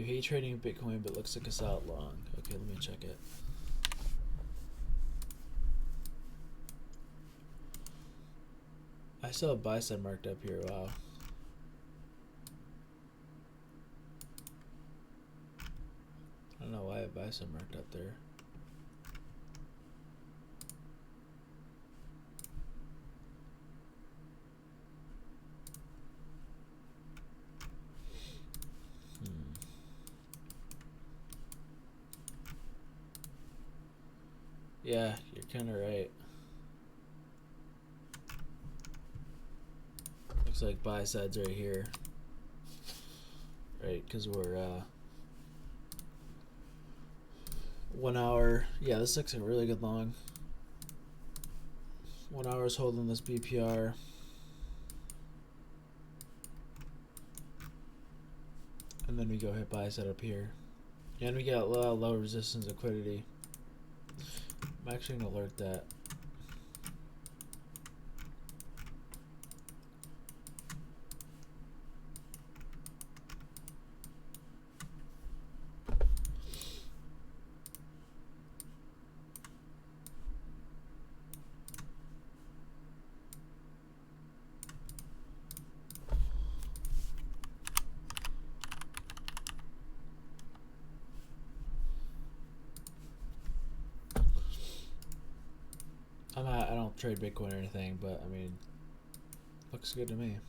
You hate trading Bitcoin, but looks like a solid long. Okay, let me check it. I saw a buy side marked up here. Wow. I don't know why a buy side marked up there. Yeah, you're kind of right. Looks like buy side's right here. Right, because we're 1 hour. Yeah, this looks like a really good long. 1 hour is holding this BPR. And then we go hit buy side up here. And we got a lot of low resistance liquidity. I'm actually going to alert that. I don't trade Bitcoin or anything, but I mean, looks good to me.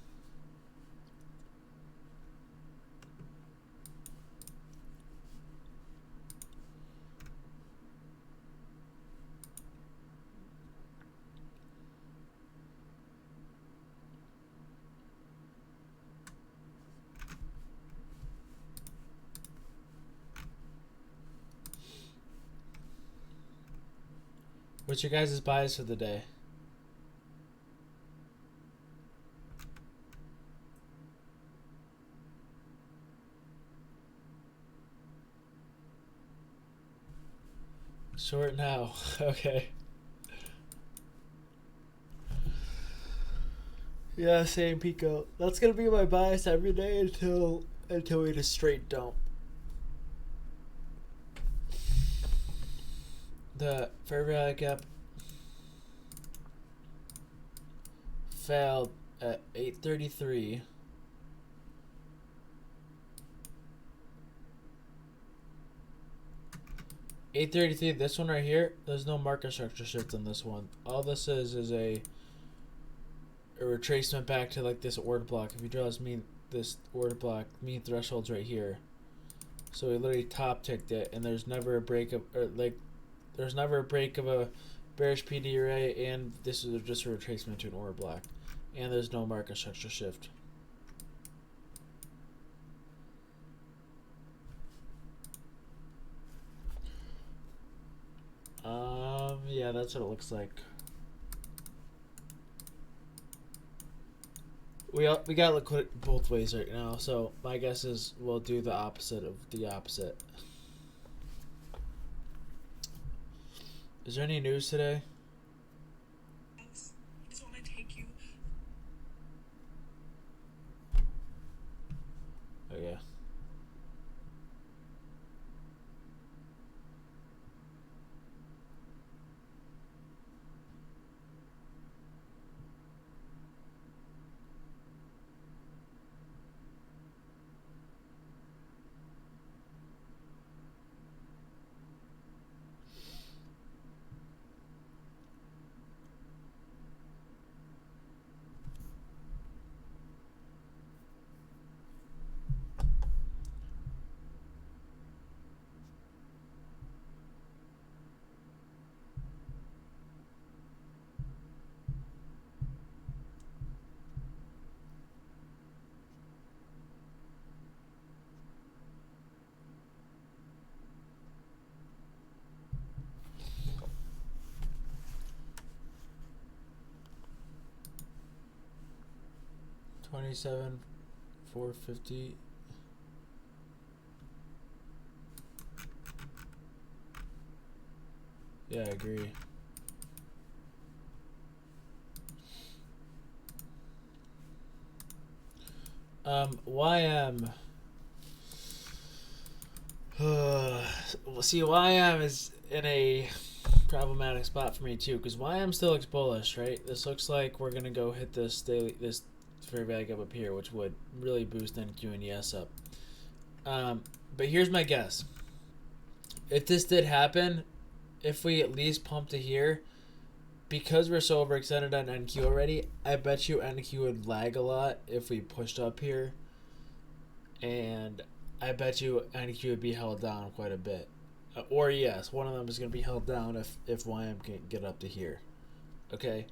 What's your guys' bias for the day? Short now. Okay. Yeah, same Pico. That's gonna be my bias every day until we just straight dump. The fair value gap failed at 833. $833. This one right here. There's no market structure shift on this one. All this is a retracement back to like this order block. If you draw this order block, mean thresholds right here. So we literally top ticked it, and there's never a break of there's never a break of a bearish PD array, and this is just a retracement to an order block, and there's no market structure shift. Yeah, that's what it looks like. We got liquid both ways right now, so my guess is we'll do the opposite of the opposite. Is there any news today? I just want to take you. Oh yeah. $27,450. Yeah, I agree. YM. See, YM is in a problematic spot for me too, because YM still looks bullish, right? This looks like we're gonna go hit this fair value gap up here, which would really boost NQ and ES up. But here's my guess: if this did happen, if we at least pump to here, because we're so overextended on NQ already, I bet you NQ would lag a lot if we pushed up here, and I bet you NQ would be held down quite a bit. Or yes, one of them is going to be held down if YM can get up to here. Okay?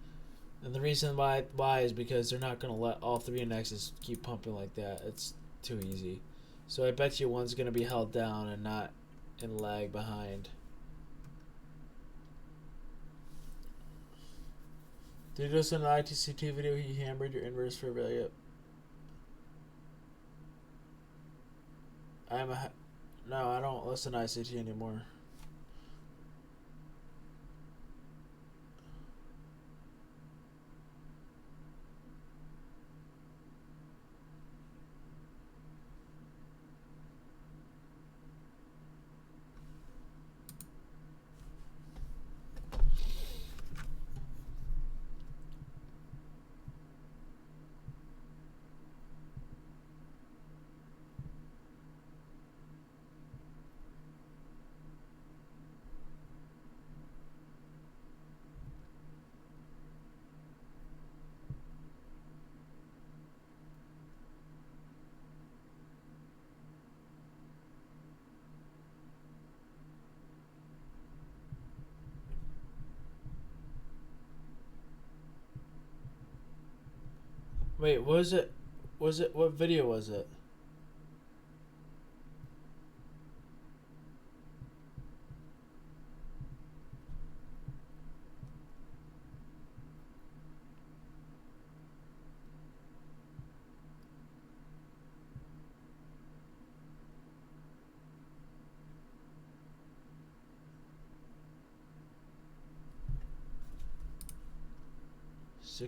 And the reason why is because they're not going to let all three indexes keep pumping like that. It's too easy. So I bet you one's going to be held down and not in lag behind. Did you listen to the ICT video? He hammered your inverse fair value. No, I don't listen to ICT anymore. Wait, what video was it?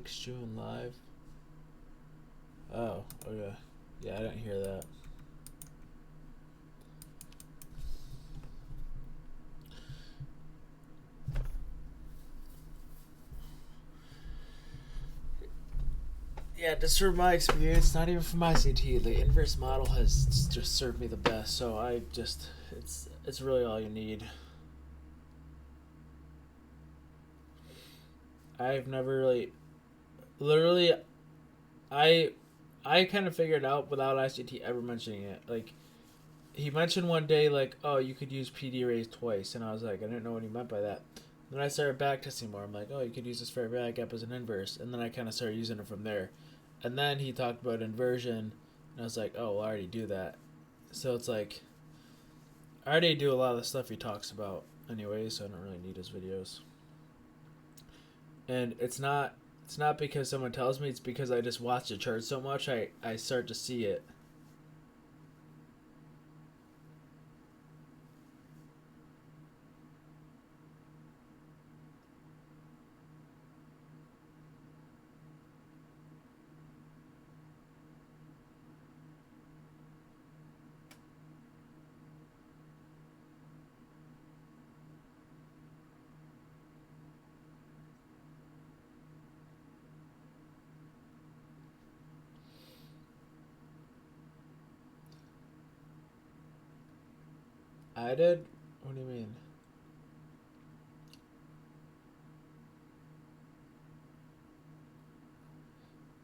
June live. Oh, okay. Yeah, I didn't hear that. Yeah, just from my experience, not even from ICT, the inverse model has just served me the best. So it's really all you need. I've never literally, I kind of figured out without ICT ever mentioning it. Like, he mentioned one day, like, oh, you could use PD raise twice, and I was like, I didn't know what he meant by that. Then I started backtesting more. I'm like, oh, you could use this fair value gap as an inverse, and then I kind of started using it from there. And then he talked about inversion, and I was like, oh, well, I already do that. So it's like, I already do a lot of the stuff he talks about anyway, so I don't really need his videos. And it's not because someone tells me, it's because I just watch the chart so much, I start to see it. I did? What do you mean?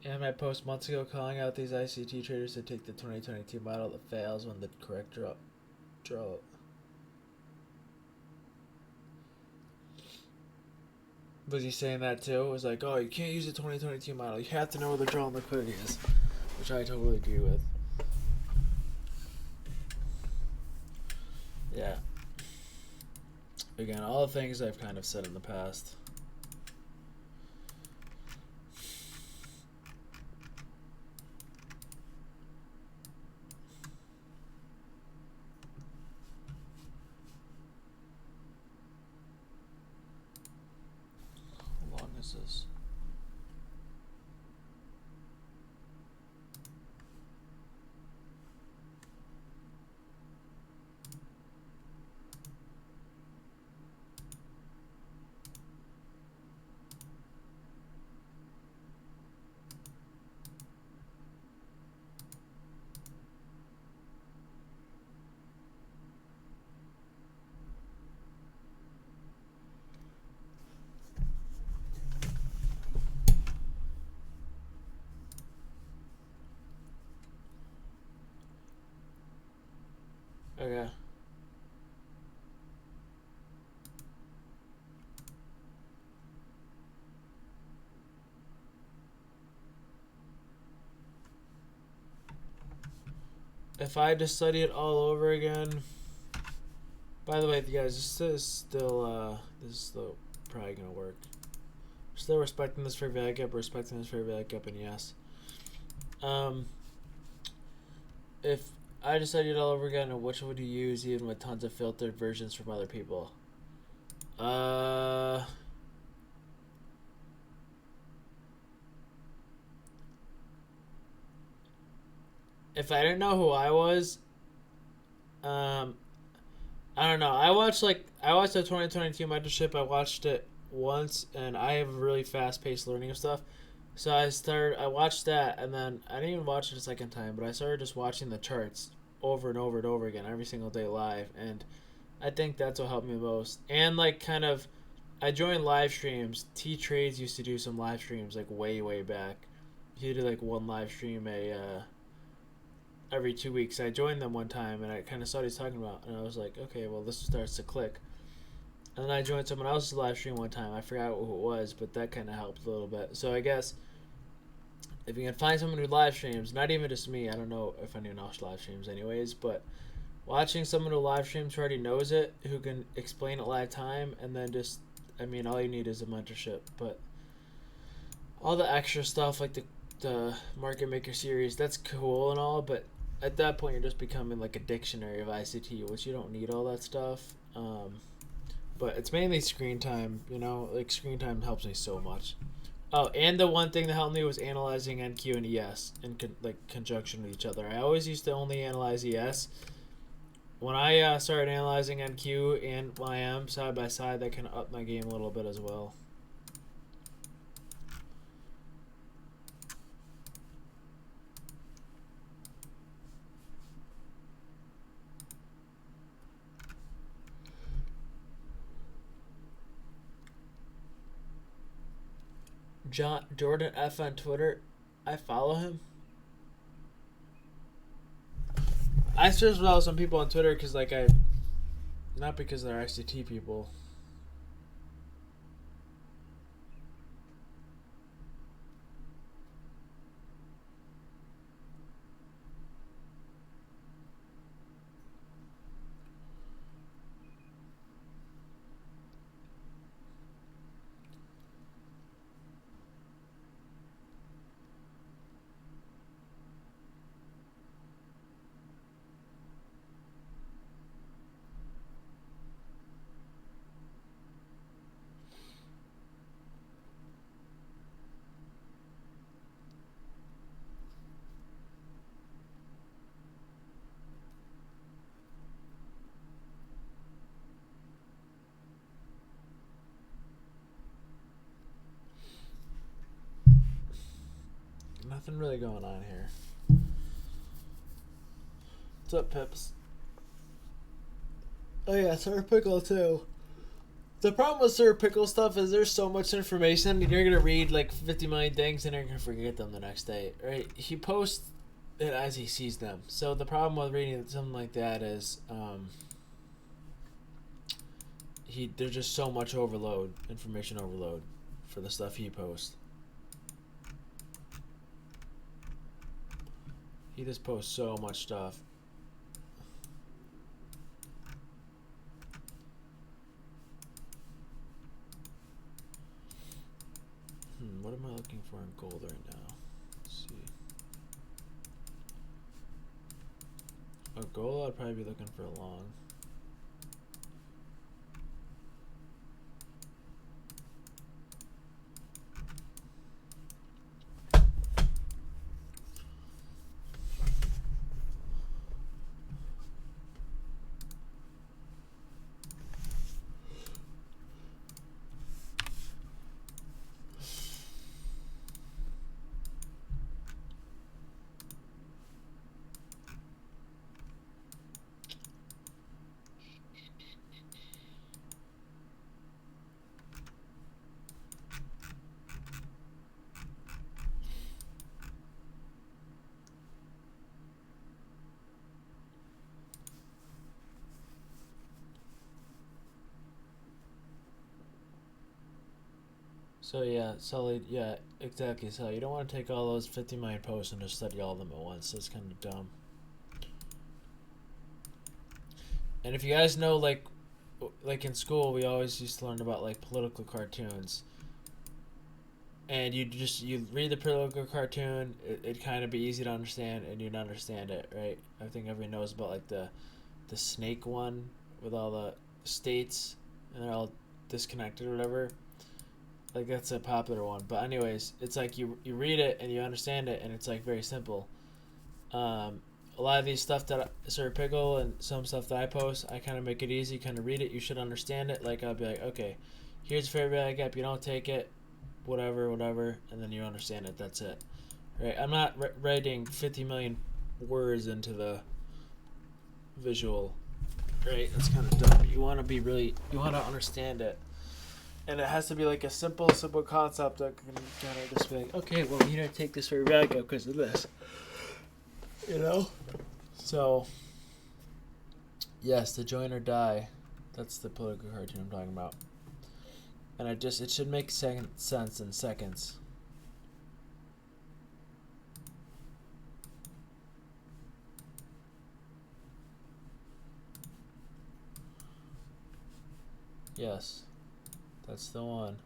And I post months ago calling out these ICT traders to take the 2022 model that fails when the correct draw. Was he saying that too? It was like, oh, you can't use the 2022 model. You have to know where the draw and liquidity is, which I totally agree with. Yeah. Again, all the things I've kind of said in the past. How long is this? if I had to study it all over again. By the way, guys, this is still probably gonna work. Still respecting this fair value gap, respecting this fair value gap, and yes. If I just studied it all over again, which would you use even with tons of filtered versions from other people? If I didn't know who I was, I don't know. I watched the 2022 mentorship. I watched it once, and I have a really fast paced learning of stuff. So I watched that, and then I didn't even watch it a second time, but I started just watching the charts over and over and over again every single day live, and I think that's what helped me most. And like kind of, I joined live streams. T Trades used to do some live streams like way back. He did like one live stream every 2 weeks. I joined them one time, and I kind of saw what he's talking about, and I was like, okay, well this starts to click. And then I joined someone else's live stream one time. I forgot who it was, but that kind of helped a little bit. So I guess if you can find someone who live streams, not even just me, I don't know if anyone else live streams anyways, but watching someone who live streams who already knows it, who can explain it live time, and then just, I mean, all you need is a mentorship. But all the extra stuff like the market maker series, that's cool and all, but at that point you're just becoming like a dictionary of ICT, which you don't need all that stuff. But it's mainly screen time, like screen time helps me so much. Oh, and the one thing that helped me was analyzing NQ and ES in conjunction with each other. I always used to only analyze ES. When I started analyzing NQ and YM side by side, that kind of upped my game a little bit as well. Jordan F on Twitter, I follow him. I still follow some people on Twitter because not because they're ICT people. Nothing really going on here. What's up, Pips? Oh yeah, Sir Pickle too. The problem with Sir Pickle stuff is there's so much information, and you're gonna read like 50 million things, and you're gonna forget them the next day, right? He posts it as he sees them. So the problem with reading something like that is, there's just so much information overload, for the stuff he posts. He just posts so much stuff. What am I looking for in gold right now? Let's see. Oh, gold I'd probably be looking for a long. So yeah, Sully, yeah, exactly. So you don't want to take all those 50 million posts and just study all of them at once. That's kind of dumb. And if you guys know, like in school, we always used to learn about like political cartoons. And you read the political cartoon, it'd kind of be easy to understand, and you'd understand it, right? I think everyone knows about like the snake one with all the states and they're all disconnected or whatever. Like that's a popular one. But anyways, it's like you read it and you understand it, and it's like very simple. A lot of these stuff that Sir Pickle and some stuff that I post, I kind of make it easy. Kind of read it, you should understand it. Like I'll be like, okay, here's a fair value gap. You don't take it, whatever, and then you understand it. That's it, right? I'm not writing 50 million words into the visual, right? That's kind of dumb. You want to understand it. And it has to be like a simple concept that can kind of just be like, okay, well, you don't take this very value because of this, you know? So, yes, the join or die. That's the political cartoon I'm talking about. And it should make sense in seconds. Yes. That's the one.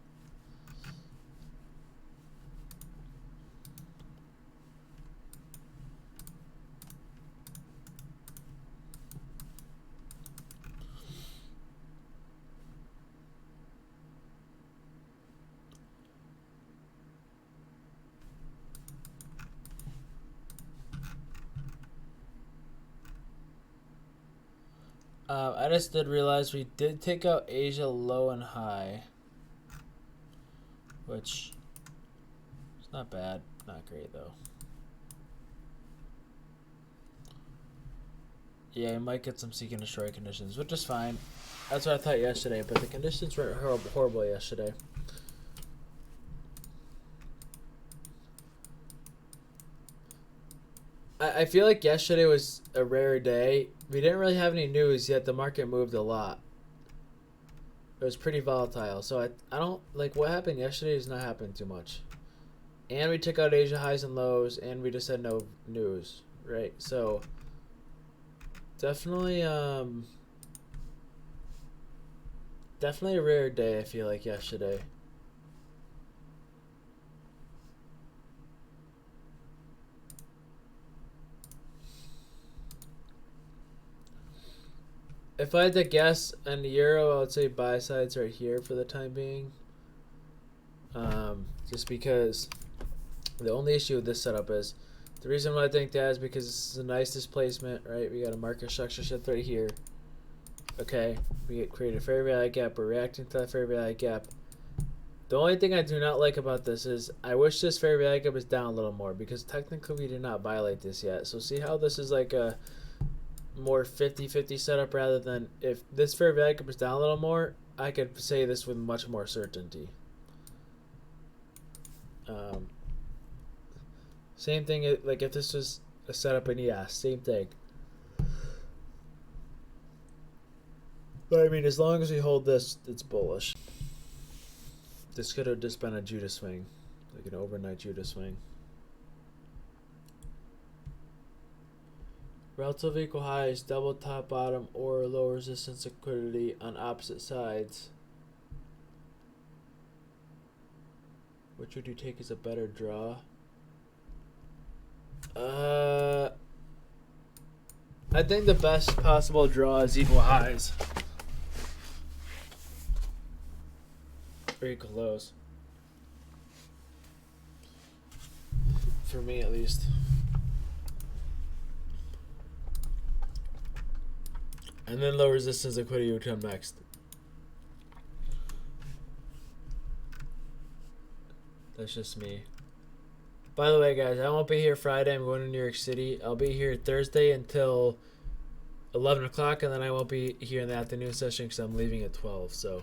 I just did realize we did take out Asia low and high, which is not bad, not great though. Yeah, you might get some seek and destroy conditions, which is fine. That's what I thought yesterday, but the conditions were horrible yesterday. I feel like yesterday was a rare day. We didn't really have any news, yet the market moved a lot. It was pretty volatile. So I don't, like, what happened yesterday has not happened too much. And we took out Asia highs and lows, and we just had no news, right? So, definitely a rare day, I feel like, yesterday. If I had to guess on the euro, I would say buy sides right here for the time being. Just because the only issue with this setup is the reason why I think that is because this is a nice displacement, right? We got a market structure shift right here. Okay, we create a fair value gap. We're reacting to that fair value gap. The only thing I do not like about this is I wish this fair value gap was down a little more because technically we did not violate this yet. So see how this is like a more 50-50 setup rather than if this fair value gap was down a little more, I could say this with much more certainty. Same thing, like if this was a setup in ES, same thing. But I mean, as long as we hold this, it's bullish. This could have just been a Judah swing, like an overnight Judah swing. Relative equal highs, double top bottom, or low resistance liquidity on opposite sides. Which would you take as a better draw? I think the best possible draw is equal highs. Or equal lows. For me, at least. And then low resistance liquidity would come next. That's just me. By the way, guys, I won't be here Friday. I'm going to New York City. I'll be here Thursday until 11 o'clock, and then I won't be here in the afternoon session because I'm leaving at 12. So,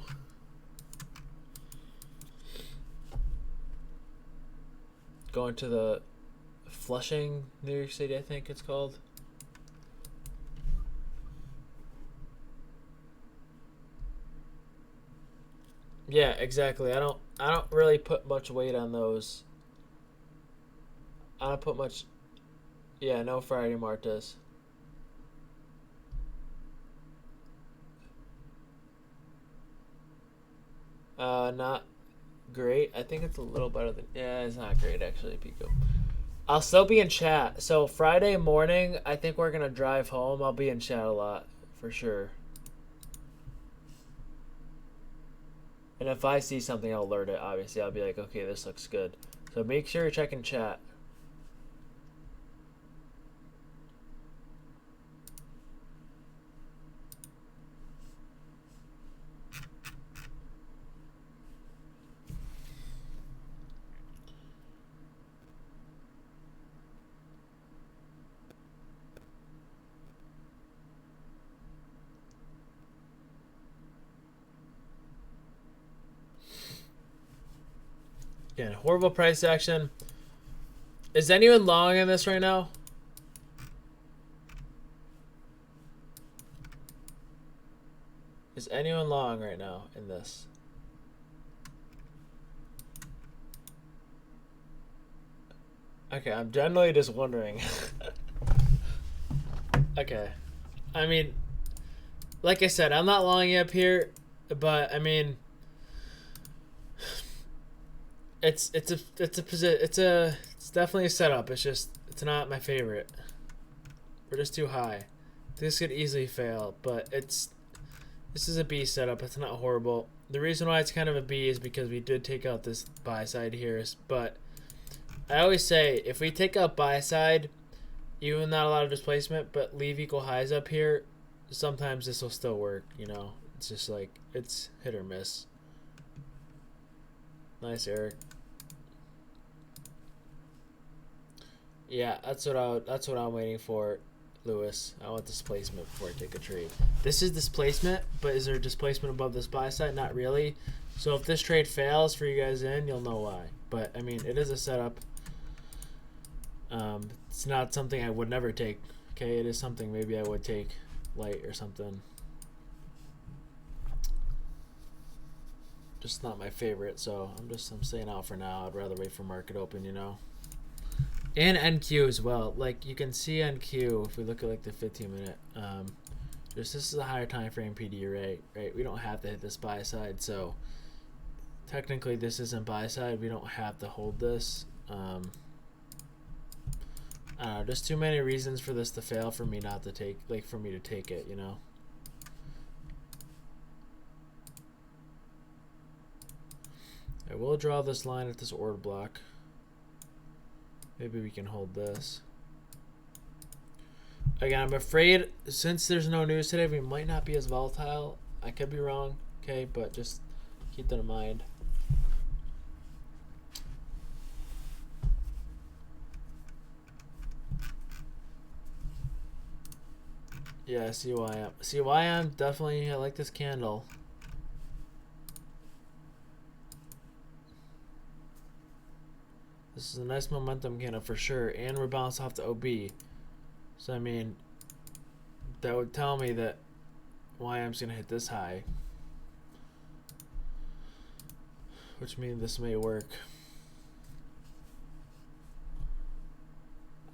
going to the Flushing, New York City, I think it's called. Yeah, exactly. I don't really put much weight on those. I don't put much. Yeah, no Friday Martes. Not great. I think it's a little better than. Yeah, it's not great actually, Pico. I'll still be in chat. So Friday morning, I think we're gonna drive home. I'll be in chat a lot for sure. And if I see something, I'll alert it. Obviously, I'll be like, okay, this looks good. So make sure you're checking chat. Yeah, horrible price action. Is anyone long in this right now? Is anyone long right now in this? Okay, I'm generally just wondering. Okay. I mean, like I said, I'm not long up here, but I mean, it's definitely a setup. It's just it's not my favorite. We're just too high. This could easily fail, but this is a B setup. It's not horrible. The reason why it's kind of a B is because we did take out this buy side here, but I always say if we take out buy side, even not a lot of displacement, but leave equal highs up here, sometimes this will still work, you know. It's just like it's hit or miss. Nice, Eric. Yeah, that's what I'm waiting for, Lewis. I want displacement before I take a trade. This is displacement, but is there displacement above this buy side? Not really. So if this trade fails for you guys in, you'll know why. But I mean, it is a setup. It's not something I would never take. Okay, it is something maybe I would take light or something. Just not my favorite, so I'm staying out for now. I'd rather wait for market open, you know. And NQ as well. Like you can see NQ if we look at like the 15-minute. Just this is a higher time frame PD array, right? We don't have to hit this buy side, so technically this isn't buy side. We don't have to hold this. I don't know. There's too many reasons for this to fail for me not to take, like for me to take it, you know. I will draw this line at this order block. Maybe we can hold this. Again, I'm afraid since there's no news today, we might not be as volatile. I could be wrong, okay, but just keep that in mind. Yeah, CYM. CYM, definitely, I like this candle. This is a nice momentum candle for sure, and we're bounced off the OB. So, I mean, that would tell me that YM's going to hit this high. Which means this may work.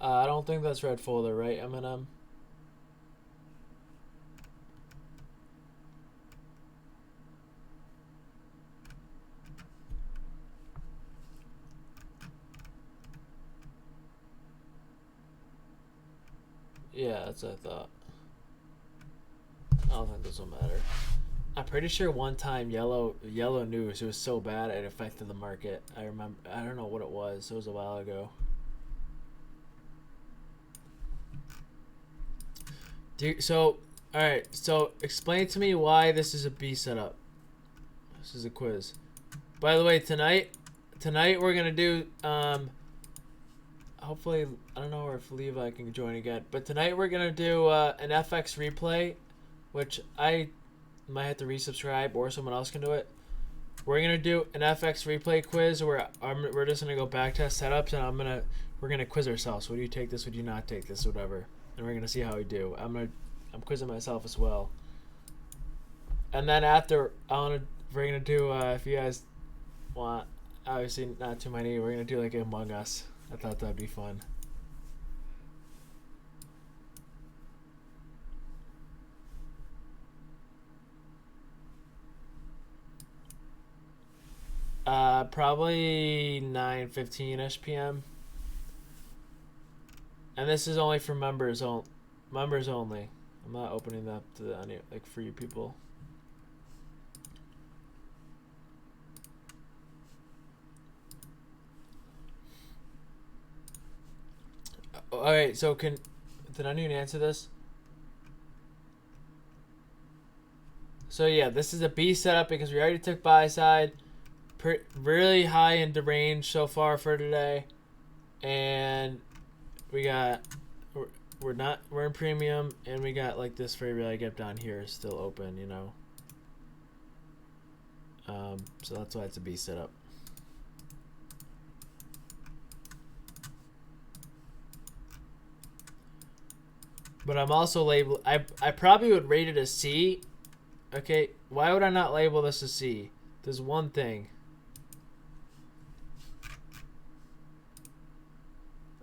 I don't think that's red folder, right, M&M? Yeah, that's what I thought. I don't think this will matter. I'm pretty sure one time yellow news, it was so bad it affected the market. I remember, I don't know what it was. It was a while ago. So, all right. So explain to me why this is a B setup. This is a quiz. By the way, tonight we're gonna do hopefully, I don't know if Levi can join again, but tonight we're gonna do an FxReplay, which I might have to resubscribe or someone else can do it. We're gonna do an FxReplay quiz where we're just gonna go backtest setups, and we're gonna quiz ourselves. Would you take this? Would you not take this? Whatever, and we're gonna see how we do. I'm quizzing myself as well. And then after, we're gonna do if you guys want, obviously not too many. We're gonna do like Among Us. I thought that'd be fun. Probably 9:15ish p.m. And this is only for members only. I'm not opening that up to any like for you people. All right, so did anyone answer this? So yeah, this is a B setup because we already took buy side, really high into range so far for today, and we got we're in premium, and we got like this very rally gap down here is still open, you know. So that's why it's a B setup. But I'm also label. I probably would rate it a C. Okay, why would I not label this a C? There's one thing.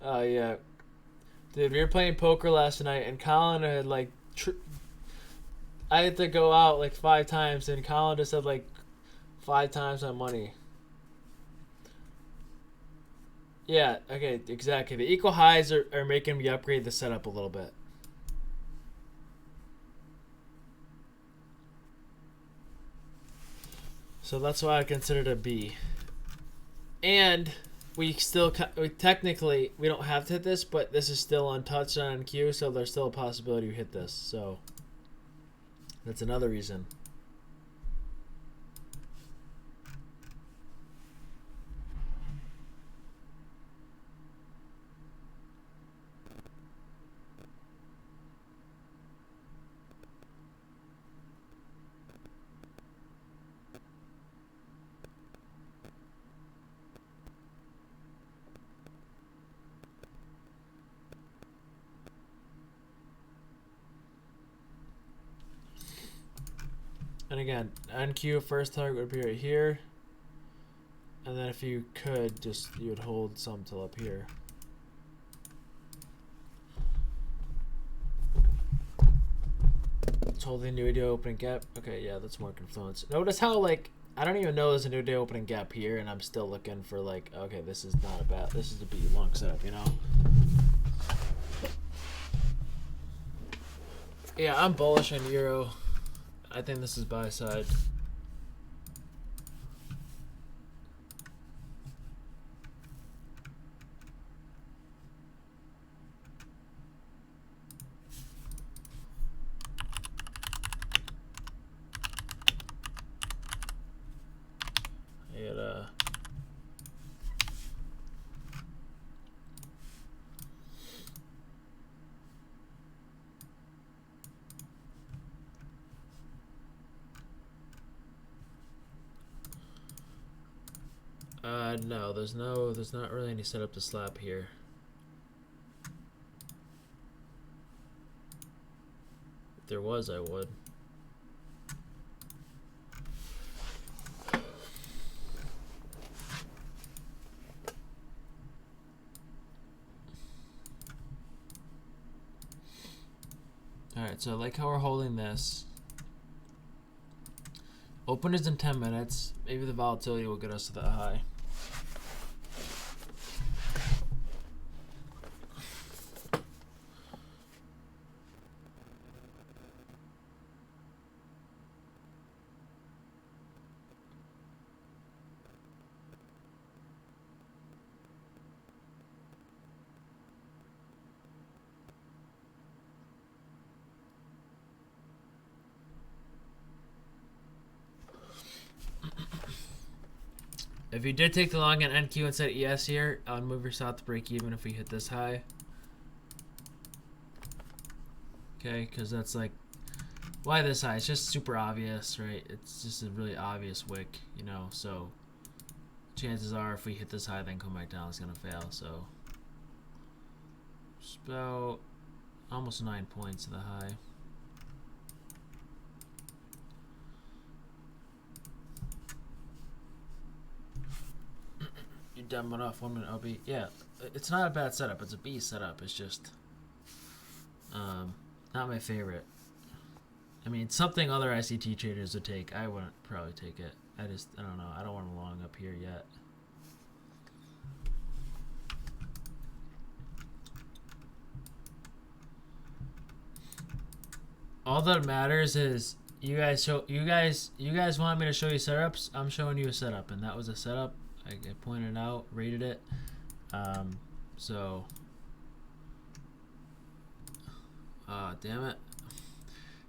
Oh yeah, dude, we were playing poker last night, and Colin had like, I had to go out like 5 times, and Colin just had like 5 times my money. Yeah, okay, exactly. The equal highs are making me upgrade the setup a little bit. So that's why I consider it a B. And we technically we don't have to hit this, but this is still untouched on NQ, so there's still a possibility we hit this. So that's another reason. And again, NQ first target would be right here. And then if you could, you would hold some till up here. It's holding new day opening gap. Okay, yeah, that's more confluence. Notice how like I don't even know there's a new day opening gap here, and I'm still looking for like, okay, this is not a bad, this is a B long setup, you know. Yeah, I'm bullish on Euro. I think this is buy side. No, there's not really any setup to slap here. If there was, I would. Alright, so I like how we're holding this. Open is in 10 minutes. Maybe the volatility will get us to that high. If you did take the long on NQ and set ES here, I would move your stop to break even if we hit this high. Okay, because that's like, why this high? It's just super obvious, right? It's just a really obvious wick, you know, so chances are if we hit this high then come back down, it's going to fail, so just about almost 9 points to the high. You dumb enough, 1 minute OB. Yeah, it's not a bad setup. It's a B setup. It's just not my favorite. I mean, something other ICT traders would take. I wouldn't probably take it. I don't know. I don't want to long up here yet. All that matters is you guys want me to show you setups. I'm showing you a setup, and that was a setup. I pointed out, rated it. So, damn it.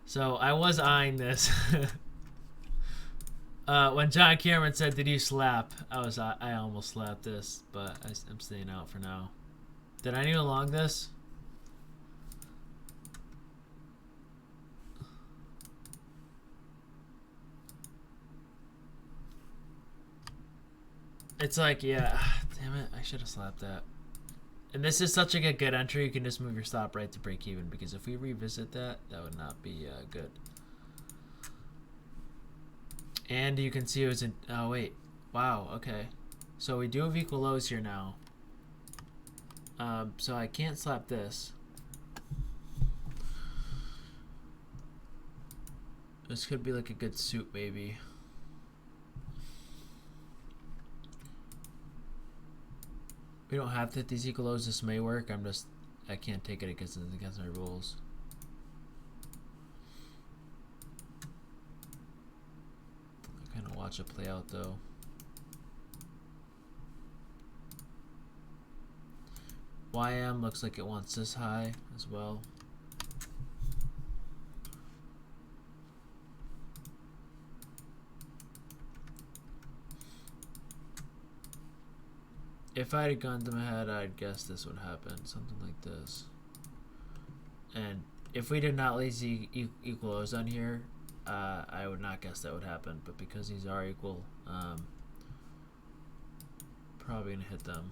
So I was eyeing this. When John Cameron said, "Did you slap?" I almost slapped this, but I'm staying out for now. Did I need to long this? It's like, yeah, damn it, I should have slapped that. And this is such a good entry, you can just move your stop right to break even, because if we revisit that, that would not be good. And you can see it was in, oh wait, wow, okay. So we do have equal lows here now. So I can't slap this. This could be like a good suit maybe. We don't have to hit these equal lows. This may work. I can't take it because it's against my rules. I kind of watch it play out though. YM looks like it wants this high as well. If I had gone to my head, I'd guess this would happen. Something like this. And if we did not lace the equal lows on here, I would not guess that would happen. But because these are equal, probably going to hit them.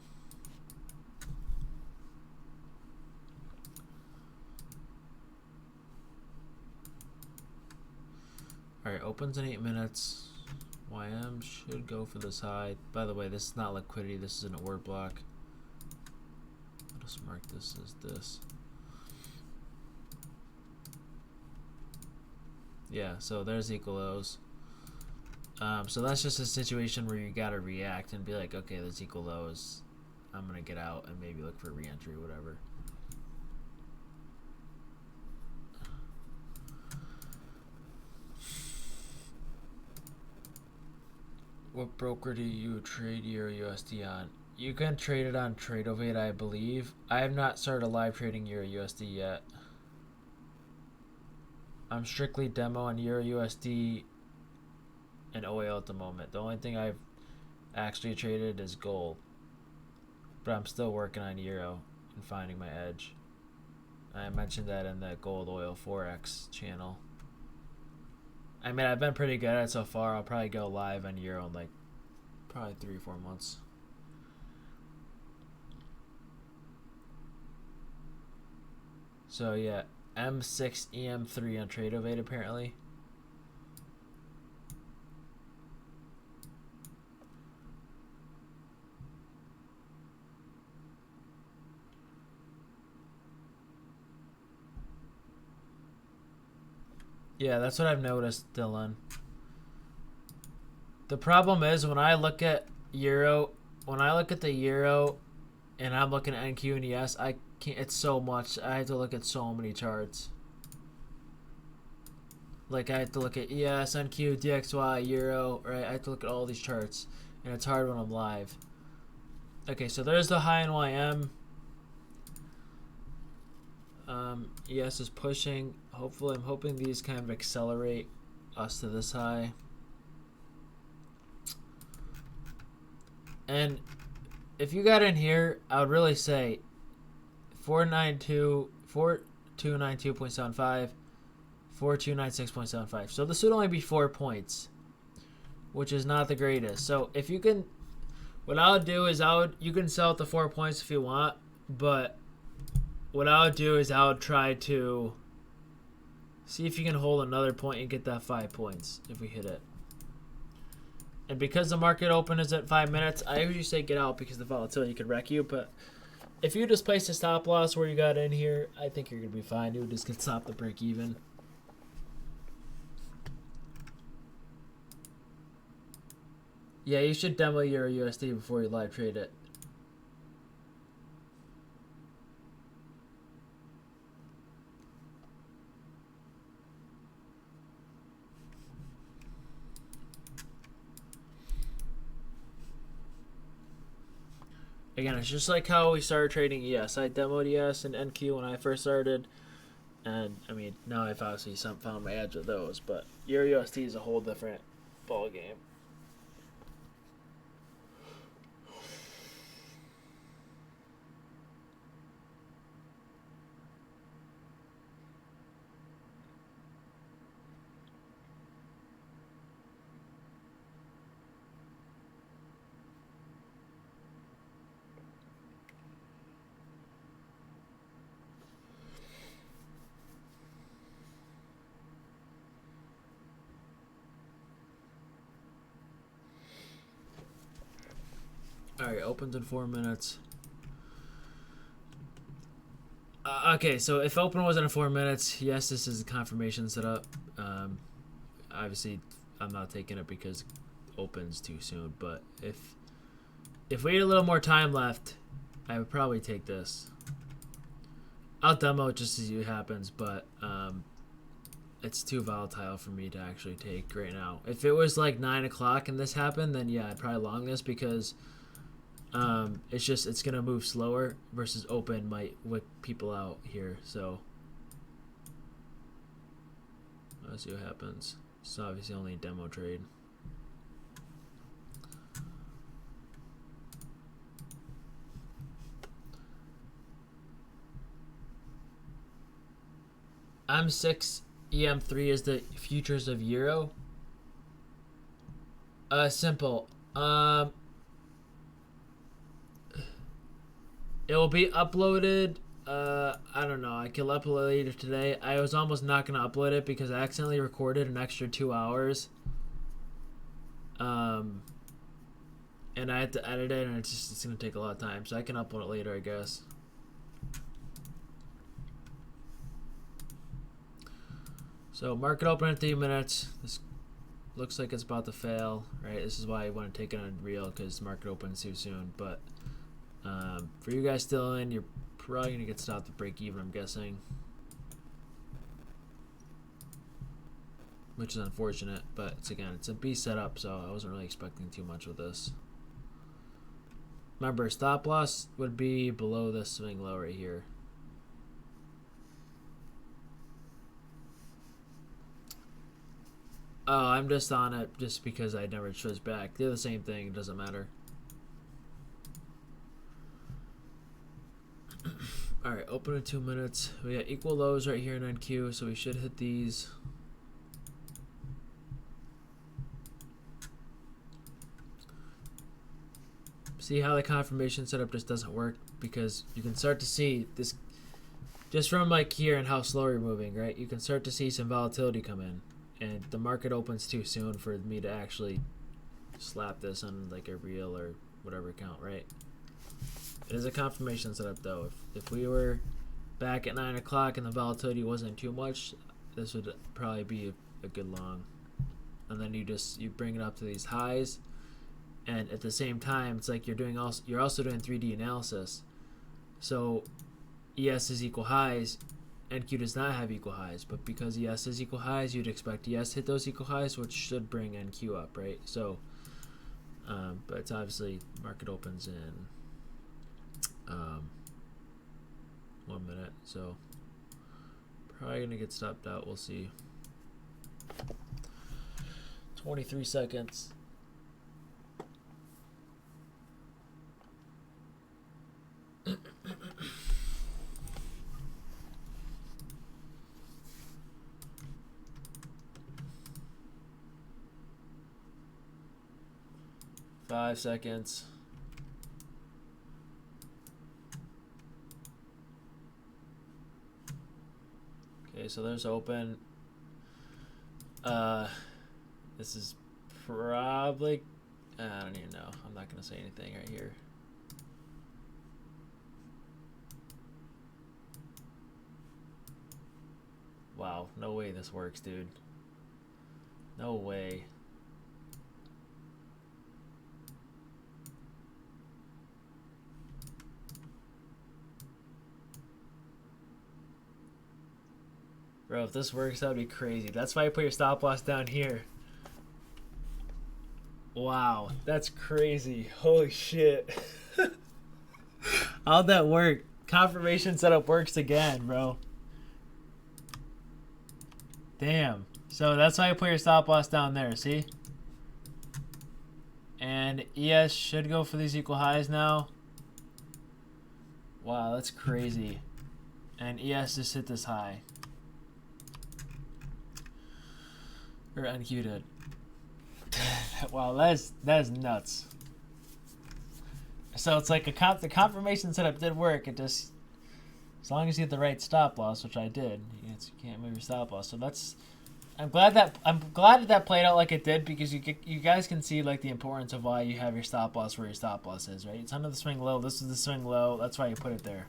Alright, opens in 8 minutes. YM should go for this high. By the way, this is not liquidity, this is an order block. I'll just mark this as this. Yeah, so there's equal lows. So that's just a situation where you gotta react and be like, okay, there's equal lows. I'm gonna get out and maybe look for re-entry or whatever. What broker do you trade Euro USD on? You can trade it on Tradeify, I believe. I have not started live trading Euro USD yet. I'm strictly demo on Euro USD and oil at the moment. The only thing I've actually traded is gold. But I'm still working on Euro and finding my edge. I mentioned that in the gold oil Forex channel. I mean, I've been pretty good at it so far. I'll probably go live on Euro in like probably 3 or 4 months. So yeah, M6 EM3 on Tradeify apparently. Yeah, that's what I've noticed, Dylan. The problem is when I look at Euro, the Euro and I'm looking at NQ and ES, I can't, it's so much. I have to look at so many charts. Like I have to look at ES, NQ, DXY, Euro, right? I have to look at all these charts and it's hard when I'm live. Okay, so there's the high in YM. ES is pushing. Hopefully, I'm hoping these kind of accelerate us to this high. And if you got in here, I would really say 4292.75, 4296.75. So this would only be 4 points, which is not the greatest. So if you can, what I would do is you can sell at the 4 points if you want, but what I would do is I would try to see if you can hold another point and get that 5 points if we hit it. And because the market open is at 5 minutes, I usually say get out because the volatility could wreck you. But if you just place a stop loss where you got in here, I think you're going to be fine. You would just get stop the break even. Yeah, you should demo your USD before you live trade it. Again, it's just like how we started trading ES. I demoed ES and NQ when I first started. And, I mean, now I've obviously found my edge with those. But your USD is a whole different ball game. Alright, opens in 4 minutes. Okay, so if open wasn't in 4 minutes, yes, this is a confirmation setup. Obviously, I'm not taking it because opens too soon. But if we had a little more time left, I would probably take this. I'll demo it just to see what happens, but it's too volatile for me to actually take right now. If it was like 9 o'clock and this happened, then yeah, I'd probably long this because it's gonna move slower versus open might whip people out here. So let's see what happens. It's obviously only a demo trade. M6 EM3 is the futures of Euro. Simple. It will be uploaded. I don't know. I can upload it later today. I was almost not gonna upload it because I accidentally recorded an extra 2 hours. And I had to edit it, and it's gonna take a lot of time. So I can upload it later, I guess. So market open in 3 minutes. This looks like it's about to fail, right? This is why I want to take it on real because market opens too soon. But for you guys still in, you're probably gonna get stopped at break even, I'm guessing, which is unfortunate. But it's a B setup, so I wasn't really expecting too much with this. Remember, stop loss would be below this swing low right here. Oh, I'm just on it just because I never chose back. They're the same thing. It doesn't matter. All right, open in 2 minutes. We got equal lows right here in NQ, so we should hit these. See how the confirmation setup just doesn't work because you can start to see this just from like here and how slow you're moving, right? You can start to see some volatility come in. And the market opens too soon for me to actually slap this on like a real or whatever account, right? It is a confirmation setup though. If we were back at 9 o'clock and the volatility wasn't too much, this would probably be a good long. And then you bring it up to these highs, and at the same time, it's like you're also doing 3D analysis. So ES is equal highs. NQ does not have equal highs, but because ES is equal highs, you'd expect ES hit those equal highs, which should bring NQ up, right? So, but it's obviously market opens in 1 minute, so probably gonna get stopped out. We'll see. 23 seconds. Five seconds. Okay, so there's open. This is probably, I don't even know. I'm not gonna say anything right here. Wow, no way this works, dude. No way. Bro, if this works, that would be crazy. That's why you put your stop loss down here. Wow, that's crazy. Holy shit. How'd that work? Confirmation setup works again, bro. Damn. So that's why you put your stop loss down there, see? And ES should go for these equal highs now. Wow, that's crazy. And ES just hit this high. Or NQ did. Wow, that's nuts. So it's like the confirmation setup did work. It just, as long as you get the right stop loss, which I did, you can't move your stop loss. So that's, I'm glad that played out like it did, because you guys can see like the importance of why you have your stop loss where your stop loss is, right? It's under the swing low. This is the swing low. That's why you put it there.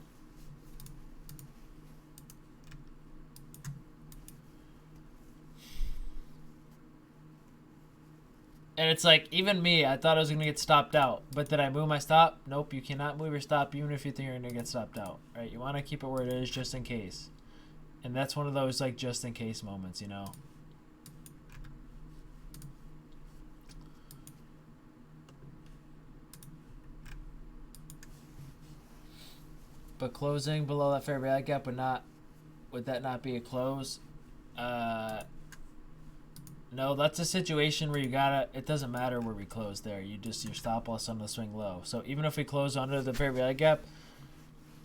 And it's like, even me, I thought I was going to get stopped out. But did I move my stop? Nope, you cannot move your stop even if you think you're going to get stopped out, right? You want to keep it where it is just in case. And that's one of those like just in case moments, you know? But closing below that fair value gap would that not be a close? No, that's a situation where it doesn't matter where we close there. Your stop loss on the swing low. So even if we close under the fair value gap,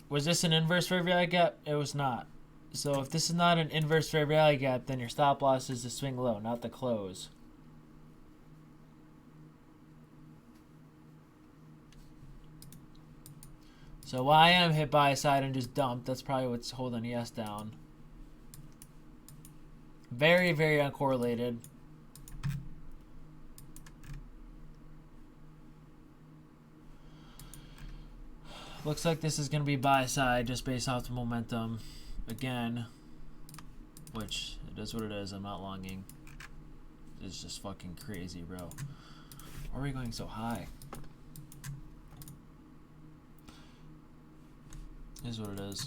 was this an inverse fair value gap? It was not. So if this is not an inverse fair value gap, then your stop loss is the swing low, not the close. So while I am hit by a side and just dumped, that's probably what's holding ES down. Very, very uncorrelated. Looks like this is going to be buy side just based off the momentum again, which it is what it is. I'm not longing. It's just fucking crazy, bro. Why are we going so high? Is what it is.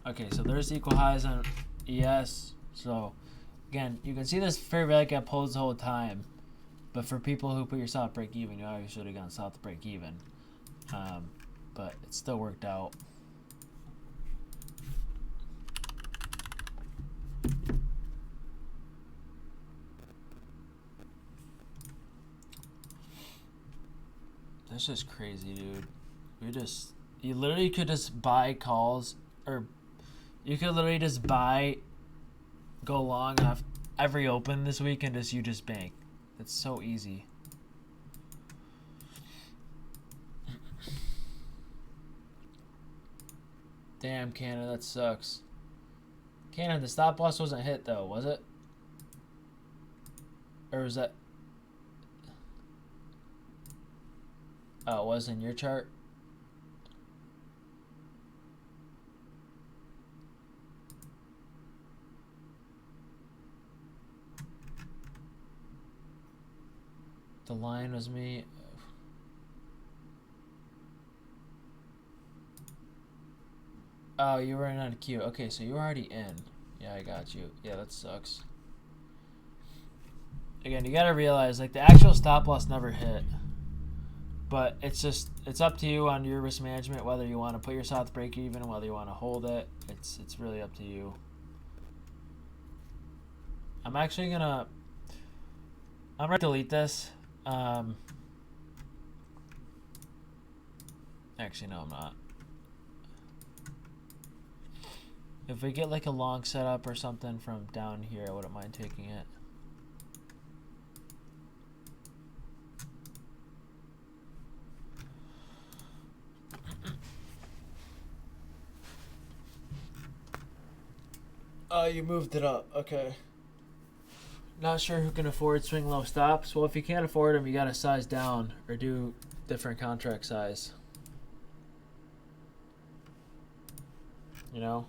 Okay, so there's equal highs on ES. So again, you can see this fair value gap holds the whole time, but for people who put your stop break even, you obviously should have gone stop to break even. But it still worked out. That's just crazy, dude. You literally could just buy calls, or you could literally just go long off every open this week and you just bank. It's so easy. Damn, Canada, that sucks. Canada, the stop loss wasn't hit though, was it? Or was that? Oh, it was in your chart? The line was me. Oh, you were in on queue. Okay, so you were already in. Yeah, I got you. Yeah, that sucks. Again, you gotta realize, like, the actual stop loss never hit. But it's up to you on your risk management, whether you want to put your stop to break even, whether you want to hold it. It's really up to you. I'm gonna delete this. Actually, no, I'm not. If we get like a long setup or something from down here, I wouldn't mind taking it. Oh, you moved it up. Okay. Not sure who can afford swing low stops. Well, if you can't afford them, you gotta size down or do different contract size. You know?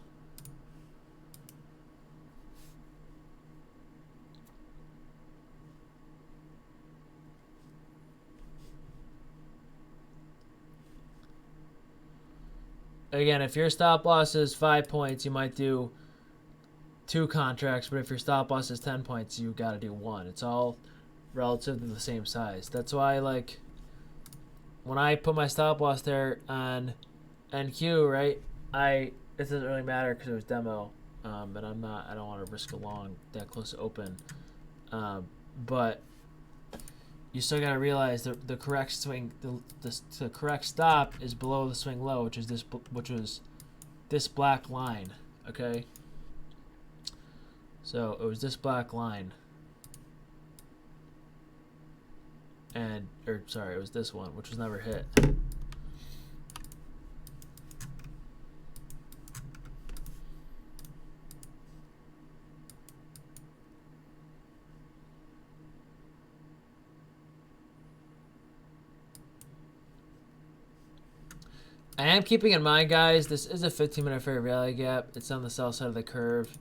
Again, if your stop loss is 5 points, you might do 2 contracts, but if your stop loss is 10 points, you got to do 1. It's all relative to the same size. That's why, like, when I put my stop loss there on NQ, right, it doesn't really matter because it was demo, and I don't want to risk a long that close to open, but you still got to realize the correct swing, the correct stop is below the swing low, which was this black line, okay? So it was this black line, it was this one, which was never hit. I am keeping in mind, guys, this is a 15-minute fair value gap. It's on the south side of the curve.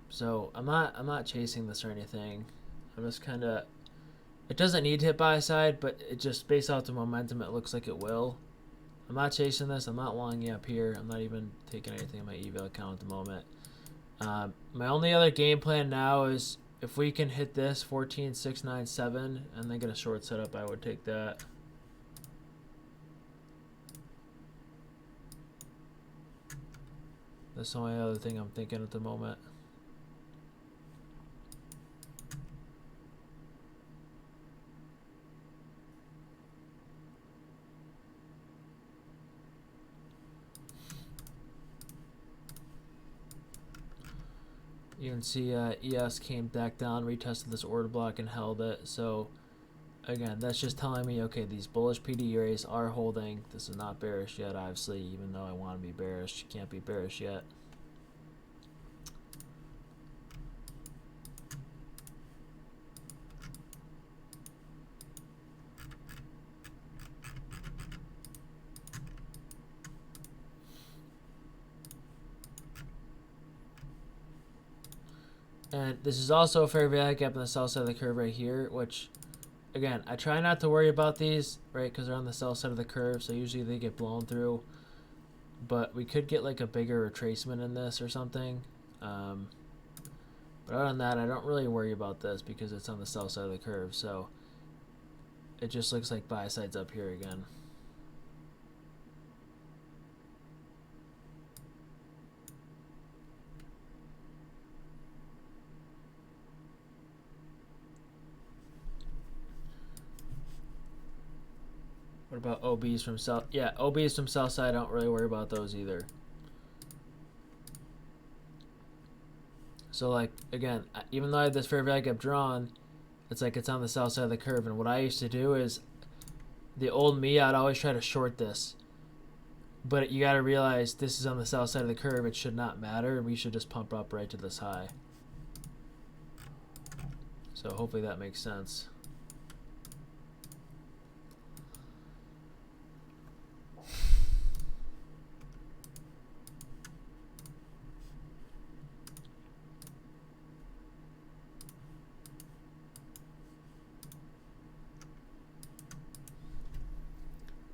So I'm not chasing this or anything. I'm just kind of, it doesn't need to hit buy side, but it just, based off the momentum, it looks like it will. I'm not chasing this. I'm not longing up here. I'm not even taking anything in my eval account at the moment. My only other game plan now is if we can hit this 14,697 and then get a short setup, I would take that. That's the only other thing I'm thinking at the moment. You can see ES came back down, retested this order block, and held it. So, again, that's just telling me, okay, these bullish PD areas are holding. This is not bearish yet, obviously, even though I want to be bearish. You can't be bearish yet. And this is also a fair value gap on the south side of the curve right here, which, again, I try not to worry about these, right, because they're on the south side of the curve, so usually they get blown through. But we could get like a bigger retracement in this or something. But other than that, I don't really worry about this because it's on the south side of the curve, so it just looks like buy side's up here again. What about OBs from south? Yeah, OBs from south side, I don't really worry about those either. So, like, again, even though I have this fair value gap drawn, it's like it's on the south side of the curve. And what I used to do is, the old me, I'd always try to short this. But you got to realize this is on the south side of the curve. It should not matter. We should just pump up right to this high. So hopefully that makes sense.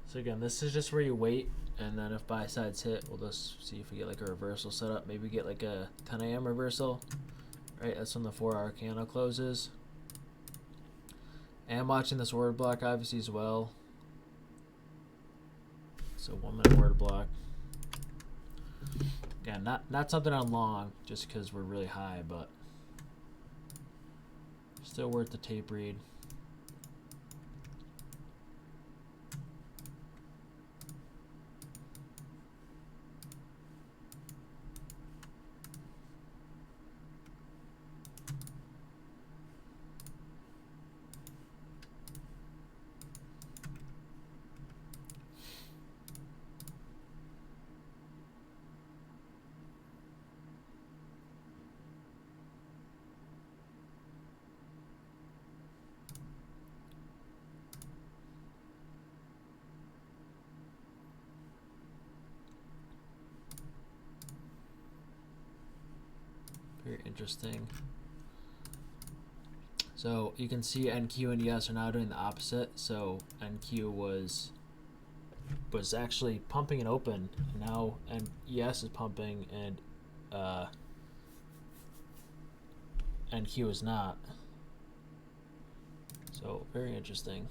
So again, this is just where you wait, and then if buy sides hit, we'll just see if we get like a reversal setup. Maybe get like a 10 a.m. reversal. Right, that's when the 4-hour candle closes. And I'm watching this order block obviously as well. So 1 minute order block. Again, not something on long, just because we're really high, but still worth the tape read. Very interesting. So you can see NQ and ES are now doing the opposite. So NQ was actually pumping and open. Now and ES is pumping and and Q is not. So very interesting.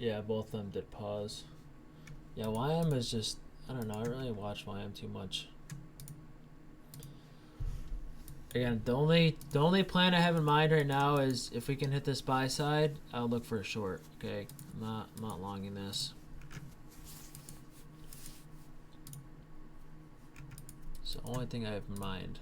Yeah, both of them did pause. Yeah, YM is just, I don't know, I don't really watch YM too much. Again, the only plan I have in mind right now is if we can hit this buy side, I'll look for a short. Okay, I'm not longing this. It's the only thing I have in mind.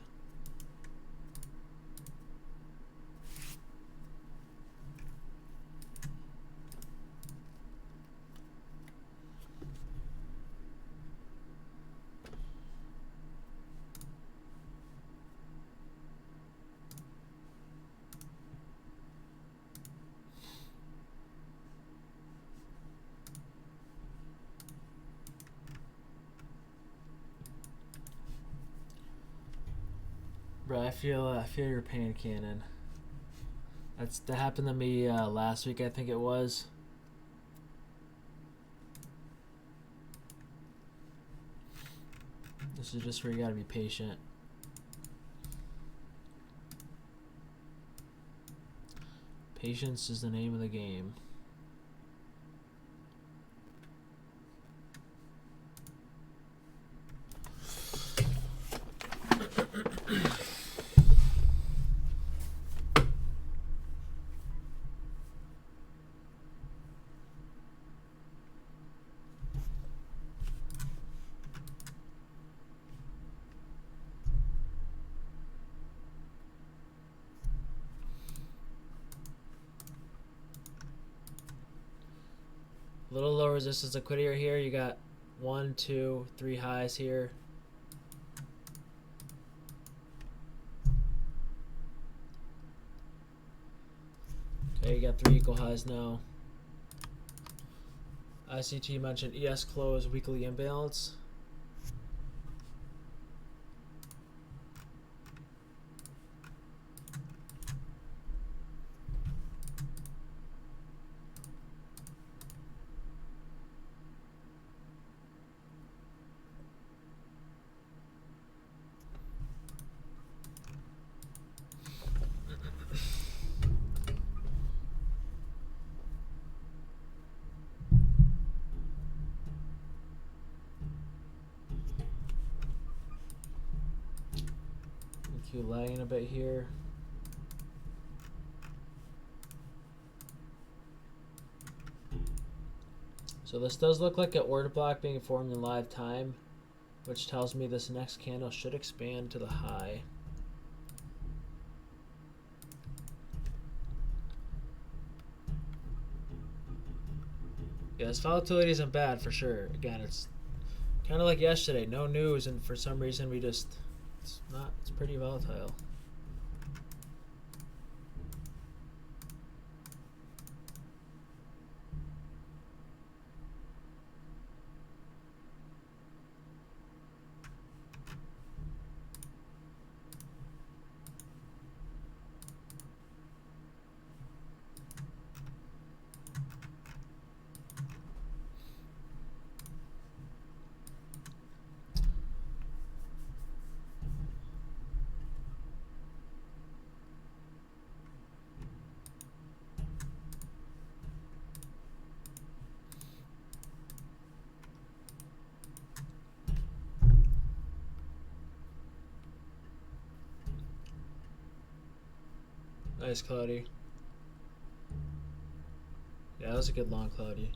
Bro, I feel your pain, Cannon. That happened to me last week, I think it was. This is just where you gotta be patient. Patience is the name of the game. A little low resistance liquidity right here. You got 1, 2, 3 highs here. Okay, you got 3 equal highs now. ICT mentioned ES close weekly imbalance. Q lagging a bit here. So this does look like an order block being formed in live time, which tells me this next candle should expand to the high. Yeah, this volatility isn't bad for sure. Again, it's kind of like yesterday, no news, and for some reason it's pretty volatile. Nice, Cloudy. Yeah, that was a good long, Cloudy.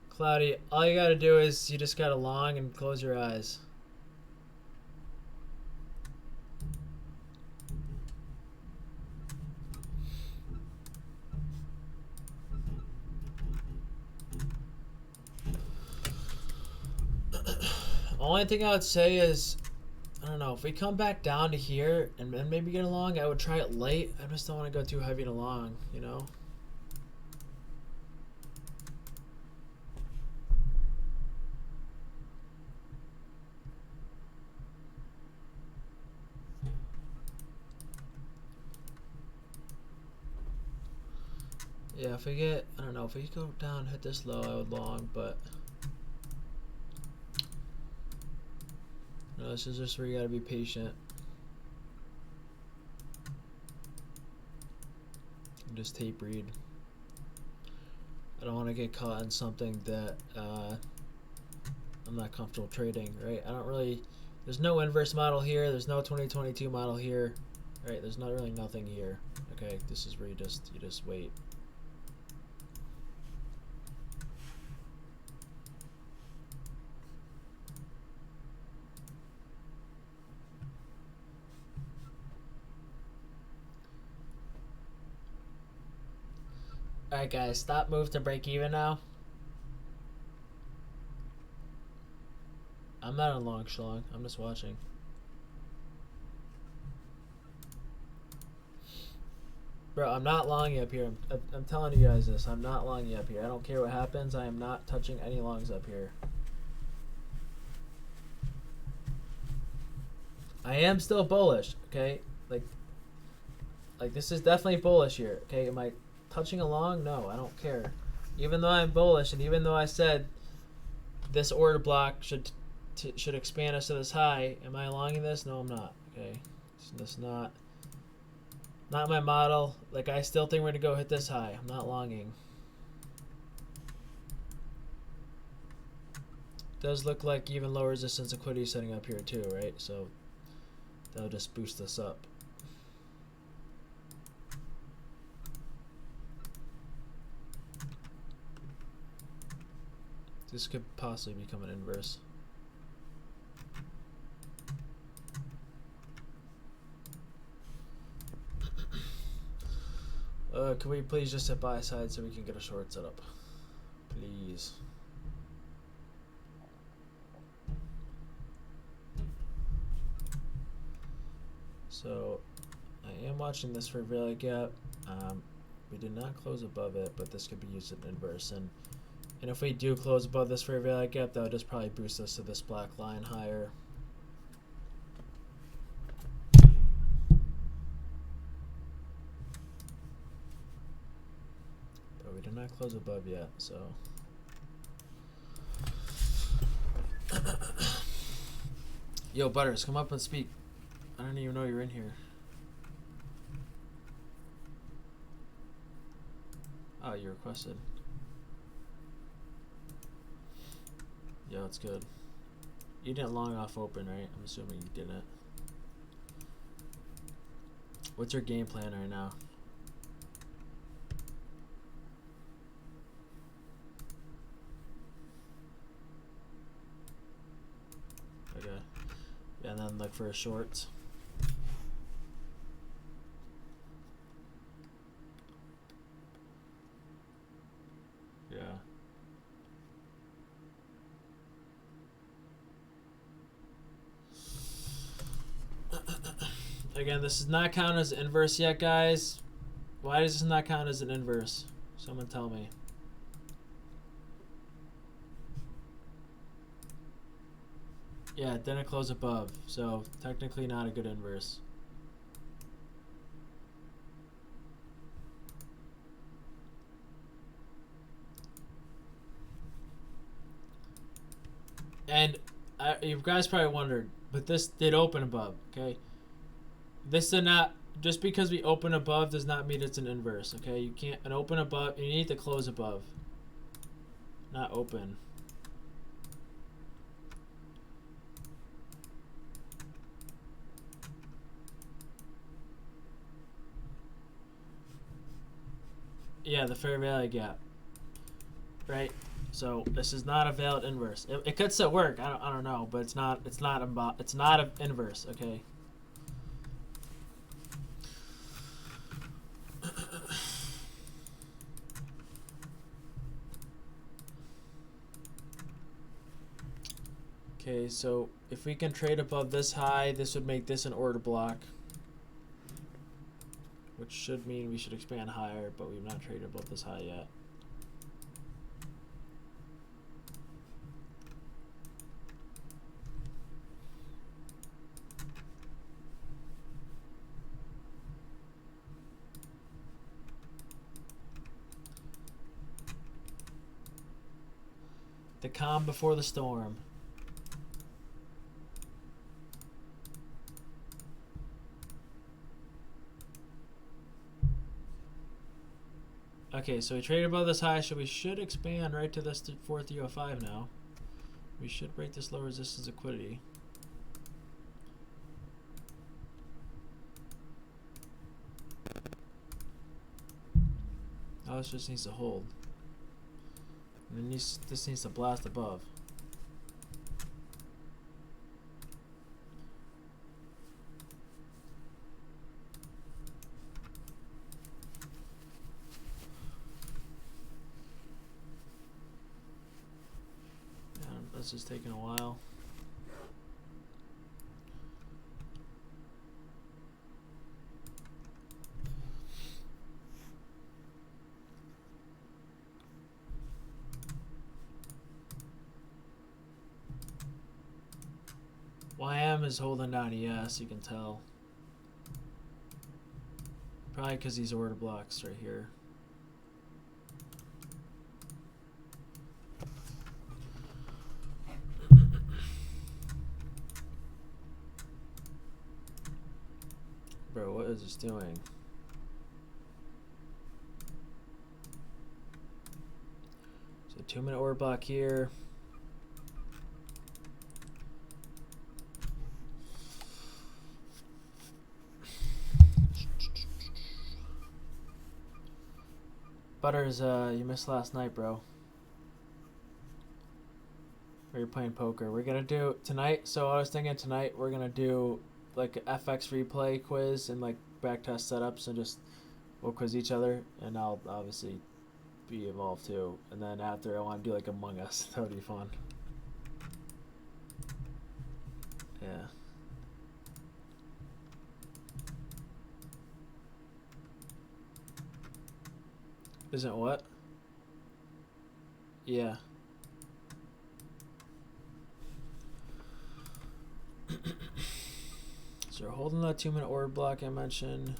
Cloudy, all you gotta do is you just gotta long and close your eyes. Only thing I would say is I don't know. If we come back down to here and then maybe get a long, I would try it late. I just don't want to go too heavy to long, you know? Yeah, if we get, I don't know, if we go down, hit this low, I would long, but no, this is just where you gotta be patient. And just tape read. I don't want to get caught in something that I'm not comfortable trading, right? I don't really, there's no inverse model here, there's no 2022 model here, right? There's not really nothing here. Okay, this is where you just wait. Alright guys, stop move to break even now. I'm not on long shlong, I'm just watching. Bro, I'm not long up here. I'm telling you guys this. I'm not long up here. I don't care what happens. I am not touching any longs up here. I am still bullish, okay? Like this is definitely bullish here, okay? Am I touching a long? No, I don't care. Even though I'm bullish, and even though I said this order block should expand us to this high, am I longing this? No, I'm not. Okay, it's not my model. Like I still think we're gonna go hit this high. I'm not longing. Does look like even low resistance liquidity setting up here too, right? So that'll just boost us up. This could possibly become an inverse. Can we please just hit buy side so we can get a short setup? Please. So I am watching this for value gap. We did not close above it, but this could be used in inverse. And if we do close above this fair value gap, that would just probably boost us to this black line higher. But we did not close above yet, so. Yo, Butters, come up and speak. I don't even know you're in here. Oh, you requested. Yeah, it's good. You didn't long off open, right? I'm assuming you didn't. What's your game plan right now? Okay. Yeah, and then look for a short. Yeah. Again, this does not count as inverse yet, guys. Why does this not count as an inverse? Someone tell me. Yeah, it didn't close above, so technically not a good inverse. And you guys probably wondered, but this did open above, okay? This did not, just because we open above does not mean it's an inverse, okay? You can't, an open above, you need to close above, not open. Yeah, the fair value gap, right? So this is not a valid inverse. It could still work. I don't know, but it's not an inverse. Okay. Okay, so if we can trade above this high, this would make this an order block, which should mean we should expand higher, but we've not traded above this high yet. The calm before the storm. Okay, so we traded above this high, so we should expand right to this 4305 now. We should break this low resistance liquidity. Oh, this just needs to hold. And this needs to blast above. This is taking a while. YM is holding down ES, you can tell. Probably because these order blocks right here. Bro, what is this doing? So 2-minute order block here. Butters, you missed last night, bro. Or you're playing poker. We're gonna do tonight. So I was thinking tonight we're gonna do like an FxReplay quiz and like backtest setups, and just we'll quiz each other, and I'll obviously be involved too. And then after I want to do like Among Us. That would be fun. Yeah. Isn't what? Yeah. So we're holding that 2-minute order block I mentioned.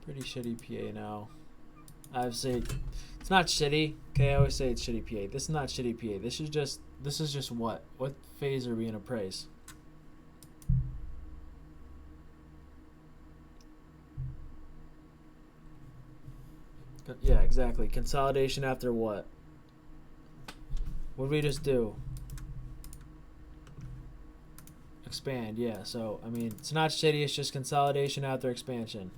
Pretty shitty PA now. I've said it's not shitty. Okay, I always say it's shitty PA. This is not shitty PA. This is just what? What phase are we gonna praise? Yeah, exactly. Consolidation after what? What did we just do? Expand, yeah. So, I mean, it's not shitty. It's just consolidation after expansion.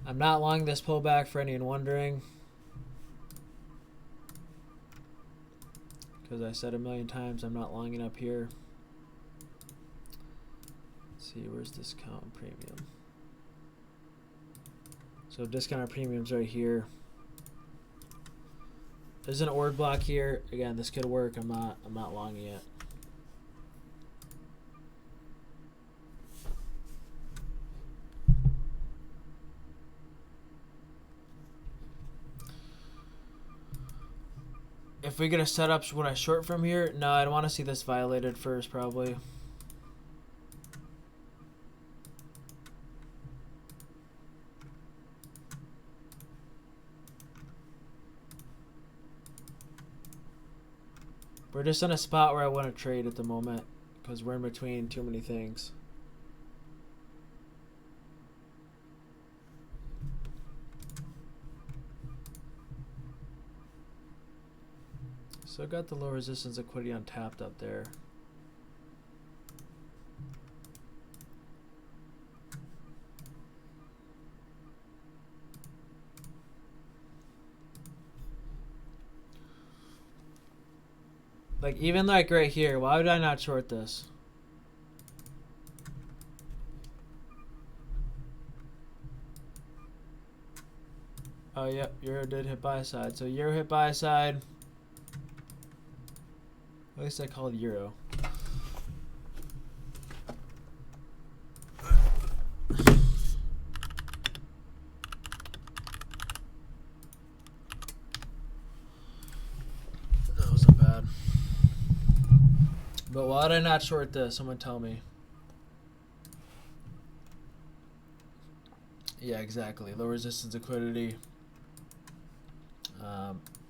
I'm not long this pullback for anyone wondering. Because I said a million times I'm not longing up here. Let's see, where's discount and premium? So discount and premium's right here. There's an order block here. Again, this could work. I'm not longing yet. If we get a setup, would I short from here? No, I'd want to see this violated first, probably. We're just in a spot where I want to trade at the moment because we're in between too many things. So I got the low resistance liquidity untapped up there. Like, even like right here, why would I not short this? Oh, yep, Euro did hit buy side. So Euro hit buy side. At least I called Euro. That wasn't bad. But why did I not short this? Someone tell me. Yeah, exactly. Low resistance liquidity.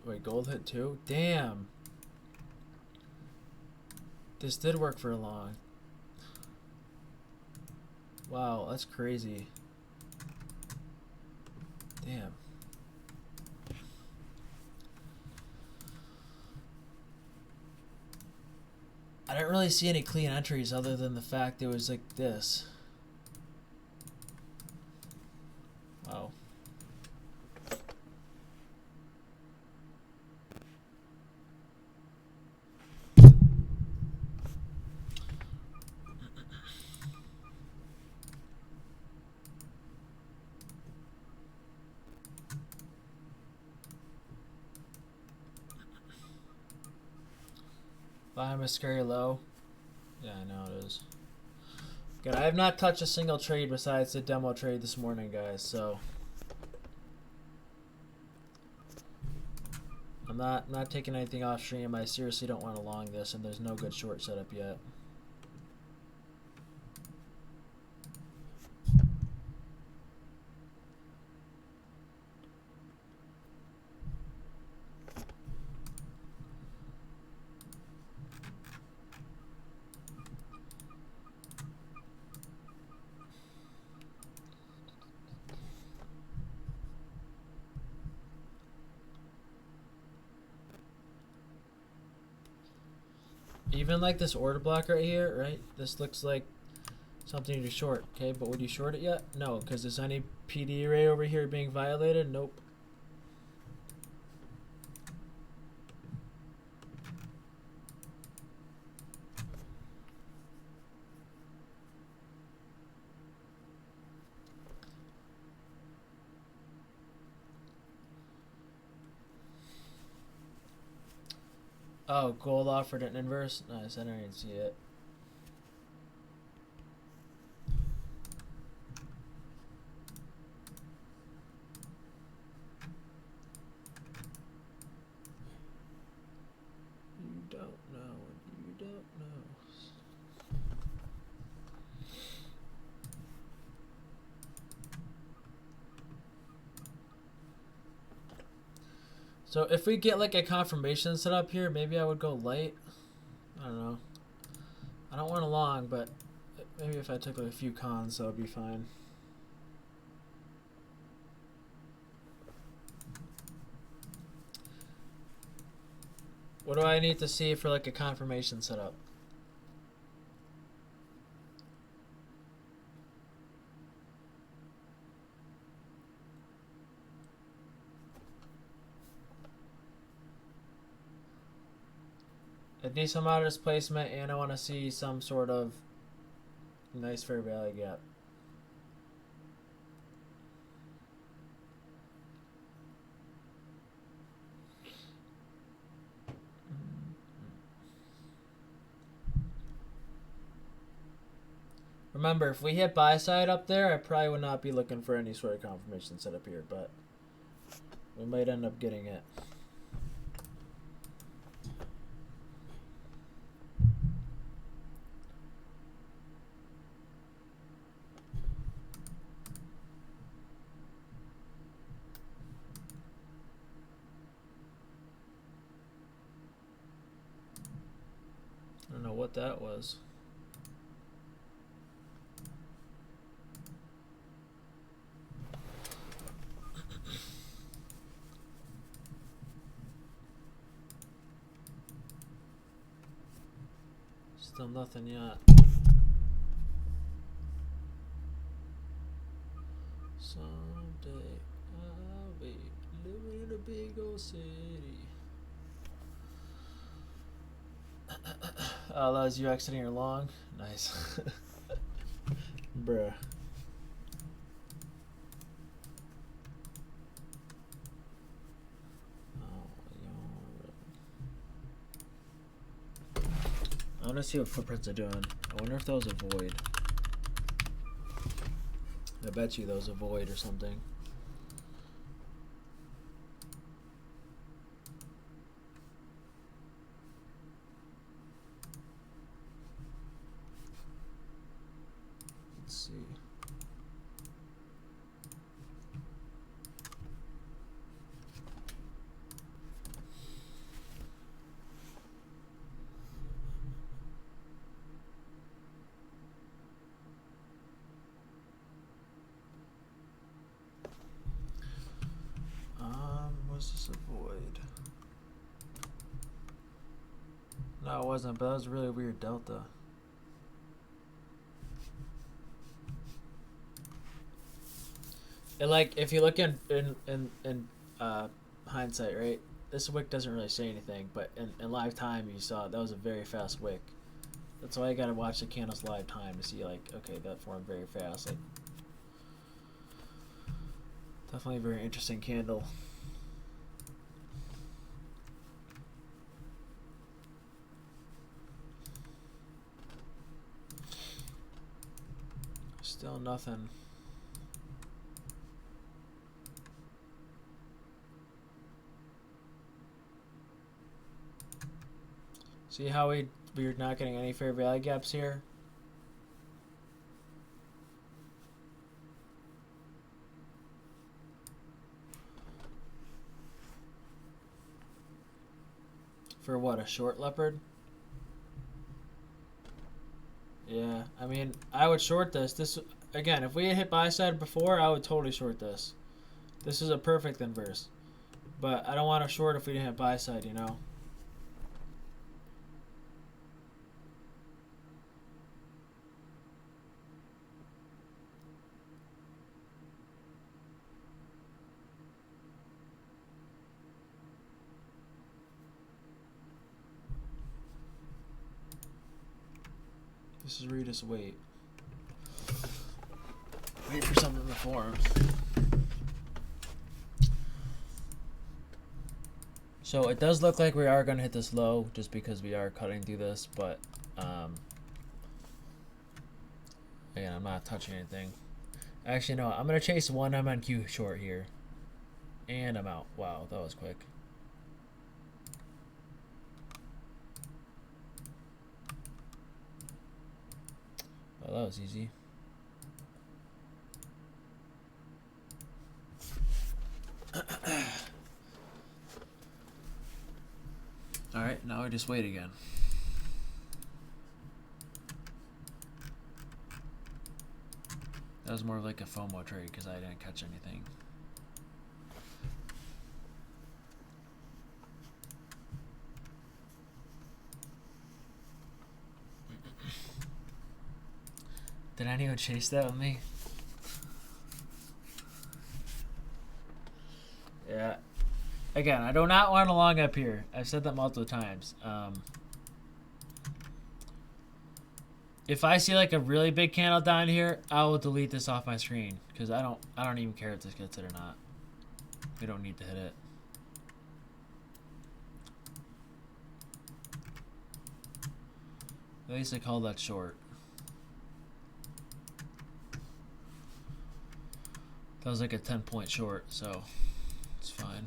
Wait, gold hit too? Damn. This did work for long. Wow, that's crazy. Damn. I didn't really see any clean entries other than the fact it was like this. Wow. I'm a scary low. Yeah, I know it is. Good. I have not touched a single trade besides the demo trade this morning, guys. So I'm not taking anything off stream. I seriously don't want to long this, and there's no good short setup yet. Even like this order block right here, right? This looks like something to short, okay? But would you short it yet? No, because there's any PD array over here being violated? Nope. Oh, gold offered an inverse? Nice, I didn't even see it. You don't know, you don't know. So if we get like a confirmation set up here, maybe I would go light. I don't know. I don't want a long, but maybe if I took like a few cons, that would be fine. What do I need to see for like a confirmation setup? A decent amount of displacement, and I want to see some sort of nice fair value gap. Remember, if we hit buy side up there, I probably would not be looking for any sort of confirmation setup here, but we might end up getting it. I don't know what that was. Still nothing yet. Someday I'll be living in a big old city. Oh, that was you exiting your long? Nice. Bruh. I want to see what footprints are doing. I wonder if that was a void. I bet you that was a void or something. Let's see. Was this a void? No, it wasn't, but that was a really weird delta. And like, if you look in hindsight, right? This wick doesn't really say anything, but in live time, you saw that was a very fast wick. That's why I gotta watch the candles live time to see, like, okay, that formed very fast. Like, definitely a very interesting candle. Still nothing. See how we're not getting any fair value gaps here? For what, a short leopard? Yeah, I mean, I would short this. This, again, if we had hit buy side before, I would totally short this. This is a perfect inverse. But I don't want to short if we didn't hit buy side, you know? This is where you just wait. Wait for something to form. So it does look like we are going to hit this low just because we are cutting through this, but again, I'm not touching anything. Actually, no, I'm going to chase one MNQ short here. And I'm out. Wow, that was quick. Oh, that was easy. Alright, now I just wait again. That was more of like a FOMO trade because I didn't catch anything. Did anyone chase that with me? Yeah. Again, I do not want a long up here. I've said that multiple times. If I see like a really big candle down here, I will delete this off my screen because I don't even care if this gets it or not. We don't need to hit it. At least I call that short. That was like a 10-point short, so it's fine.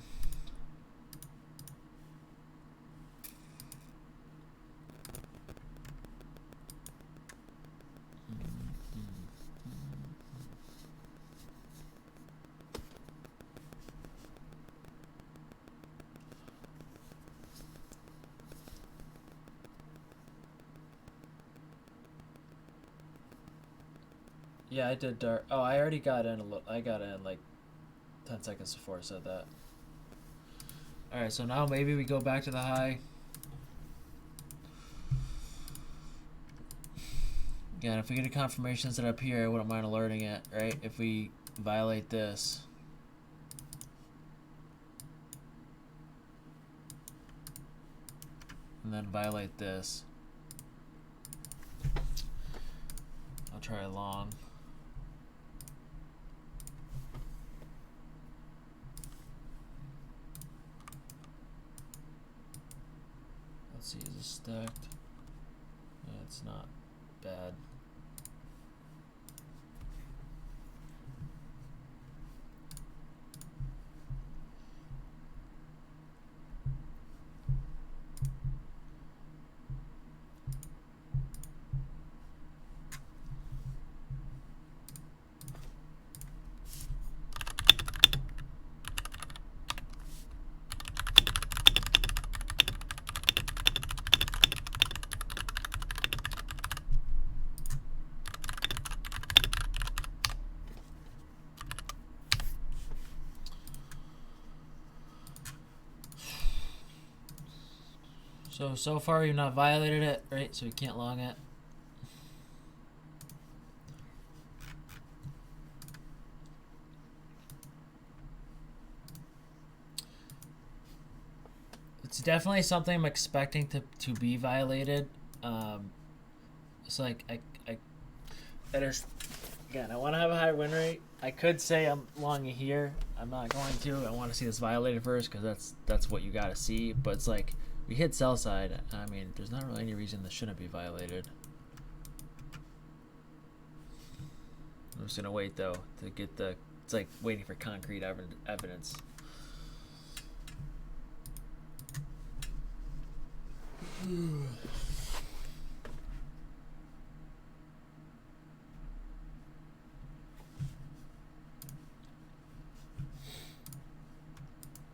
Yeah, I did dark. Oh, I already got in I got in like 10 seconds before I said that. Alright, so now maybe we go back to the high. Again, if we get a confirmation set up here, I wouldn't mind alerting it, right? If we violate this. and then violate this. I'll try long. Let's see, is this stacked? Yeah, it's not bad. So far you've not violated it, right? So you can't long it. It's definitely something I'm expecting to be violated. It's like I just, again, I want to have a high win rate. I could say I'm long it here. I'm not going to. I want to see this violated first because that's what you got to see. But it's like, we hit sell side. I mean, there's not really any reason this shouldn't be violated. I'm just gonna wait though to get the. It's like waiting for concrete evidence.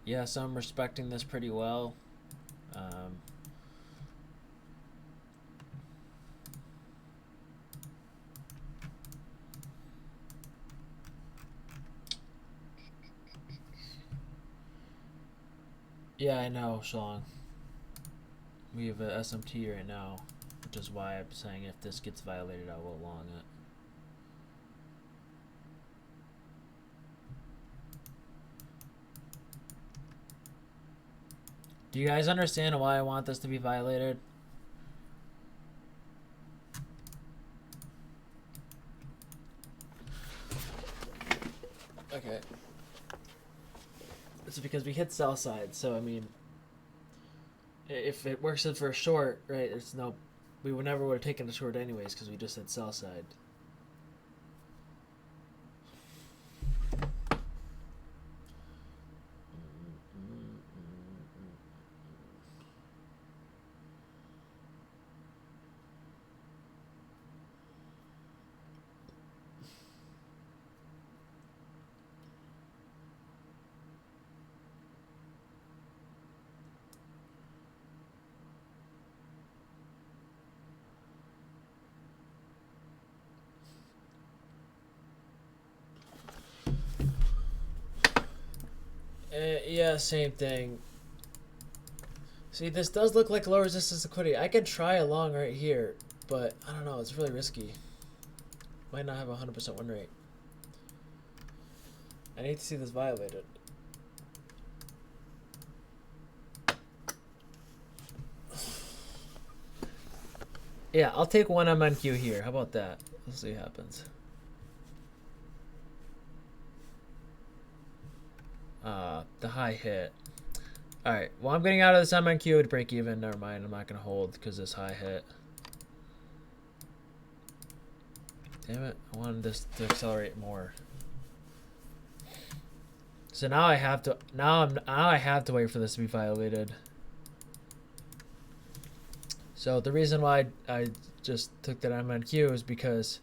Yeah, so I'm respecting this pretty well. Yeah, I know, Shalong. We have a SMT right now, which is why I'm saying if this gets violated, I will long it. Do you guys understand why I want this to be violated? Okay. It's because we hit sell side, so I mean, if it works in for a short, right, it's no, we would never would have taken a short anyways because we just hit sell side. Yeah, same thing. See, this does look like low resistance liquidity. I could try a long right here, but I don't know. It's really risky. Might not have a 100% win rate. I need to see this violated. Yeah, I'll take one MNQ here. How about that? We'll see what happens. The high hit. Alright, well, I'm getting out of this MNQ to break even. Never mind, I'm not going to hold because this high hit. Damn it, I wanted this to accelerate more. So now I have to, now I have to wait for this to be violated. So the reason why I just took that MNQ is because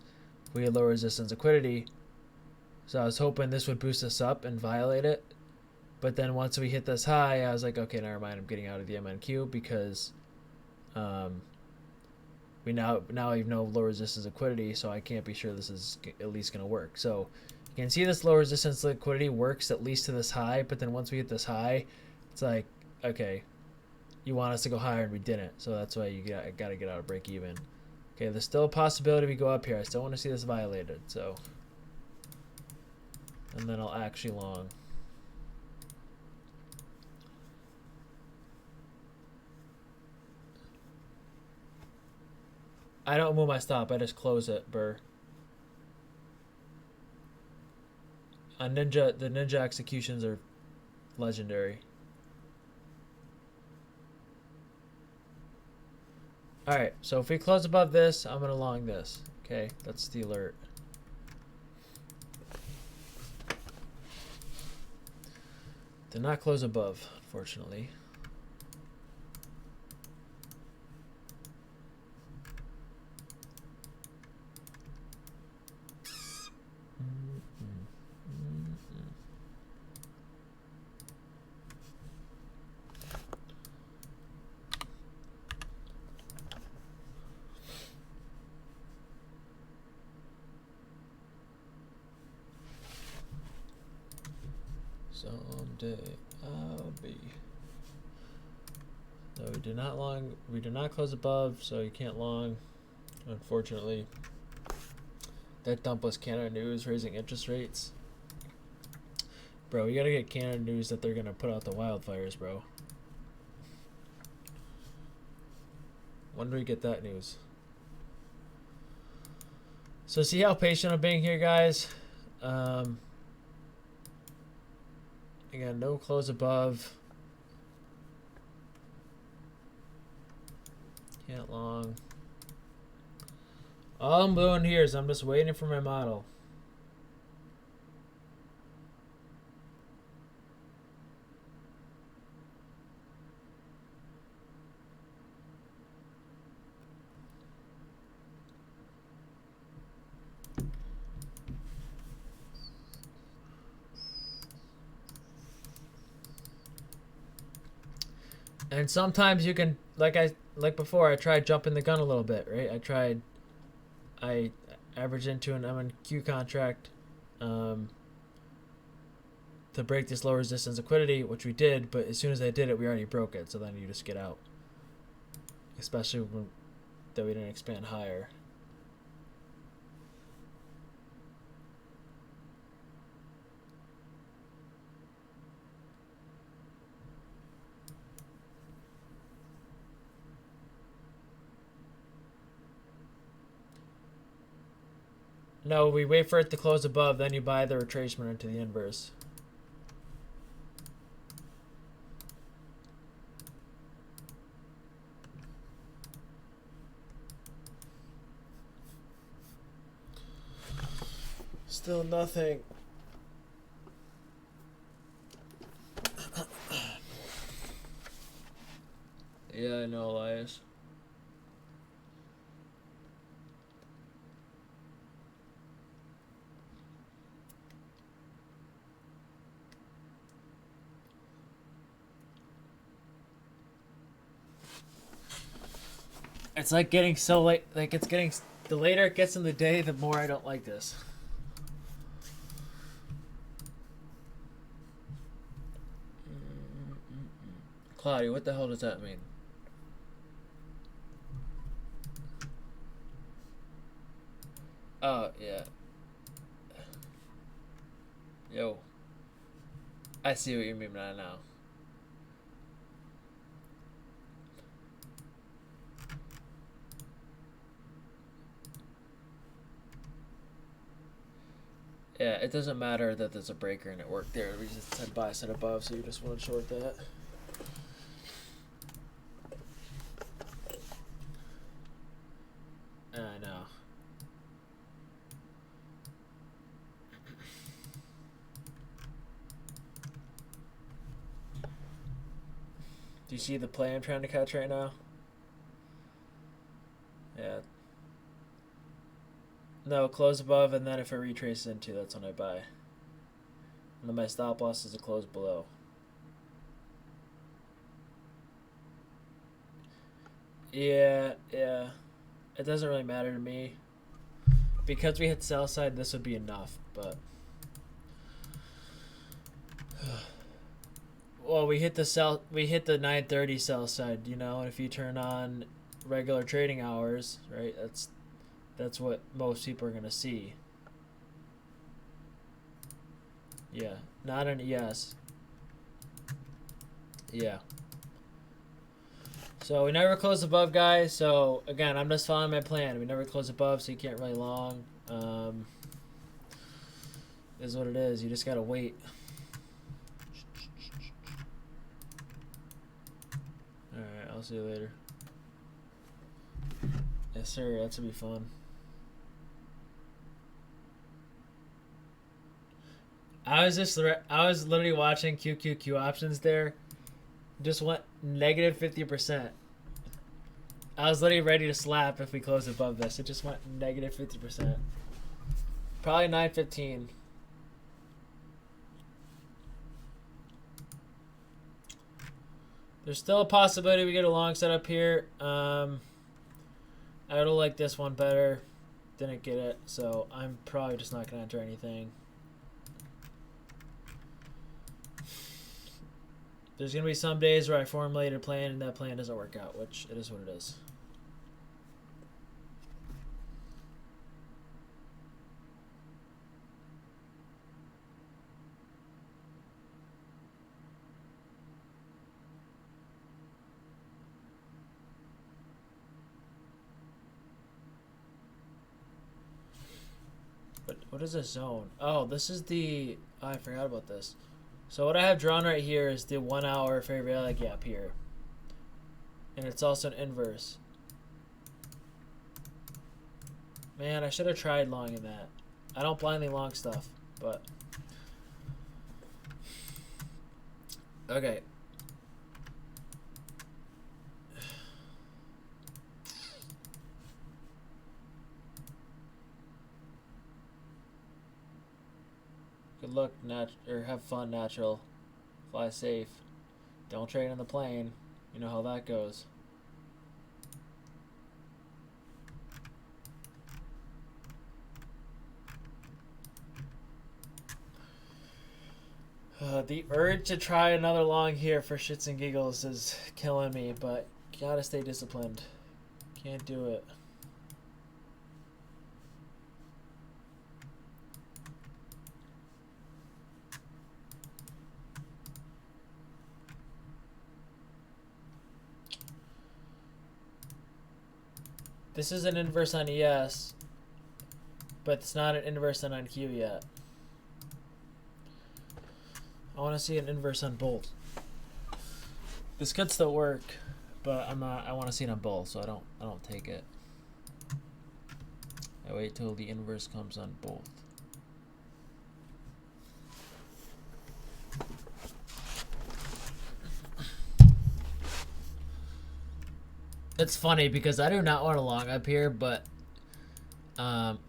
we had low resistance liquidity. So I was hoping this would boost us up and violate it. But then once we hit this high, I was like, okay, never mind. I'm getting out of the MNQ because we now have no low resistance liquidity, so I can't be sure this is at least going to work. So you can see this low resistance liquidity works at least to this high, but then once we hit this high, it's like, okay, you want us to go higher and we didn't. So that's why you got to get out of break even. Okay, there's still a possibility we go up here. I still want to see this violated. So, and then I'll actually long. I don't move my stop. I just close it, Burr. On Ninja, the Ninja executions are legendary. Alright, so if we close above this, I'm going to long this. Okay, that's the alert. Did not close above, fortunately. Someday I'll be. No, we do not long. We do not close above, so you can't long. Unfortunately, that dump was Canada News raising interest rates. Bro, you gotta get Canada News that they're gonna put out the wildfires, bro. When do we get that news? So see how patient I'm being here, guys. Again, no close above. Can't long. All I'm doing here is I'm just waiting for my model. And sometimes you can, like before, I tried jumping the gun a little bit, right? I averaged into an M&Q contract to break this low resistance liquidity, which we did, but as soon as I did it, we already broke it, so then you just get out. Especially when that we didn't expand higher. No, we wait for it to close above, then you buy the retracement into the inverse. Still nothing. Yeah, I know, Elias. It's like getting so late, like it's getting, the later it gets in the day, the more I don't like this. Claudia, what the hell does that mean? Oh, yeah. Yo. I see what you mean now. Yeah, it doesn't matter that there's a breaker and it worked there. We just said buy set above, so you just want to short that. I know. Do you see the play I'm trying to catch right now? Yeah. No, close above, and then if it retraces into, that's when I buy. And then my stop loss is a close below. Yeah. It doesn't really matter to me. Because we hit sell side, this would be enough, but... Well, we hit the 9:30 sell side, you know, and if you turn on regular trading hours, right, that's what most people are going to see. Yeah, not an ES. Yeah. So we never close above, guys. So again, I'm just following my plan. We never close above, so you can't really long. Is what it is. You just gotta wait. All right, I'll see you later. Yes, sir. That's gonna be fun. I was literally watching QQQ options there. Just went negative 50%. I was literally ready to slap if we close above this. It just went negative 50%. Probably 9.15. There's still a possibility we get a long setup here. I would like this one better. Didn't get it, so I'm probably just not gonna enter anything. There's going to be some days where I formulate a plan and that plan doesn't work out, which it is what it is. But what is this zone? Oh, this is the... Oh, I forgot about this. So what I have drawn right here is the 1 hour fair value gap here. And it's also an inverse. Man, I should have tried longing that. I don't blindly long stuff, but... Okay. Good luck, or have fun, natural. Fly safe. Don't trade on the plane. You know how that goes. The urge to try another long here for shits and giggles is killing me, but gotta stay disciplined. Can't do it. This is an inverse on ES, but it's not an inverse on Q yet. I want to see an inverse on both. This could still work, but I'm not. I want to see it on both, so I don't take it. I wait till the inverse comes on both. It's funny because I do not want to long up here, but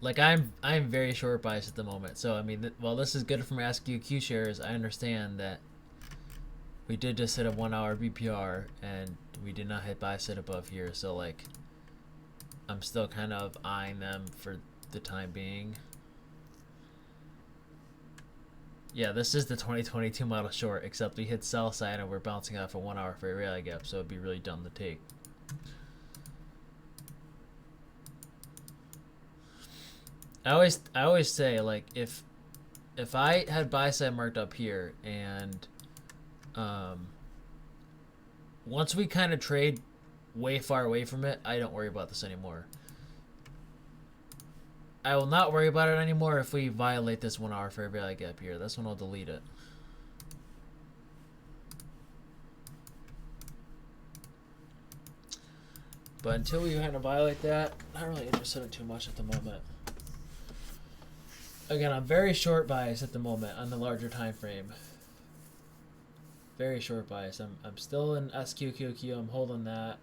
like I'm very short biased at the moment. So I mean, while this is good for my SQQ shares, I understand that we did just hit a 1 hour BPR and we did not hit buy sit above here. So like, I'm still kind of eyeing them for the time being. Yeah, this is the 2022 model short, except we hit sell side and we're bouncing off a 1 hour fair value gap, so it'd be really dumb to take. I always say, like, if I had buy side marked up here and once we kind of trade way far away from it, I don't worry about this anymore. I will not worry about it anymore if we violate this 1 hour fair value gap here. That's when I'll delete it. But until we kind of violate that, not really interested in too much at the moment. Again, I'm very short bias at the moment on the larger time frame. Very short bias. I'm still in SQQQ. I'm holding that.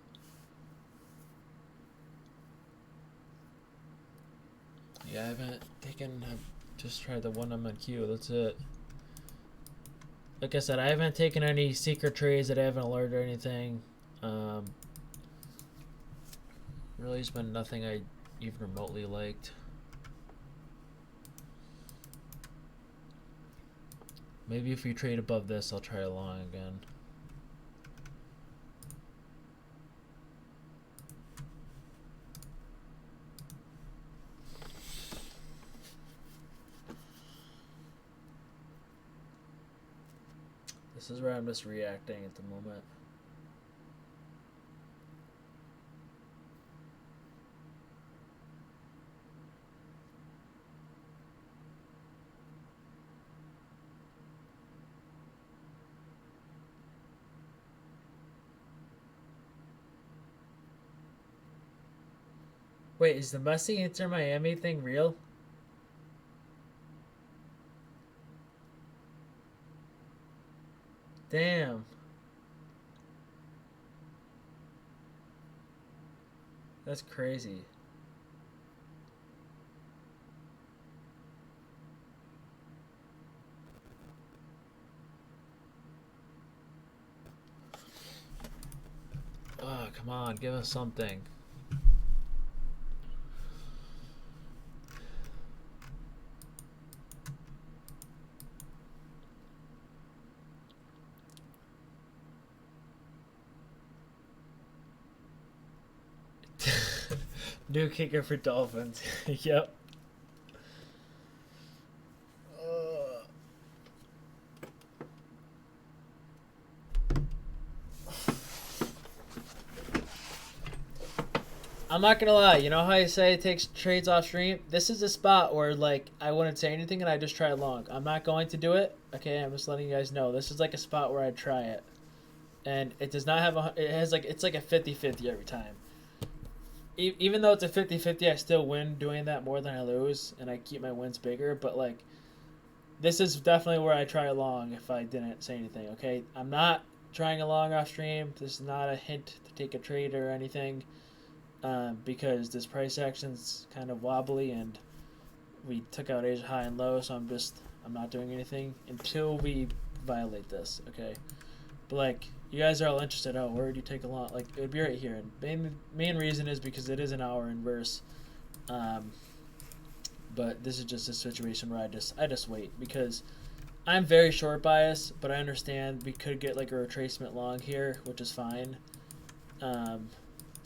Yeah, I haven't taken. I've just tried the one I'm on Q. That's it. Like I said, I haven't taken any secret trades that I haven't alerted or anything. Really, it's been nothing I even remotely liked. Maybe if we trade above this, I'll try a long again. This is where I'm just reacting at the moment. Wait, is the Messi Inter Miami thing real? Damn. That's crazy. Oh, come on, give us something. New kicker for Dolphins. Yep. I'm not gonna lie, you know how I say it takes trades off stream? This is a spot where like I wouldn't say anything and I just try long. I'm not going to do it. Okay, I'm just letting you guys know. This is like a spot where I try it. And it does not have it's like a 50-50 every time. Even though it's a 50-50, I still win doing that more than I lose, and I keep my wins bigger, but like this is definitely where I try long if I didn't say anything, okay? I'm not trying a long off stream. This is not a hint to take a trade or anything. Because this price action's kind of wobbly and we took out Asia high and low, so I'm not doing anything until we violate this, okay? But like, you guys are all interested, oh, where would you take a long? Like, it would be right here. And main reason is because it is an hour inverse. But this is just a situation where I just wait because I'm very short bias, but I understand we could get like a retracement long here, which is fine.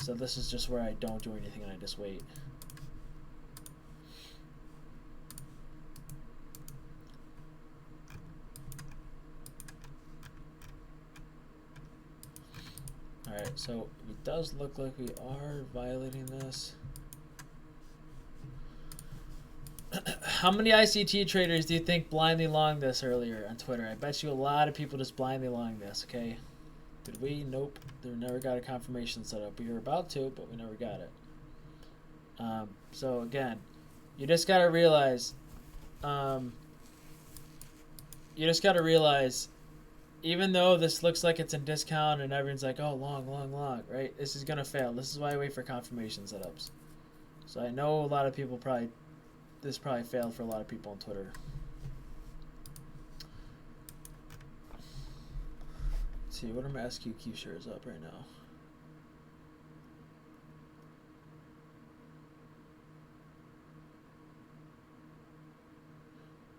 So this is just where I don't do anything and I just wait. Alright, so it does look like we are violating this. How many ICT traders do you think blindly longed this earlier on Twitter? I bet you a lot of people just blindly longed this, okay? Did we? Nope. We never got a confirmation set up. We were about to, but we never got it. So again, you just gotta realize, even though this looks like it's in discount and everyone's like, oh, long, right? This is gonna fail. This is why I wait for confirmation setups. So I know a lot of people this probably failed for a lot of people on Twitter. See, what are my SQQ shares up right now?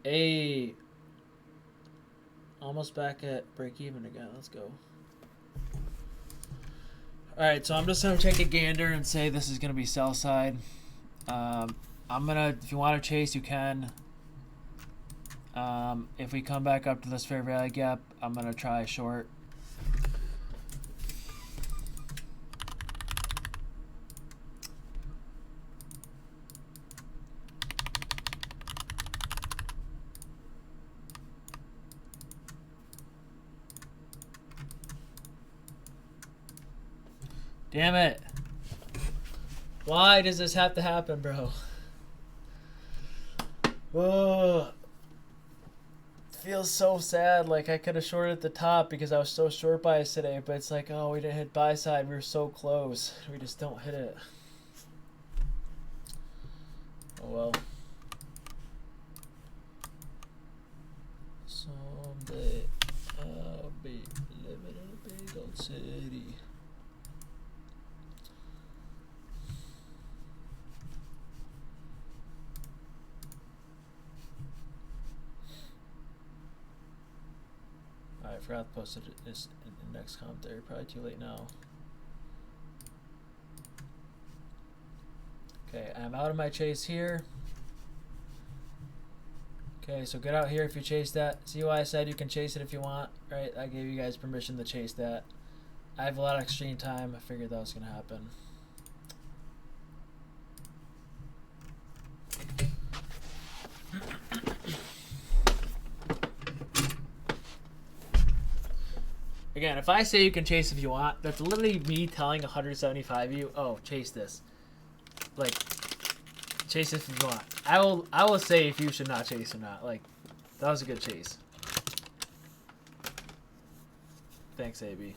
Hey, almost back at break even again. Let's go. All right, so I'm just gonna take a gander and say this is gonna be sell side. If you want to chase, you can. If we come back up to this fair value gap, I'm gonna try short. Damn it. Why does this have to happen, bro? Whoa. Feels so sad. Like I could have shorted at the top because I was so short bias today, but it's like, oh, we didn't hit buy side. We were so close. We just don't hit it. Oh well. Someday I'll be living in a big old city. I forgot to post this in the next commentary. Probably too late now. Okay, I'm out of my chase here. Okay, so get out here if you chase that. See why I said you can chase it if you want, right? I gave you guys permission to chase that. I have a lot of extreme time. I figured that was going to happen. Again, if I say you can chase if you want, that's literally me telling 175 you, oh, chase this. like, chase if you want. I will say if you should not chase or not. Like, that was a good chase. Thanks, AB.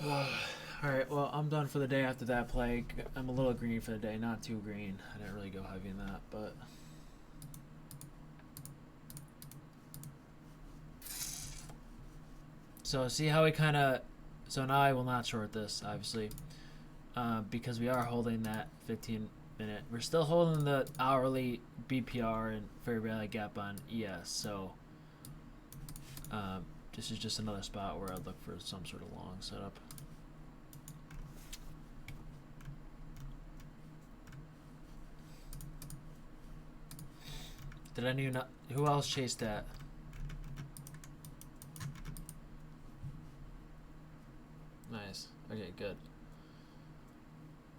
Alright, well, I'm done for the day after that play. I'm a little green for the day, not too green. I didn't really go heavy in that, but... So, see how we kind of... So now I will not short this, obviously. Because we are holding that 15-minute. We're still holding the hourly BPR and fair value gap on ES, so... this is just another spot where I'd look for some sort of long setup. Did any not? Who else chased that? Nice. Okay, good.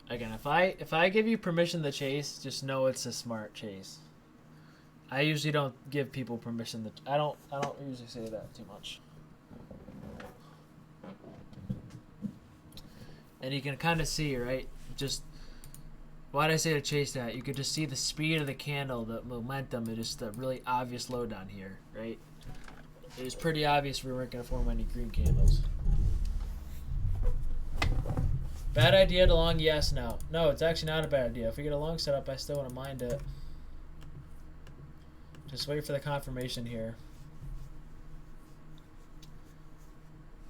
Again, if I give you permission to chase, just know it's a smart chase. I usually don't give people permission to. I don't usually say that too much. And you can kind of see, right? Just why'd I say to chase that? You could just see the speed of the candle, the momentum. It is the really obvious low down here, right? It was pretty obvious we weren't going to form any green candles. Bad idea to long? Yes, no. No, it's actually not a bad idea. If we get a long setup, I still wouldn't mind it. Just wait for the confirmation here.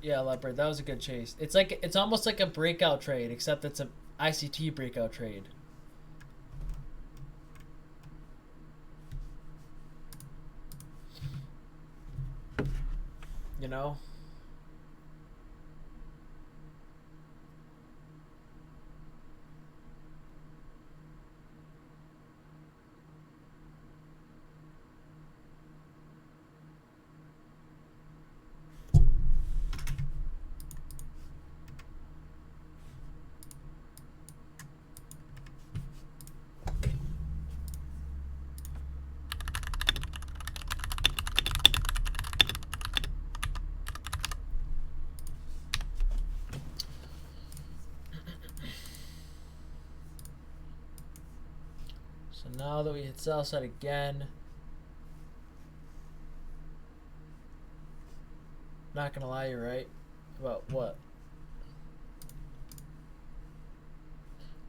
Yeah, Leopard, that was a good chase. It's almost like a breakout trade, except it's a ICT breakout trade. You know? So now that we hit sell side again, not gonna lie, you're right. About what?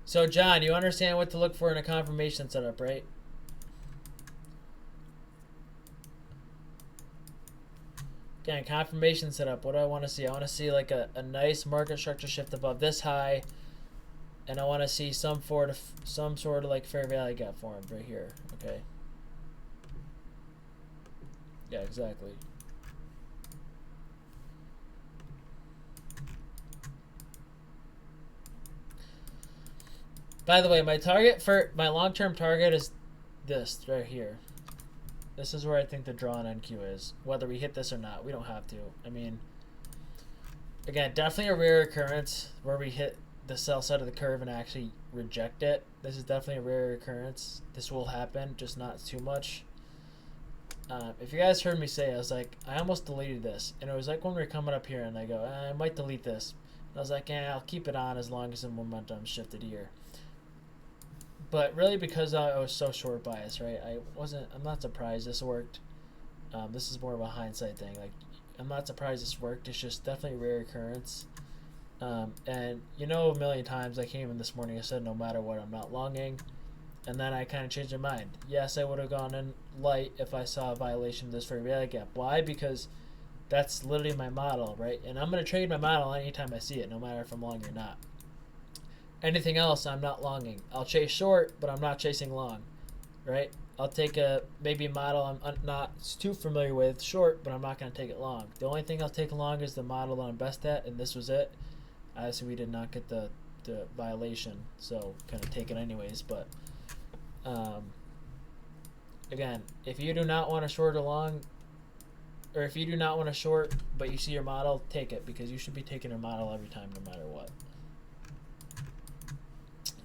So John, you understand what to look for in a confirmation setup, right? Again, confirmation setup. What do I want to see? I want to see like a nice market structure shift above this high. And I want to see some sort of like fair value gap formed right here. Okay. Yeah, exactly. By the way, my long-term target is this right here. This is where I think the draw on NQ is. Whether we hit this or not, we don't have to. I mean, again, definitely a rare occurrence where we hit the sell side of the curve and actually reject it. This is definitely a rare occurrence. This will happen, just not too much. If you guys heard me say, I was like, I almost deleted this. And it was like when we were coming up here and I go, I might delete this. And I was like, I'll keep it on as long as the momentum shifted here. But really because I was so short biased, right? I'm not surprised this worked. This is more of a hindsight thing. Like, I'm not surprised this worked. It's just definitely a rare occurrence. And you know, a million times I came in this morning, I said no matter what, I'm not longing. And then I kind of changed my mind. Yes, I would have gone in light if I saw a violation of this fair value gap. Why? Because that's literally my model, right? And I'm going to trade my model anytime I see it, no matter if I'm long or not. Anything else, I'm not longing. I'll chase short, but I'm not chasing long, right? I'll take maybe a model I'm not too familiar with, short, but I'm not going to take it long. The only thing I'll take long is the model that I'm best at, and this was it. Obviously, we did not get the violation, so kind of take it anyways. But again, if you do not want to short or long, or if you do not want to short, but you see your model, take it, because you should be taking your model every time, no matter what.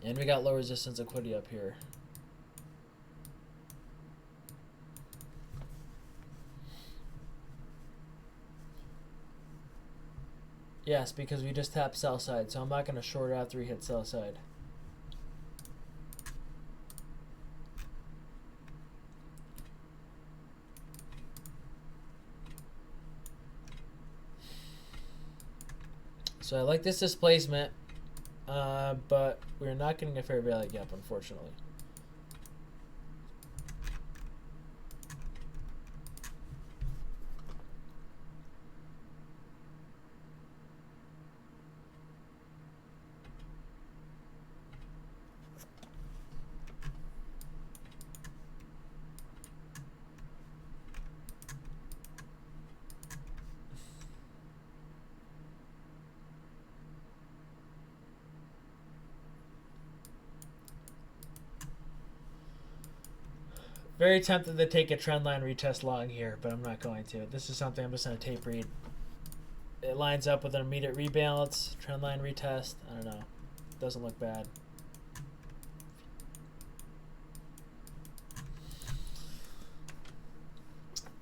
And we got low resistance liquidity up here. Yes, because we just tapped sell side, so I'm not going to short after we hit sell side. So I like this displacement, but we're not getting a fair value gap, unfortunately. Very tempted to take a trend line retest long here, but I'm not going to. This is something I'm just going to tape read. It lines up with an immediate rebalance, trend line retest. I don't know. Doesn't look bad.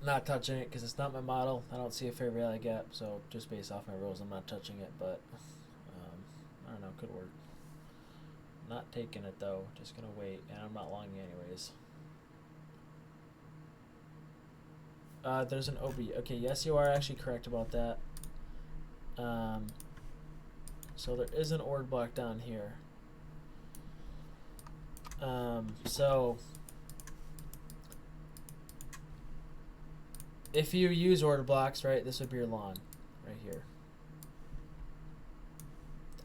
Not touching it because it's not my model. I don't see a fair value gap, so just based off my rules, I'm not touching it, but I don't know, could work. Not taking it though, just going to wait, and I'm not longing anyways. There's an OB. Okay, yes, you are actually correct about that. So there is an order block down here. So if you use order blocks, right, this would be your long right here.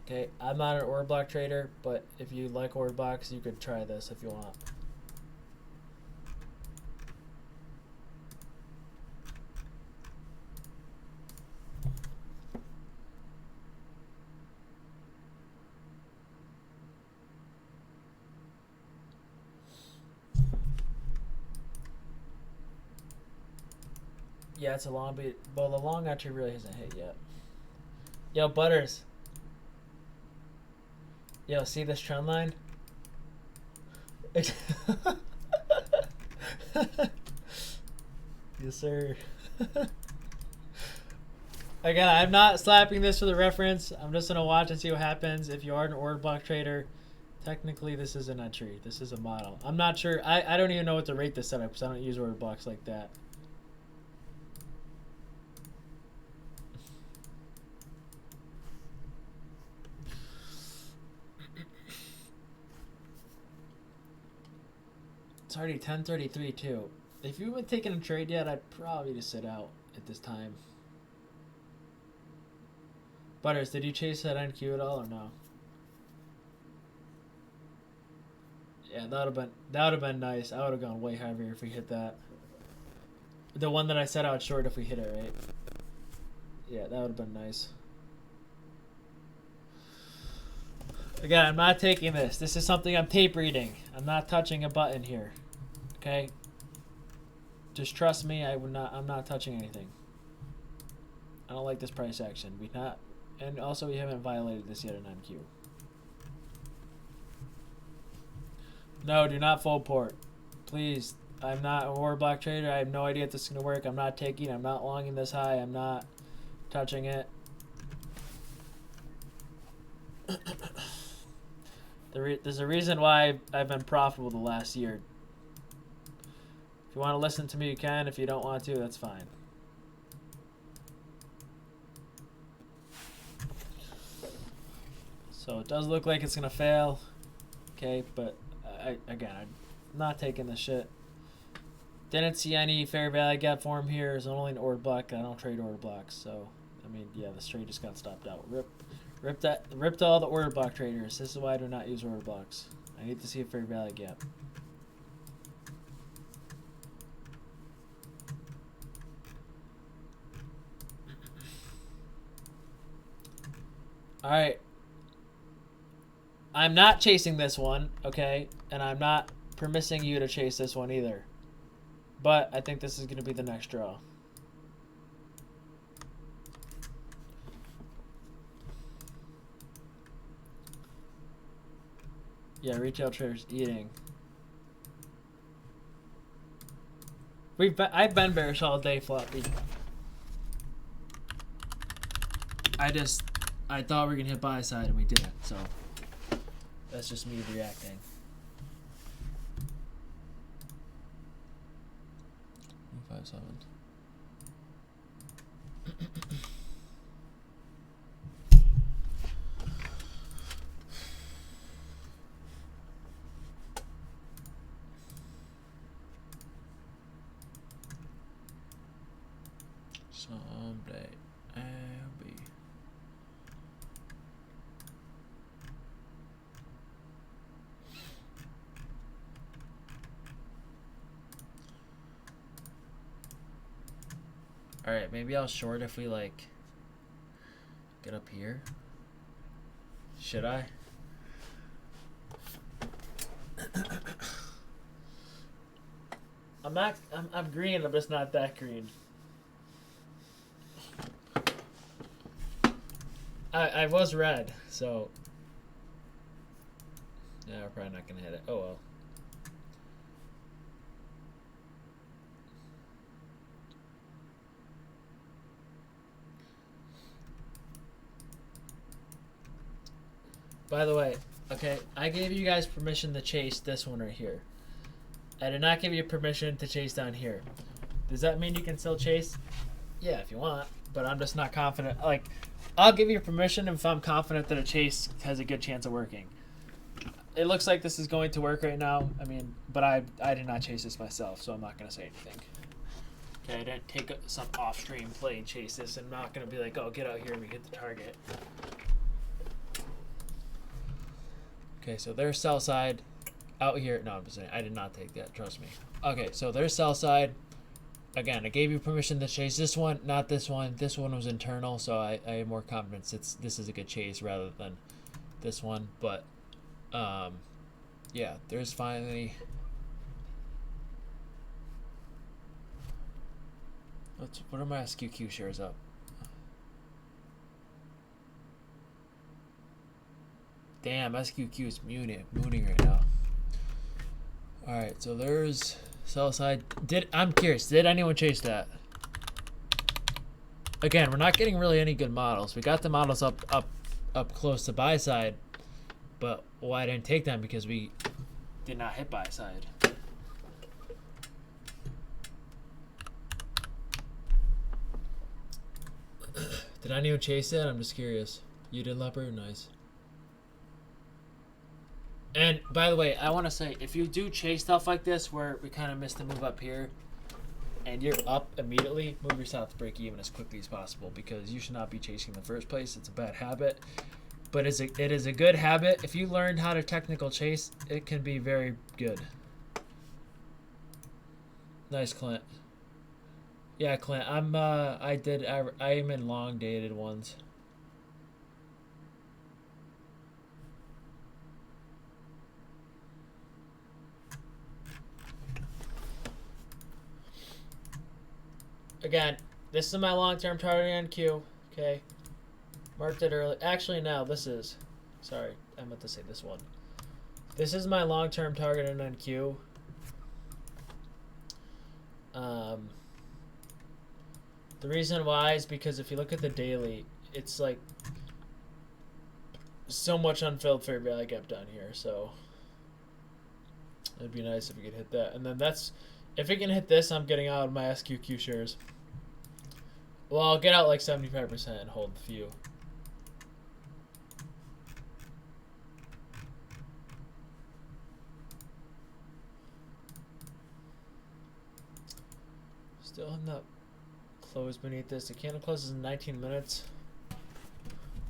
Okay, I'm not an order block trader, but if you like order blocks, you could try this if you want. Yeah, it's a long beat. Well, the long actually really hasn't hit yet. Yo, Butters. Yo, see this trend line? Yes, sir. Again, I'm not slapping this for the reference. I'm just going to watch and see what happens. If you are an order block trader, technically this isn't a tree. This is a model. I'm not sure. I don't even know what to rate this setup because I don't use order blocks like that. It's already 10:33 too. If you haven't taken a trade yet, I'd probably just sit out at this time. Butters, did you chase that NQ at all or no? Yeah, that would have been nice. I would have gone way heavier if we hit that. The one that I set out short if we hit it, right? Yeah, that would have been nice. Again, I'm not taking this. This is something I'm tape reading. I'm not touching a button here. Okay? Just trust me, I'm not touching anything. I don't like this price action. And also we haven't violated this yet in NQ. No, do not fold port. Please. I'm not a order block trader. I have no idea if this is going to work. I'm not taking. I'm not longing this high. I'm not touching it. There's a reason why I've been profitable the last year. If you want to listen to me, you can. If you don't want to, that's fine. So it does look like it's going to fail. Okay, but I'm not taking this shit. Didn't see any fair value gap form here. There's only an order block. I don't trade order blocks. So, I mean, yeah, this trade just got stopped out. Ripped all the order block traders. This is why I do not use order blocks. I need to see a fair value gap. All right. I'm not chasing this one, okay? And I'm not permitting you to chase this one either. But I think this is going to be the next draw. Yeah, retail traders eating. I've been bearish all day, Floppy. I thought we were gonna hit buy side and we didn't. So that's just me reacting. 5-7. Someday I'll be. All right, maybe I'll short if we like get up here. Should I? I'm green. I'm just not that green. I was red, so yeah, we're probably not gonna hit it. Oh well. By the way, okay, I gave you guys permission to chase this one right here. I did not give you permission to chase down here. Does that mean you can still chase? Yeah, if you want, but I'm just not confident. Like, I'll give you permission if I'm confident that a chase has a good chance of working. It looks like this is going to work right now. I mean, but I did not chase this myself, so I'm not going to say anything. Okay, I didn't take some off-stream play and chase this. I'm not going to be like, oh, get out here and we hit the target. Okay, so there's sell side out here. No, I'm just saying, I did not take that. Trust me. Okay, so there's sell side. Again, I gave you permission to chase this one, not this one. This one was internal, so I have more confidence this is a good chase rather than this one. But, yeah, there's finally... What are my SQQ shares up? Damn, SQQ is mooning right now. Alright, so there's sell side. I'm curious, did anyone chase that? Again, we're not getting really any good models. We got the models up close to buy side, but I didn't take them because we did not hit buy side. Did anyone chase that? I'm just curious. You did, Leopard? Nice. And by the way, I want to say, if you do chase stuff like this where we kind of missed the move up here and you're up immediately, move yourself to break even as quickly as possible because you should not be chasing in the first place. It's a bad habit, but it is a good habit. If you learned how to technical chase, it can be very good. Nice, Clint. Yeah, Clint, I am in long dated ones. Again, this is my long-term target on Q. Okay, marked it early. Actually, no, this is. Sorry, I meant to say this one. This is my long-term target on NQ. The reason why is because if you look at the daily, it's like so much unfilled fair value gap down here. So it'd be nice if we could hit that. And then if we can hit this, I'm getting out of my SQQ shares. Well, I'll get out like 75% and hold the few. Still have not closed beneath this. The candle closes in 19 minutes.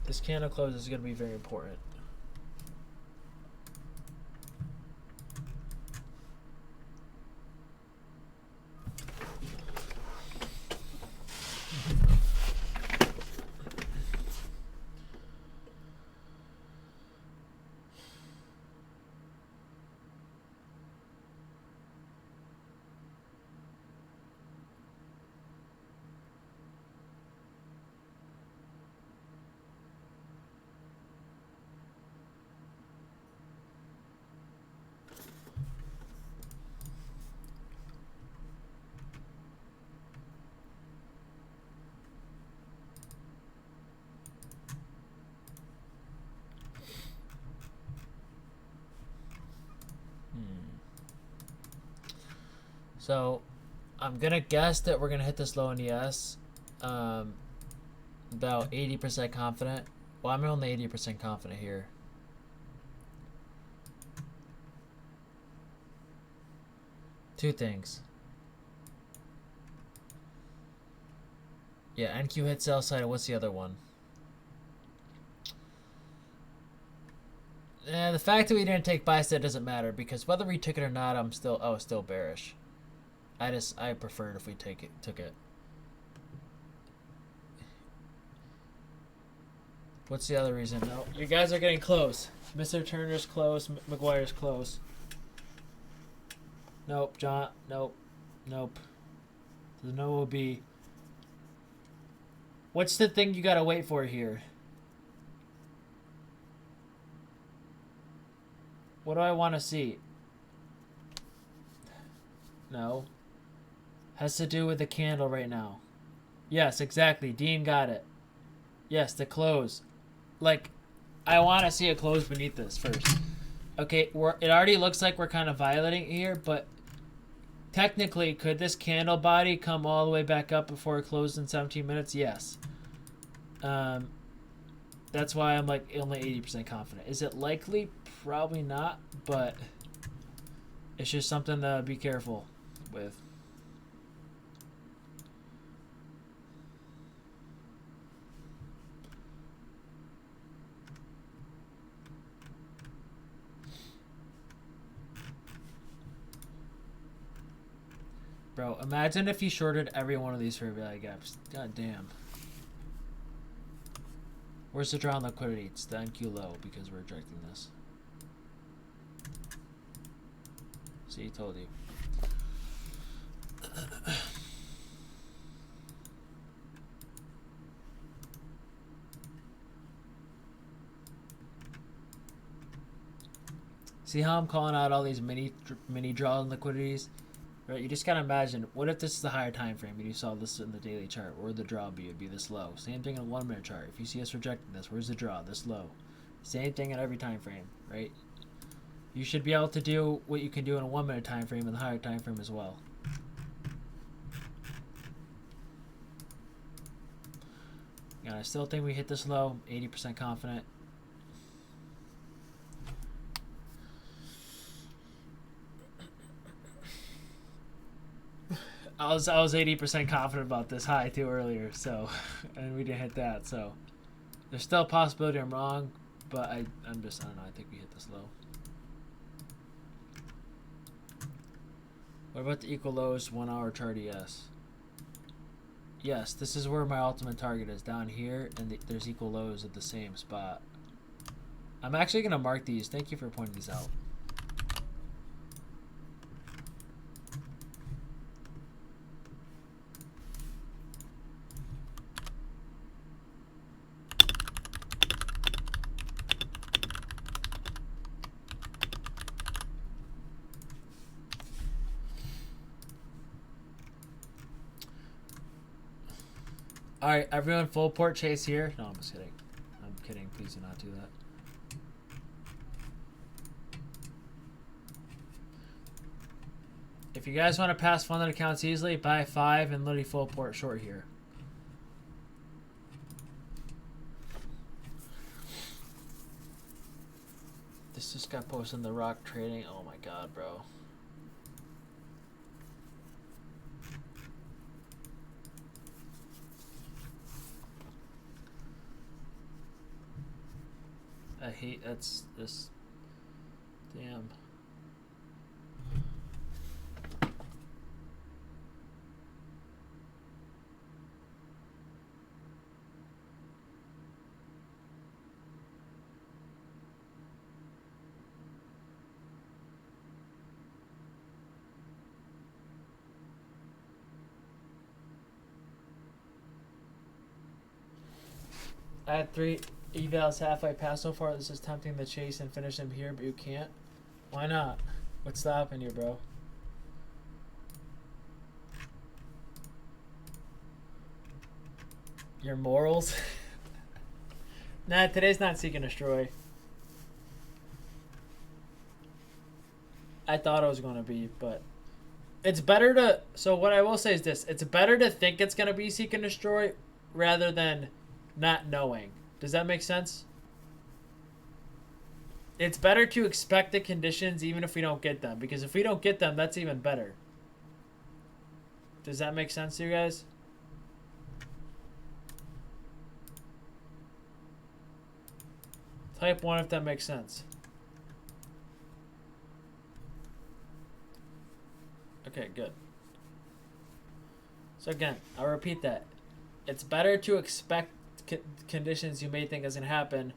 This candle close is going to be very important. So I'm gonna guess that we're gonna hit this low in ES. About 80% confident. Well, I'm only 80% confident here. Two things. Yeah, NQ hit sell side. What's the other one? The fact that we didn't take buy side doesn't matter because whether we took it or not, I was still bearish. I preferred if we took it. What's the other reason? No, you guys are getting close. Mr. Turner's close. McGuire's close. Nope, John. Nope. There's no OB. What's the thing you gotta wait for here? What do I want to see? No. Has to do with the candle right now. Yes, exactly. Dean got it. Yes, the close. Like, I want to see a close beneath this first. Okay, it already looks like we're kind of violating here, but technically, could this candle body come all the way back up before it closed in 17 minutes? Yes. That's why I'm like only 80% confident. Is it likely? Probably not, but it's just something to be careful with. Bro, imagine if you shorted every one of these fair value gaps. God damn. Where's the draw on liquidity? It's the NQ low because we're rejecting this. See, told you. See how I'm calling out all these mini draw and liquidities? Right, you just gotta imagine, what if this is the higher time frame and you saw this in the daily chart? Where would the draw be? It would be this low. Same thing in a 1 minute chart. If you see us rejecting this, where's the draw? This low. Same thing in every time frame, right? You should be able to do what you can do in a 1 minute time frame and the higher time frame as well. And I still think we hit this low, 80% confident. I was 80% confident about this high too earlier, so, and we didn't hit that, so there's still a possibility I'm wrong, but I don't know, I think we hit this low. What about the equal lows 1 hour chart ES? Yes, this is where my ultimate target is, down here, and there's equal lows at the same spot. I'm actually going to mark these. Thank you for pointing these out. Alright, everyone full port chase here. No, I'm just kidding. I'm kidding. Please do not do that. If you guys want to pass funded accounts easily, buy 5 and literally full port short here. This just got posted in the Rock Trading. Oh my god, bro. I hate that's this. Damn. I had 3 evals halfway pass so far. This is tempting to chase and finish him here, but you can't. Why not? What's stopping you, bro? Your morals? Nah, today's not seek and destroy. I thought it was going to be, but It's better to. So what I will say is this: it's better to think it's gonna be seek and destroy, rather than not knowing. Does that make sense? It's better to expect the conditions even if we don't get them, because if we don't get them, that's even better. Does that make sense to you guys? Type 1 if that makes sense. Okay, good. So again, I'll repeat that. It's better to expect conditions you may think is going to happen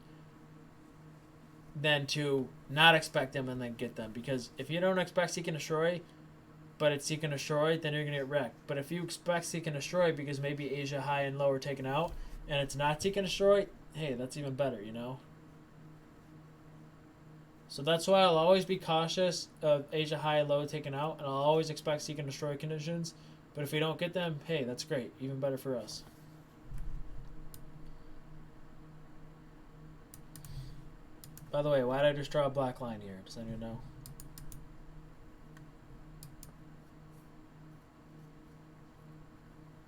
than to not expect them and then get them. Because if you don't expect seek and destroy, but it's seek and destroy, then you're going to get wrecked. But if you expect seek and destroy because maybe Asia high and low are taken out, and it's not seek and destroy, hey, that's even better, you know? So that's why I'll always be cautious of Asia high and low taken out, and I'll always expect seek and destroy conditions. But if we don't get them, hey, that's great. Even better for us. By the way, why did I just draw a black line here? Does anyone know?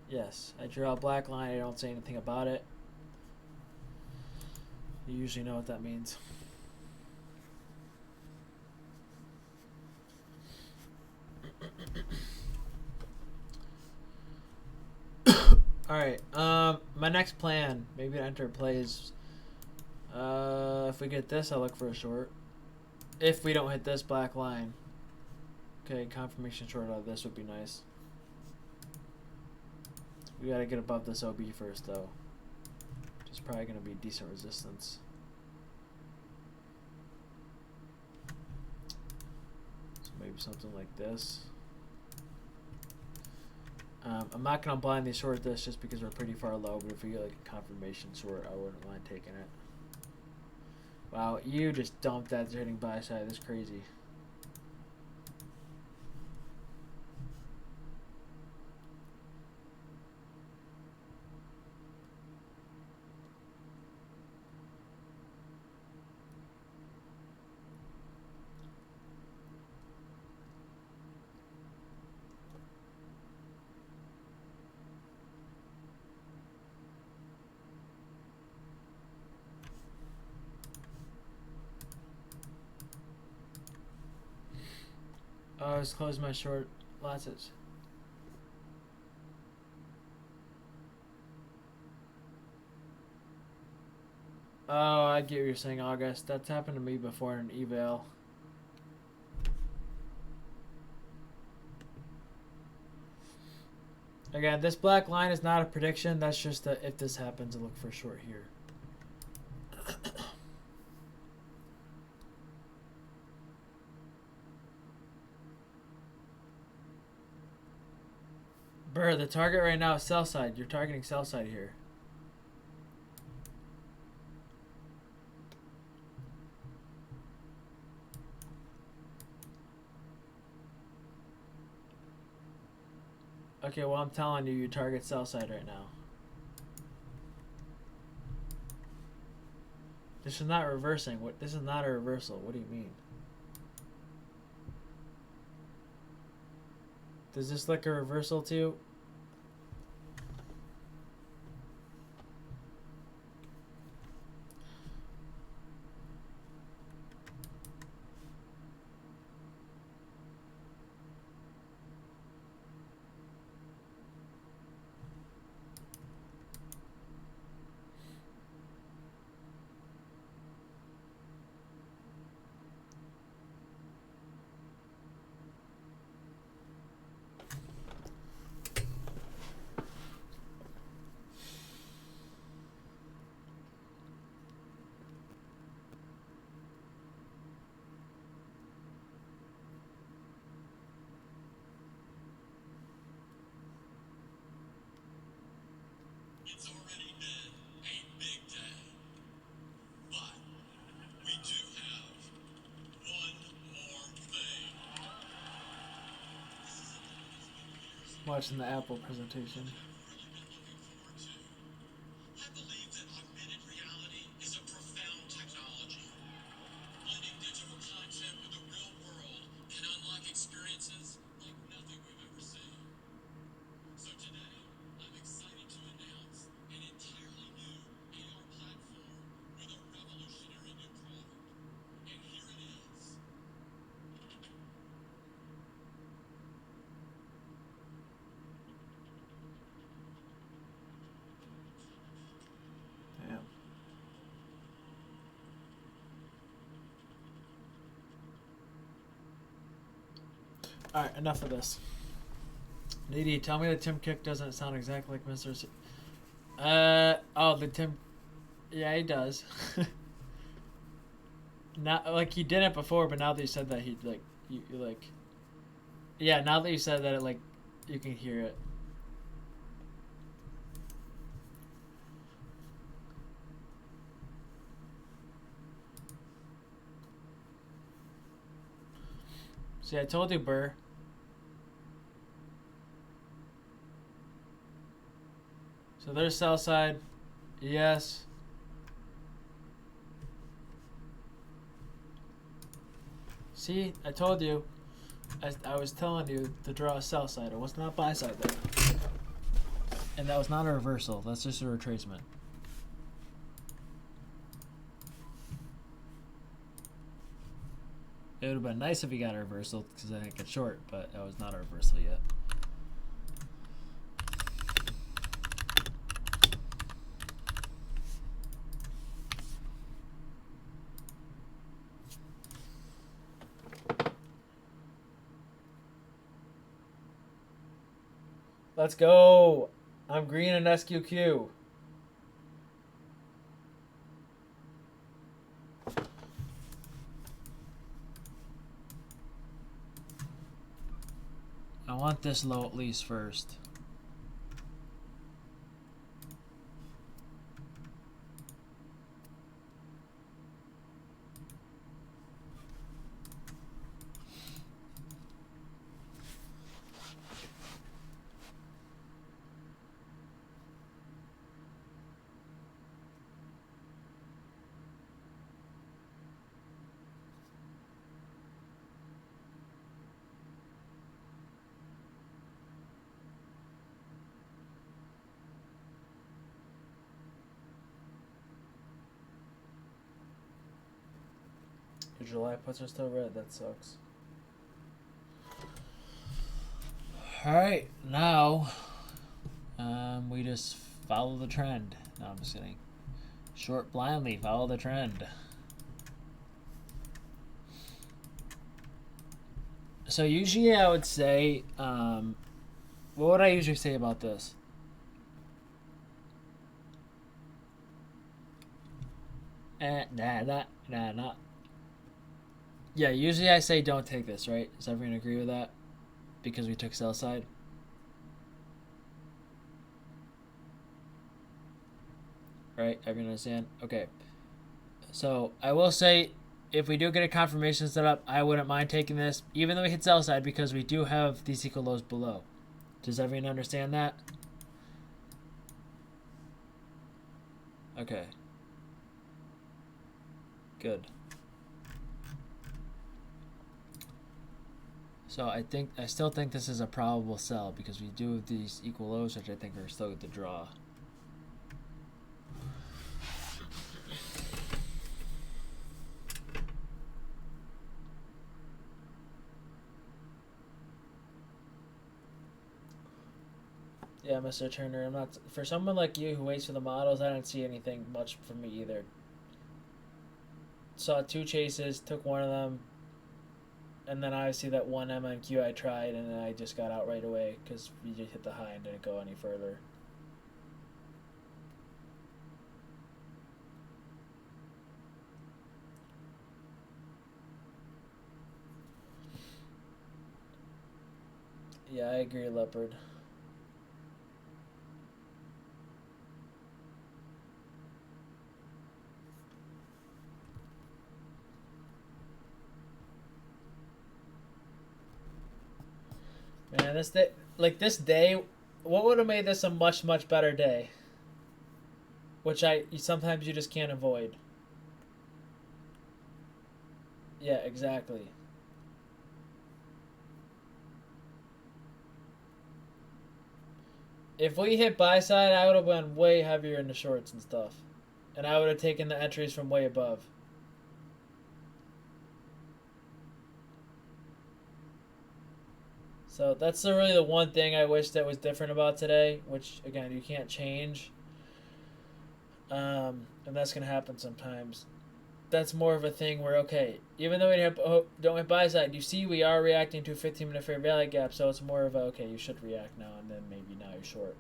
Yes, I draw a black line. I don't say anything about it. You usually know what that means. Alright, my next plan, maybe to enter plays. If we get this, I'll look for a short. If we don't hit this black line. Okay, confirmation short out of this would be nice. We gotta get above this OB first, though. Which is probably gonna be decent resistance. So maybe something like this. I'm not going to blindly short this just because we're pretty far low, but if we get like a confirmation short, I wouldn't mind taking it. Wow, you just dumped that hitting buy side. That's crazy. Oh, I just closed my short losses. Oh, I get what you're saying, August. That's happened to me before in eval. Again, this black line is not a prediction. That's just that if this happens, I look for short here. Burr, the target right now is sell side. You're targeting sell side here. Okay, well, I'm telling you, you target sell side right now. This is not reversing. What? This is not a reversal. What do you mean? Does this look a reversal to you? It's already been a big day, but we do have one more thing. Watching the Apple presentation. I believe that augmented reality is a profound technology. Blending digital content with the real world can unlock experiences like nothing we've All right, enough of this. Needy, tell me that Tim Cook doesn't sound exactly like Mr. The Tim. Yeah, he does. Not like he did it before, but now that you said that, he like you like. Yeah, now that you said that, like you can hear it. See, I told you, Burr. So there's sell side. Yes. See, I told you. I was telling you to draw a sell side. It was not buy side there. And that was not a reversal. That's just a retracement. It would have been nice if he got a reversal because I think it's short, but that was not a reversal yet. Let's go. I'm green and SQQ. I want this low at least first. Your July puts are still red. That sucks. Alright, now we just follow the trend. No, I'm just kidding. Short blindly, follow the trend. So usually I would say, what would I usually say about this? Nah. Yeah, usually I say don't take this, right? Does everyone agree with that? Because we took sell side. Right? Everyone understand? Okay. So I will say, if we do get a confirmation set up, I wouldn't mind taking this, even though we hit sell side, because we do have these equal lows below. Does everyone understand that? Okay. Good. So I still think this is a probable sell because we do have these equal lows, which I think are still good to draw. Yeah, Mr. Turner, I'm not for someone like you who waits for the models. I don't see anything much from me either. Saw two chases, took one of them. And then obviously that one MNQ I tried, and then I just got out right away because we just hit the high and didn't go any further. Yeah, I agree, Leopard. Man, this day, this day, what would have made this a much, much better day? Which sometimes you just can't avoid. Yeah, exactly. If we hit buy side, I would have been way heavier in the shorts and stuff. And I would have taken the entries from way above. So that's really the one thing I wish that was different about today, which again you can't change, and that's gonna happen sometimes. that's more of a thing where, okay, even though we don't hit buy side, you see we are reacting to a 15-minute fair value gap, so it's more of a, okay, you should react now, and then maybe now you're short.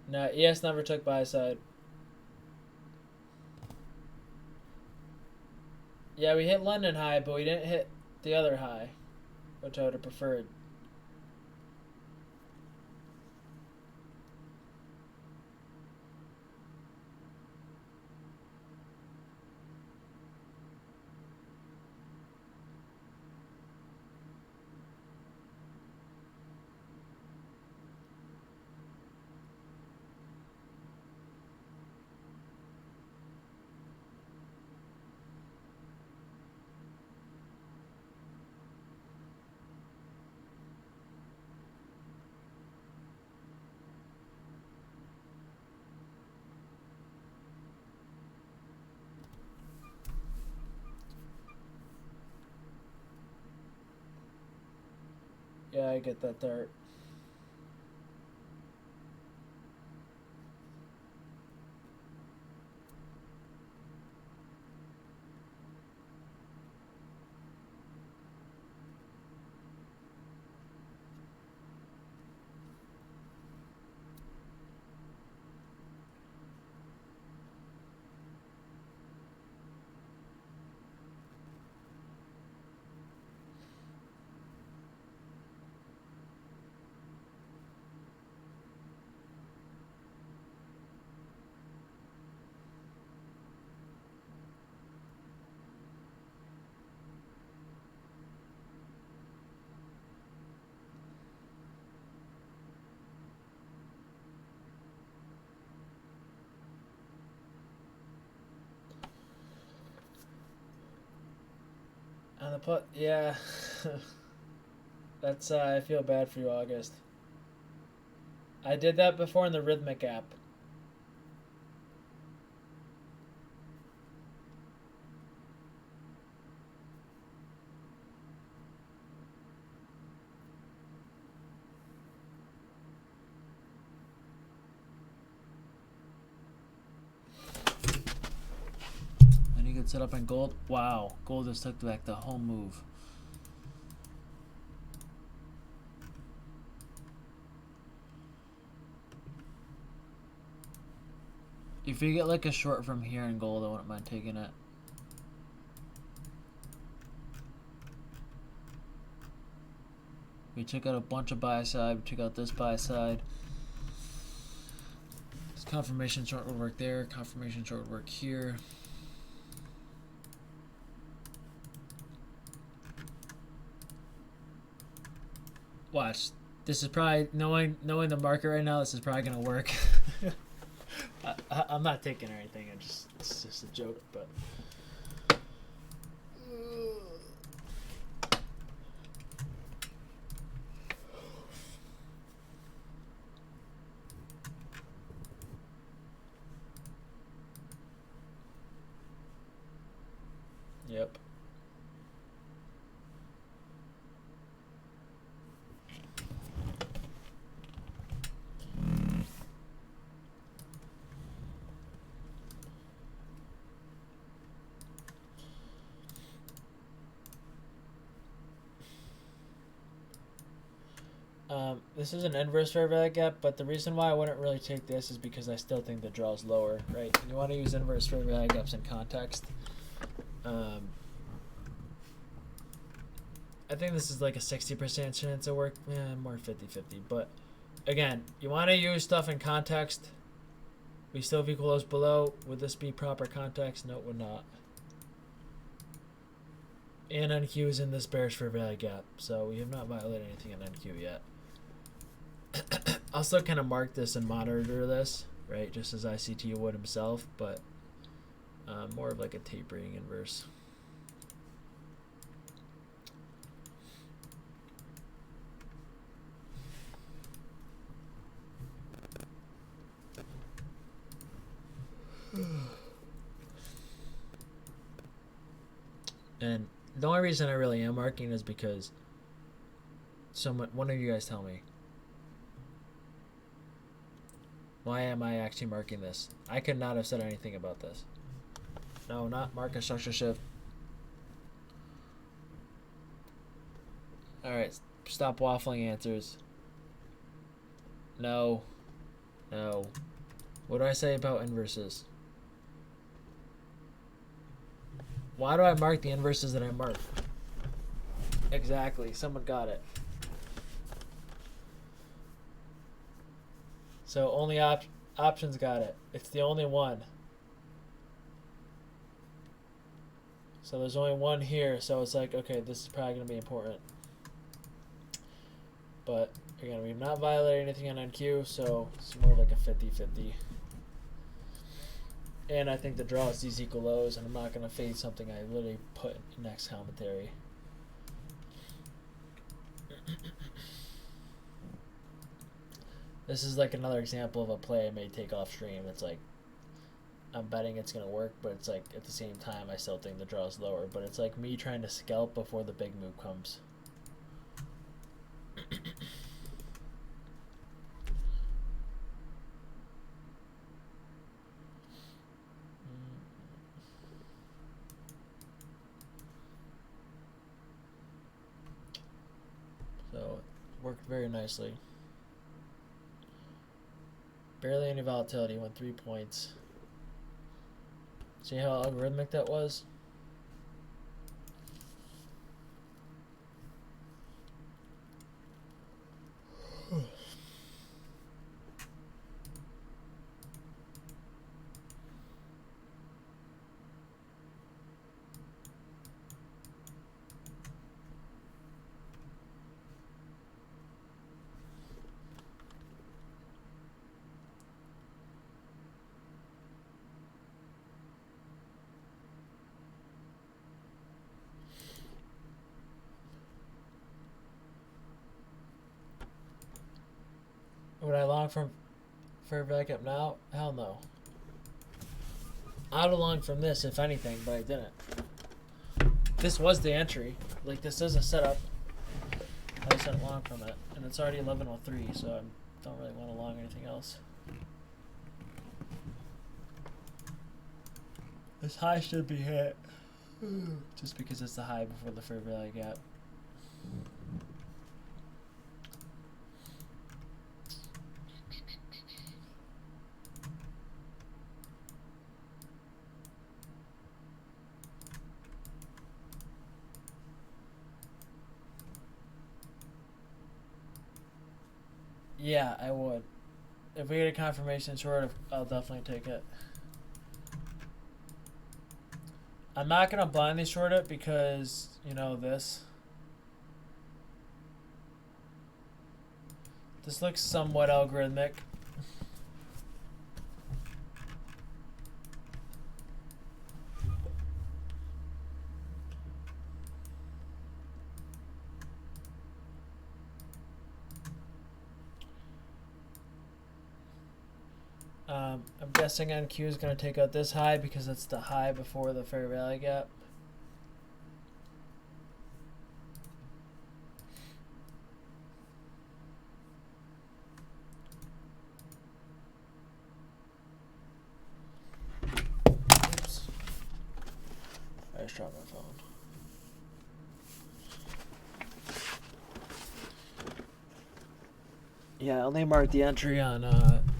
No, ES never took buy side. Yeah, we hit London high, but we didn't hit the other high, which I would have preferred. Yeah, I get that dart. On the put, yeah. That's, I feel bad for you, August. I did that before in the Rhythmic app. And you can set up on gold. Wow, gold just took back the whole move. If you get like a short from here in gold, I wouldn't mind taking it. We took out a bunch of buy side. We took out this buy side. This confirmation short would work there. Confirmation short would work here. Watch. This is probably knowing the market right now. This is probably gonna work. I'm not taking anything. It's just a joke, but. Yep. This is an inverse fair value gap, but the reason why I wouldn't really take this is because I still think the draw is lower, right? And you want to use inverse fair value gaps in context. I think this is like a 60% chance of work, more 50-50. But again, you want to use stuff in context. We still have equals below. Would this be proper context? No, it would not. And NQ is in this bearish fair value gap, so we have not violated anything in NQ yet. I'll still kind of mark this and monitor this, right, just as ICT would himself, but more of like a tapering inverse. And the only reason I really am marking is because one of you guys tell me. Why am I actually marking this? I could not have said anything about this. No, not market structure shift. Alright, stop waffling answers. No. No. What do I say about inverses? Why do I mark the inverses that I mark? Exactly. Someone got it. So only options got it. It's the only one. So there's only one here. So it's like, okay, this is probably going to be important. But again, we've not violated anything on NQ, so it's more like a 50-50. And I think the draw is these equal lows, and I'm not going to fade something I literally put in next commentary. This is like another example of a play I may take off stream. It's like, I'm betting it's going to work, but it's like, at the same time, I still think the draw is lower. But it's like me trying to scalp before the big move comes. So, it worked very nicely. Barely any volatility, went 3 points. See how algorithmic that was? Would I long from fair value up now? Hell no. I'd have long from this, if anything, but I didn't. This was the entry. Like, this is a setup. I said long from it. And it's already 11:03, so I don't really want to long anything else. This high should be hit. Just because it's the high before the fair value gap. Yeah, I would. If we get a confirmation short, I'll definitely take it. I'm not going to blindly short it because, you know, this. This looks somewhat algorithmic. I'm guessing NQ is going to take out this high because it's the high before the fair value gap. Oops. I just dropped my phone. Yeah, I only marked the entry on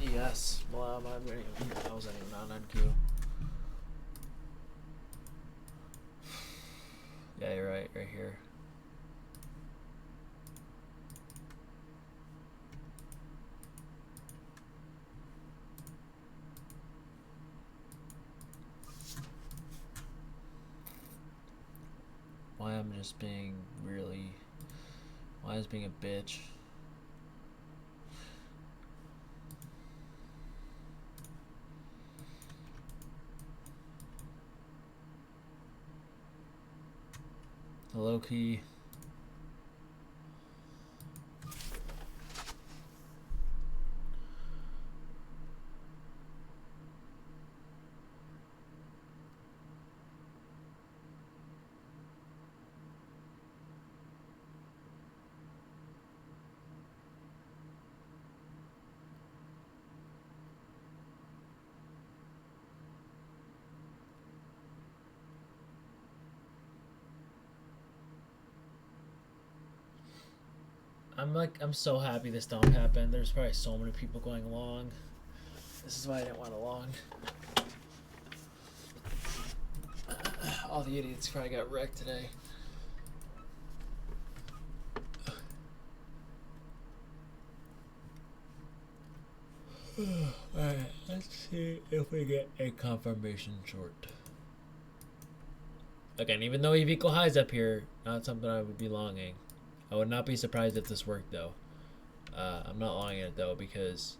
ES. Well, I wasn't even on NQ. Yeah, you're right here. Why I'm just being really... Why is being a bitch? Low key. I'm so happy this don't happen. There's probably so many people going long. This is why I didn't want a long. All the idiots probably got wrecked today. Alright, let's see if we get a confirmation short. Again, even though we've equal highs up here, not something I would be longing. I would not be surprised if this worked though. I'm not longing it though because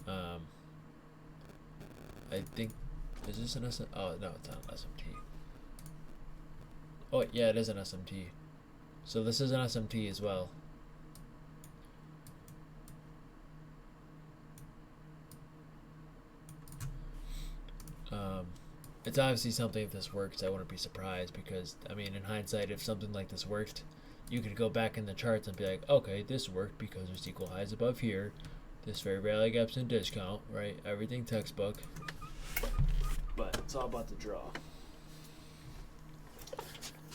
I think, is this an SMT? Oh no, it's not an SMT. Oh yeah, it is an SMT. So this is an SMT as well. It's obviously something, if this works, I wouldn't be surprised because, I mean, in hindsight, if something like this worked, you could go back in the charts and be like, okay, this worked because there's equal highs above here. This fair value gap's in discount, right? Everything textbook. But it's all about the draw.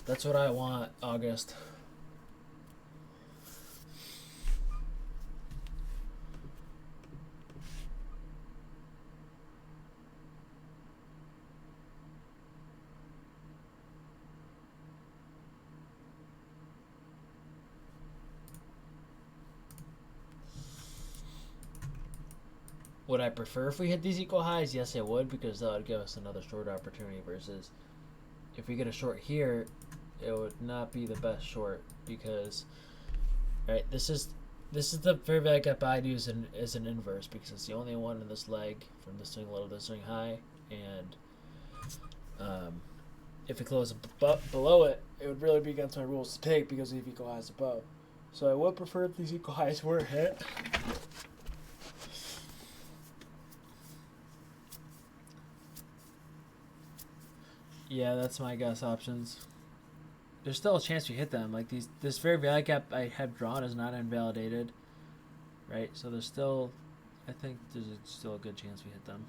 That's what I want, August. Would I prefer if we hit these equal highs? Yes, I would, because that would give us another short opportunity versus if we get a short here, it would not be the best short because, right, this is the fair value gap I do as an inverse because it's the only one in this leg from this swing low to this swing high, and if it closes below it, it would really be against my rules to take because we have equal highs above. So I would prefer if these equal highs were hit. Yeah, that's my guess options. There's still a chance we hit them. Like this fair value gap I have drawn is not invalidated, right? So there's still, I think there's still a good chance we hit them.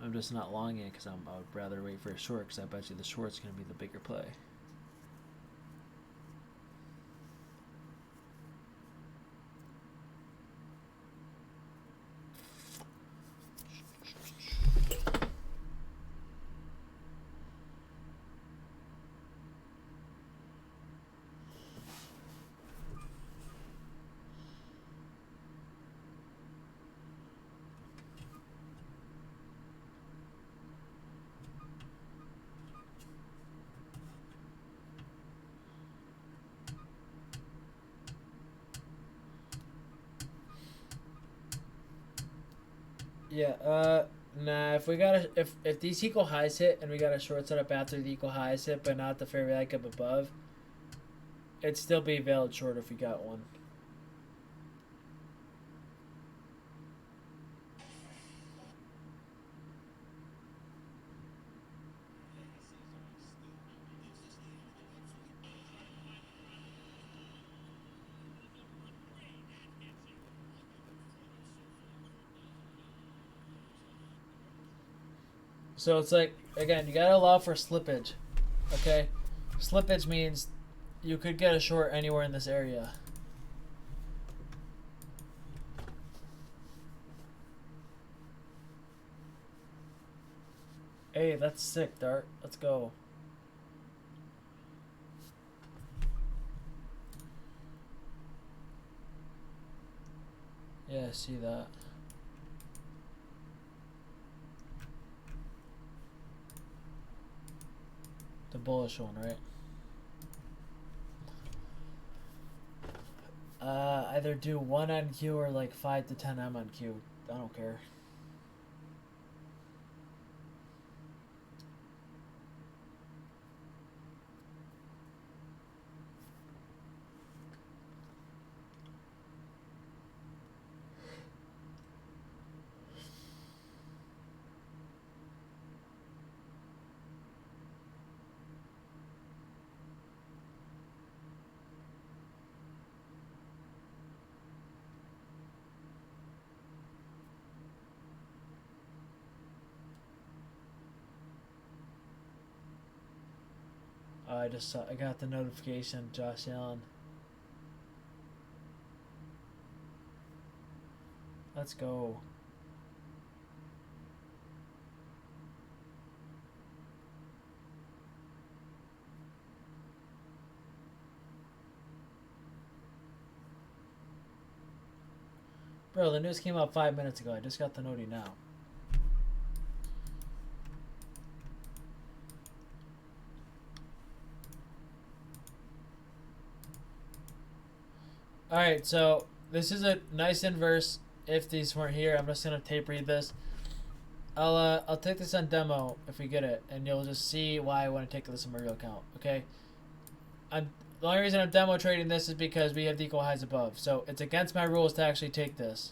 I'm just not longing it because I would rather wait for a short because I bet you the short's going to be the bigger play. Yeah, nah, if we got if these equal highs hit and we got a short setup after the equal highs hit, but not the fair value gap above, it'd still be a valid short if we got one. So it's like, again, you gotta allow for slippage, okay? Slippage means you could get a short anywhere in this area. Hey, that's sick, Dart. Let's go. Yeah, I see that. The bullish one, right? Either do 1 on Q or like 5 to 10M on Q. I don't care. I got the notification, Josh Allen. Let's go. Bro, the news came out 5 minutes ago. I just got the noti now. Alright, so this is a nice inverse. If these weren't here, I'm just gonna tape read this. I'll take this on demo if we get it, and you'll just see why I want to take this on my real account. Okay. The only reason I'm demo trading this is because we have the equal highs above, so it's against my rules to actually take this.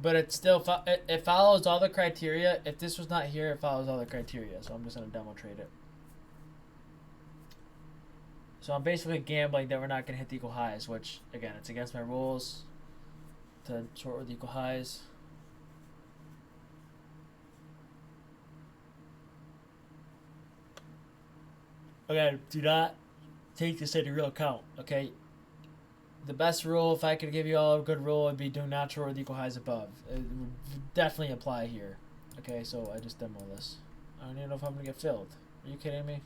But it still it follows all the criteria. If this was not here, it follows all the criteria. So I'm just gonna demo trade it. So I'm basically gambling that we're not gonna hit the equal highs, which again, it's against my rules to short with equal highs. Okay, do not take this at your real account. Okay. The best rule, if I could give you all a good rule, would be do not short with equal highs above. It would definitely apply here. Okay, so I just demo this. I don't even know if I'm gonna get filled. Are you kidding me?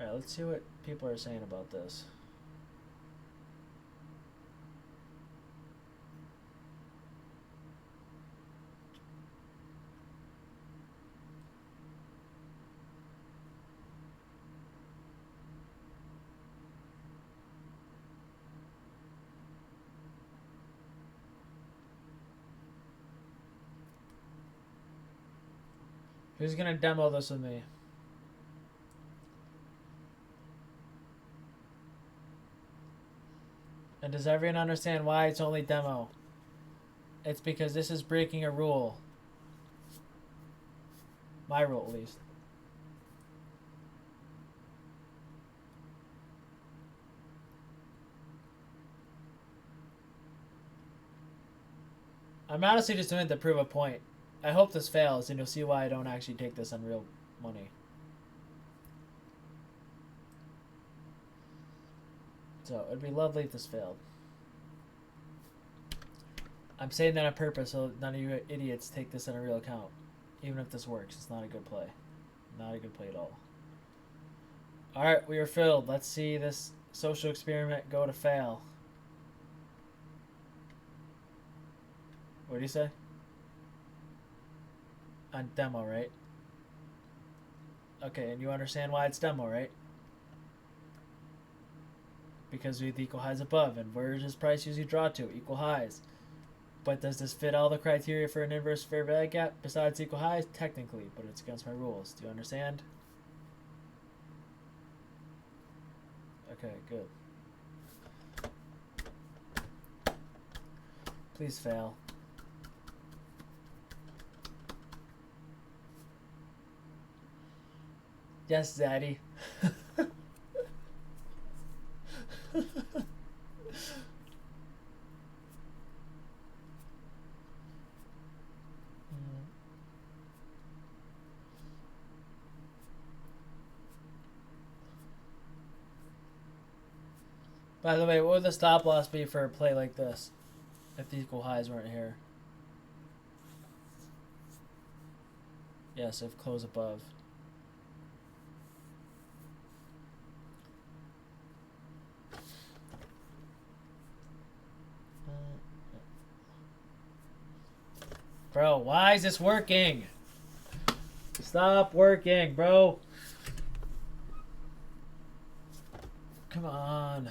Alright, let's see what people are saying about this. Who's gonna demo this with me? And does everyone understand why it's only demo? It's because this is breaking a rule. My rule, at least. I'm honestly just doing it to prove a point. I hope this fails, and you'll see why I don't actually take this on real money. So, it'd be lovely if this failed. I'm saying that on purpose so none of you idiots take this on a real account. Even if this works, it's not a good play. Not a good play at all. Alright, we are filled. Let's see this social experiment go to fail. What do you say? On demo, right? Okay, and you understand why it's demo, right? Because we have the equal highs above, and where does price usually draw to? Equal highs. But does this fit all the criteria for an inverse fair value gap besides equal highs? Technically, but it's against my rules. Do you understand? Okay, good. Please fail. Yes, Zaddy. By the way, what would the stop loss be for a play like this if the equal highs weren't here? Yes, if close above. Bro, why is this working? Stop working, bro. Come on.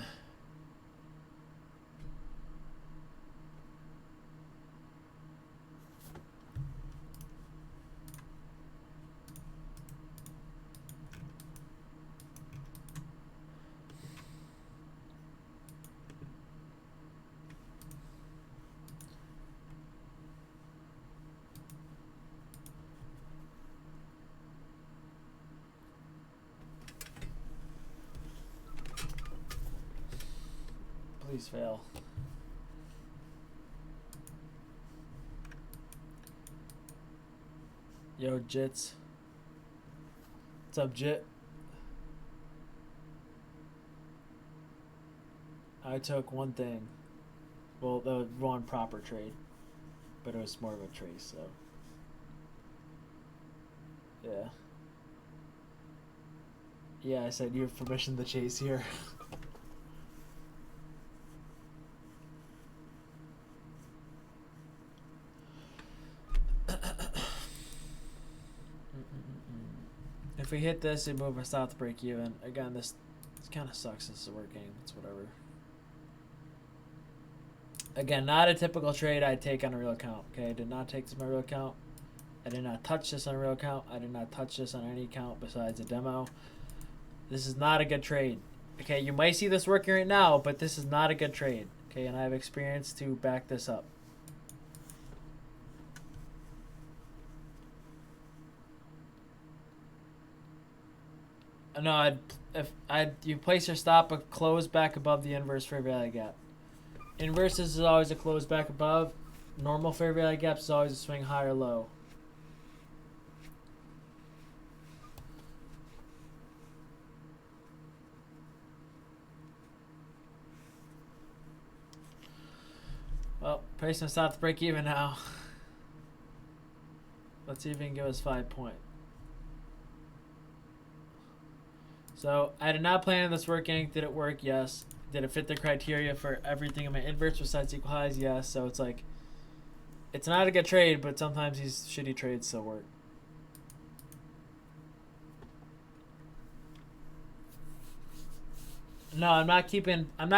Please fail. Yo, Jits. What's up, Jit? I took one thing. Well, the one proper trade. But it was more of a trace, so. Yeah. Yeah, I said you have permission to chase here. If we hit this, we move us out to break even. Again, this kind of sucks. This is a work game. It's whatever. Again, not a typical trade I'd take on a real account. Okay, I did not take this on my real account. I did not touch this on a real account. I did not touch this on any account besides a demo. This is not a good trade. Okay, you might see this working right now, but this is not a good trade. Okay, and I have experience to back this up. No, you place your stop a close back above the inverse fair value gap. Inverses is always a close back above. Normal fair value gaps is always a swing high or low. Well, pricing stop to break even now. Let's see if he can give us 5 point. So I did not plan on this working. Did it work? Yes. Did it fit the criteria for everything in my inverse besides equal highs? Yes. So it's like, it's not a good trade, but sometimes these shitty trades still work. No, I'm not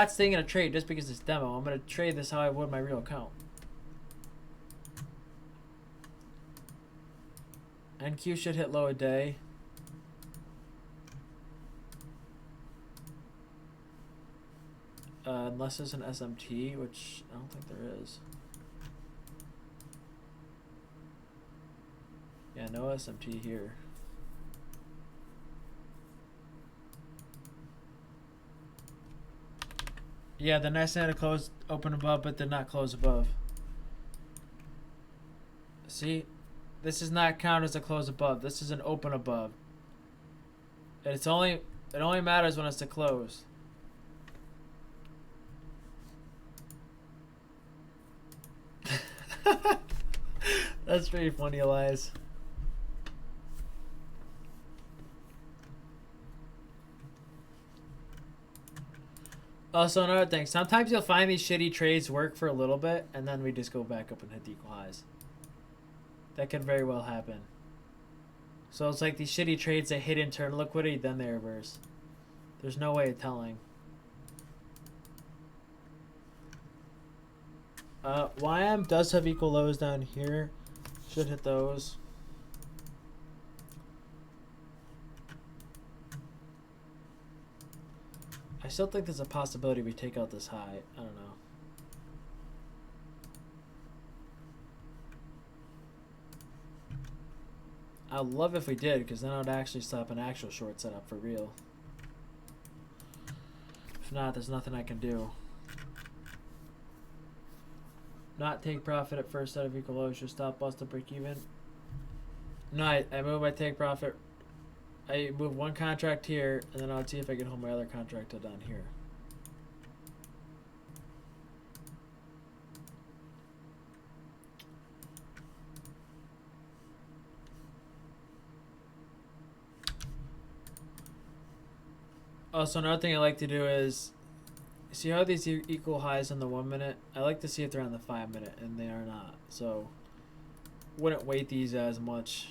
staying in a trade just because it's demo. I'm going to trade this how I would my real account. NQ should hit low a day. Unless there's an SMT, which I don't think there is. Yeah, no SMT here. Yeah, the next had to close open above, but did not close above. See, this does not count as a close above. This is an open above. And it only matters when it's a close. That's pretty funny, Elias. Also, another thing. Sometimes you'll find these shitty trades work for a little bit, and then we just go back up and hit the equal highs. That could very well happen. So it's like these shitty trades that hit internal liquidity, then they reverse. There's no way of telling. YM does have equal lows down here. Should hit those. I still think there's a possibility we take out this high. I don't know. I'd love if we did, because then I would actually stop an actual short setup for real. If not, there's nothing I can do. Not take profit at first set of equal lows. Should stop bust to break even. No, I move my take profit. I move one contract here, and then I'll see if I can hold my other contract down here. Also, another thing I like to do is, see how these equal highs in the 1 minute? I like to see if they're on the 5 minute, and they are not. So, wouldn't weight these as much.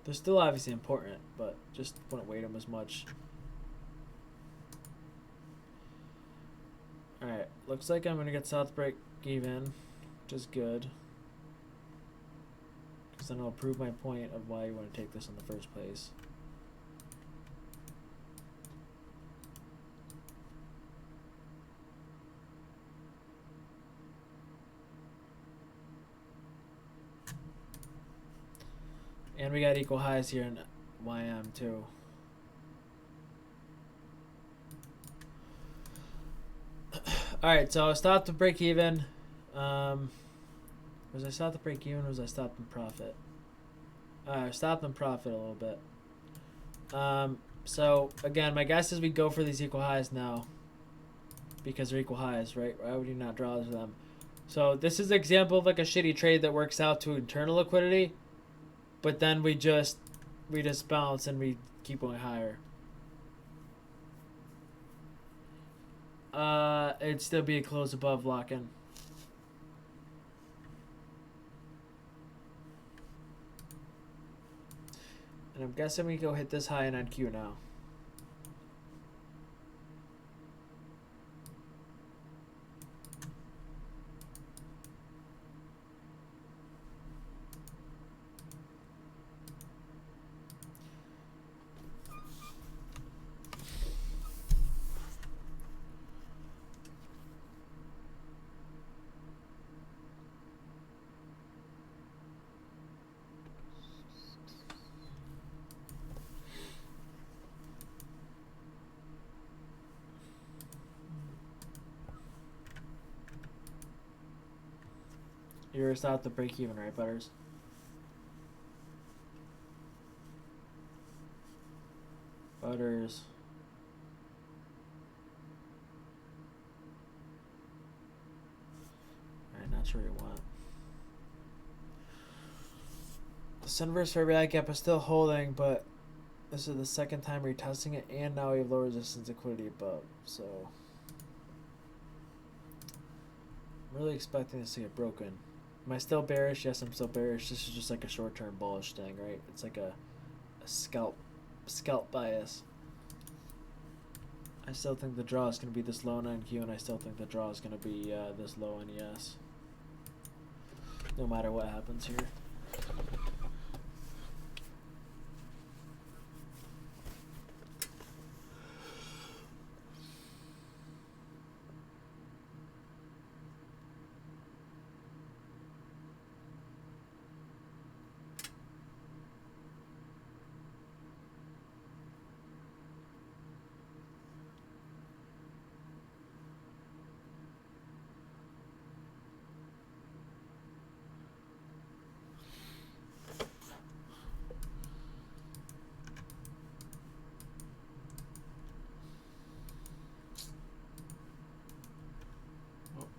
They're still obviously important, but just wouldn't weight them as much. Alright, looks like I'm going to get south break even, which is good. Because then it'll prove my point of why you want to take this in the first place. And we got equal highs here in YM too. Alright, so stop to break even. Was I stopped at break even or was I stopped in profit? Stopped in profit a little bit. So again, my guess is we go for these equal highs now. Because they're equal highs, right? Why would you not draw them? So this is an example of like a shitty trade that works out to internal liquidity. But then we just bounce and we keep going higher. It'd still be a close above lock-in. And I'm guessing we go hit this high in NQ now. You're out the break even, right, Butters? Butters. Alright, not sure what you want. The Sunverse fair value gap is still holding, but this is the second time retesting it, and now we have low resistance liquidity above, so I'm really expecting this to get broken. Am I still bearish? Yes, I'm still bearish. This is just like a short-term bullish thing, right? It's like a scalp bias. I still think the draw is going to be this low on NQ, and I still think the draw is going to be this low on ES. No matter what happens here.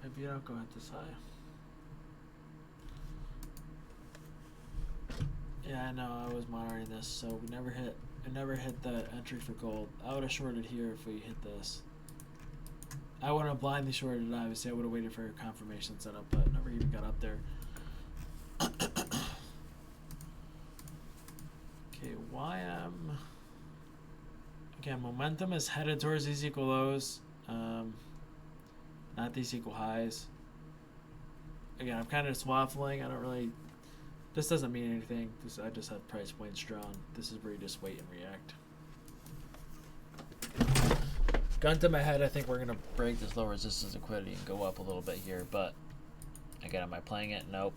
Maybe I don't go at this high. Yeah, I know. I was monitoring this, so we never hit. I never hit the entry for gold. I would have shorted here if we hit this. I wouldn't have blindly shorted it. Obviously, I would have waited for a confirmation setup, but never even got up there. Okay, YM. Again, momentum is headed towards these equal lows. Not these equal highs. Again, I'm kind of just waffling. I don't really... This doesn't mean anything. I just have price points drawn. This is where you just wait and react. Gun to my head, I think we're going to break this low resistance liquidity and go up a little bit here. But, again, am I playing it? Nope.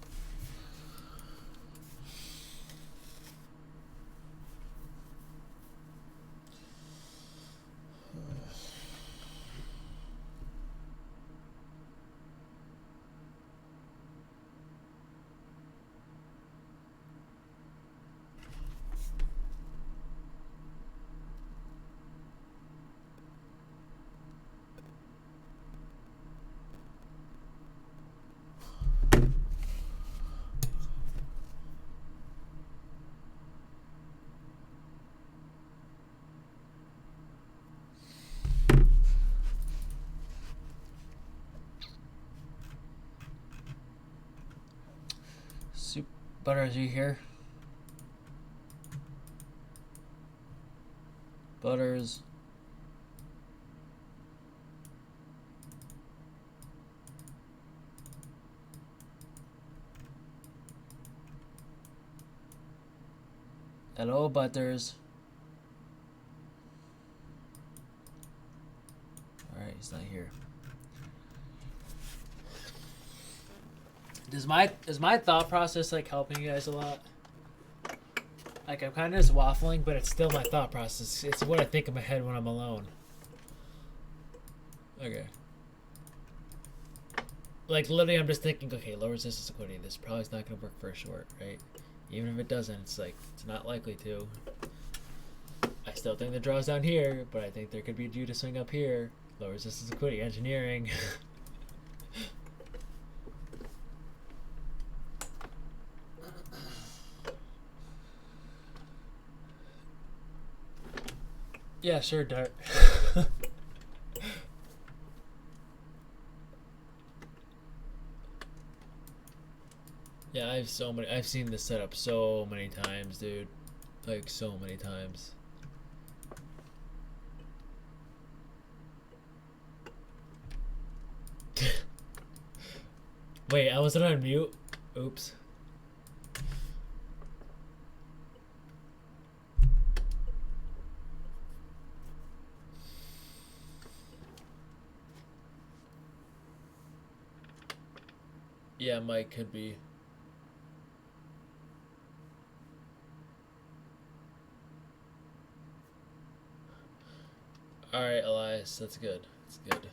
Butters, are you here? Butters. Hello, Butters. Alright, he's not here. Is my thought process like helping you guys a lot? Like I'm kind of just waffling, but it's still my thought process. It's what I think in my head when I'm alone. Okay. like literally, I'm just thinking, okay, low resistance liquidity. This probably is not going to work for a short, right? Even if it doesn't, it's like it's not likely to. I still think the draw's down here, but I think there could be due to swing up here. Low resistance liquidity engineering. Yeah, sure, Dart. Yeah, I've seen this setup so many times, dude. Like so many times. Wait, I wasn't on mute. Oops. Yeah, Mike could be. Alright, Elias, that's good. That's good.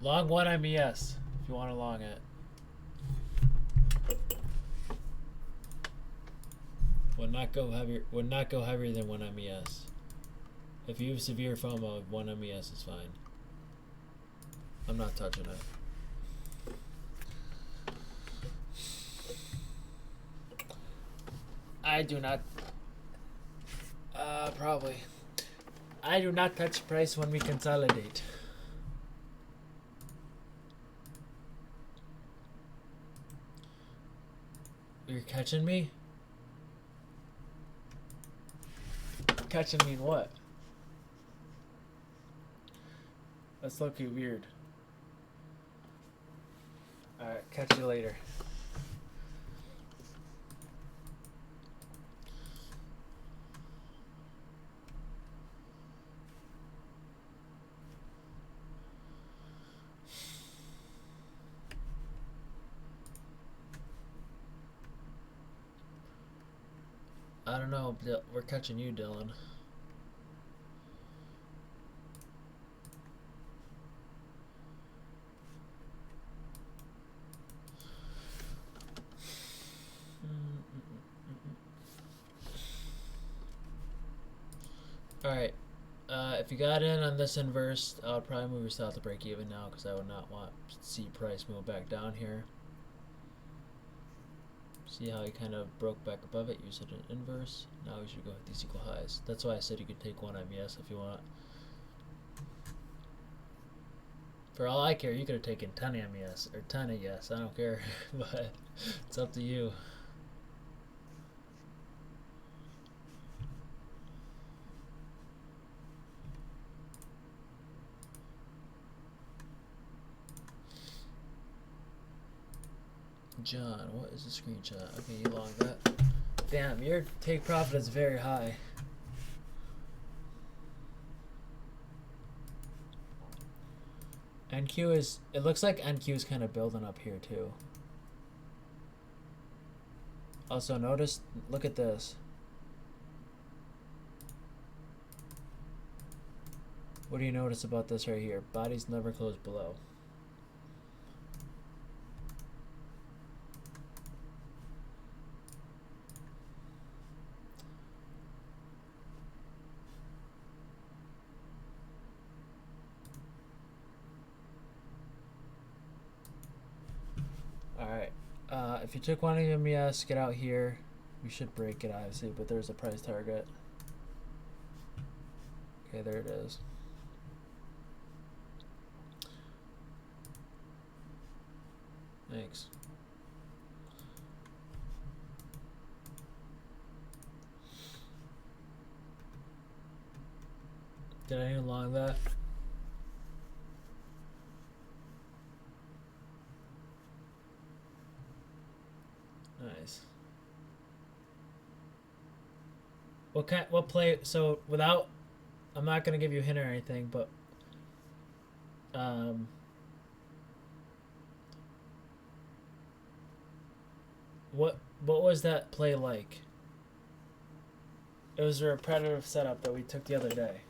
Long one MES, if you want to long it. Would not go heavier than one MES. If you have severe FOMO, one MES is fine. I'm not touching it. I do not. Probably. I do not touch price when we consolidate. You're catching me? Catching me in what? That's looking weird. Alright, catch you later. I don't know, we're catching you, Dylan. Alright, if you got in on this inverse, I would probably move your stop to break even now because I would not want to see price move back down here. See how he kind of broke back above it, use it in inverse. Now we should go with these equal highs. That's why I said you could take one MES if you want. For all I care, you could have taken 10 MES or 10 AES, I don't care, but it's up to you. John, what is the screenshot? Okay, you log that. Damn, your take profit is very high. NQ is, it looks like NQ is kind of building up here too. Also notice, look at this. What do you notice about this right here? Bodies never close below. If you took one of MES, get out here. We should break it, obviously, but there's a price target. Okay, there it is. Thanks. Did I unlock that? Nice. What play? So without, I'm not gonna give you a hint or anything, but What was that play like? It was a repetitive setup that we took the other day.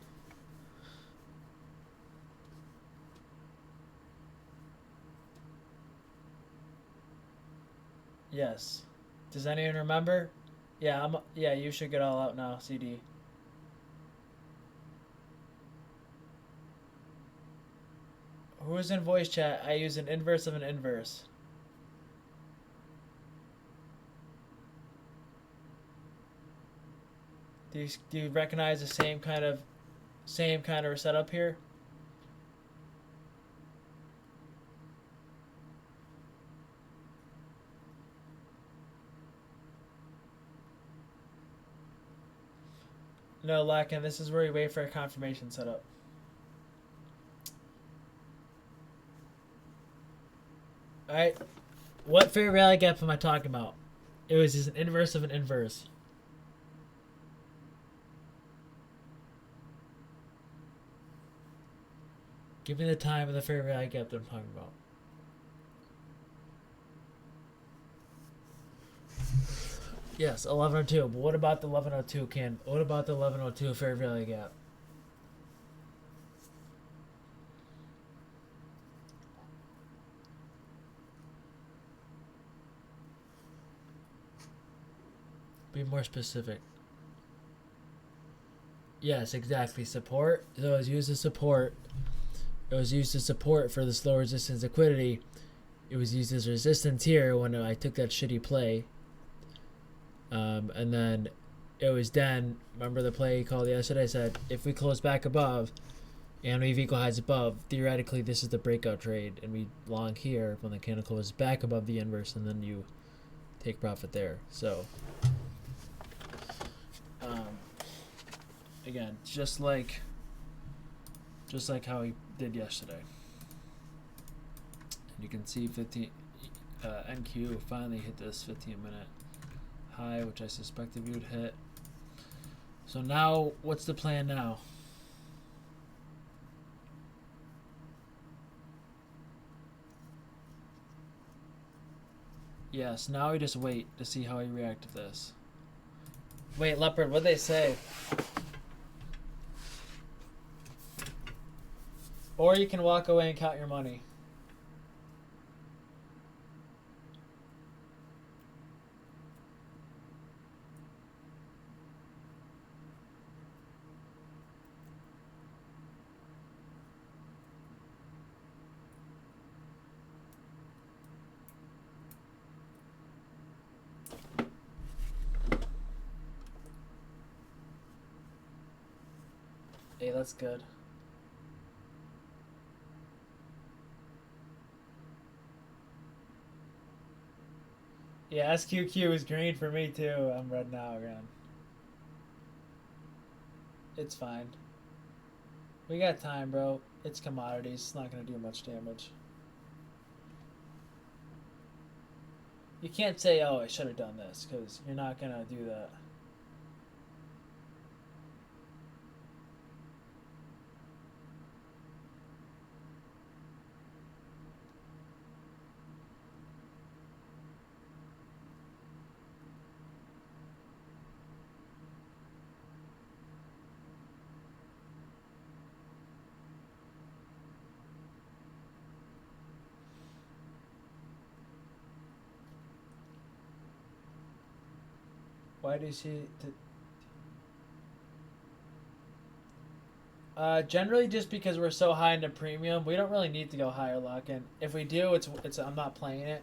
Yes. Does anyone remember? Yeah, you should get all out now, CD. Who is in voice chat? I use an inverse of an inverse. Do you recognize the same kind of setup here? No, Lakin, this is where you wait for a confirmation setup. Alright. What fair value gap am I talking about? It was just an inverse of an inverse. Give me the time of the fair value gap that I'm talking about. Yes, 1102. But what about the 1102, Ken? What about the 1102 fair value gap? Be more specific. Yes, exactly. Support. So it was used as support. It was used as support for this low resistance liquidity. It was used as resistance here when I took that shitty play. And then it was then, remember the play he called yesterday? I said, if we close back above and we have equal highs above, theoretically this is the breakout trade. And we long here when the candle closes back above the inverse, and then you take profit there. So, again, just like how he did yesterday. And you can see 15 NQ finally hit this 15-minute high, which I suspected we would hit. So now, what's the plan now? Yes, now we just wait to see how he react to this. Wait, Leopard, what'd they say? Or you can walk away and count your money. Hey, that's good. Yeah, SQQ is green for me too. I'm red now again. It's fine. We got time, bro. It's commodities. It's not going to do much damage. You can't say, oh, I should have done this, because you're not going to do that. Why do you see... generally just because we're so high into premium, we don't really need to go higher lock-in. If we do, it's I'm not playing it.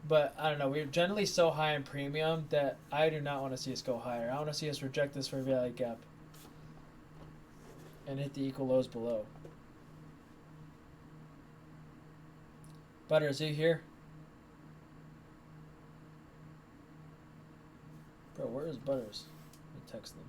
But, I don't know, we're generally so high in premium that I do not want to see us go higher. I want to see us reject this fair value gap and hit the equal lows below. Butters, are you here? Bro, where is Butters? Let me text them.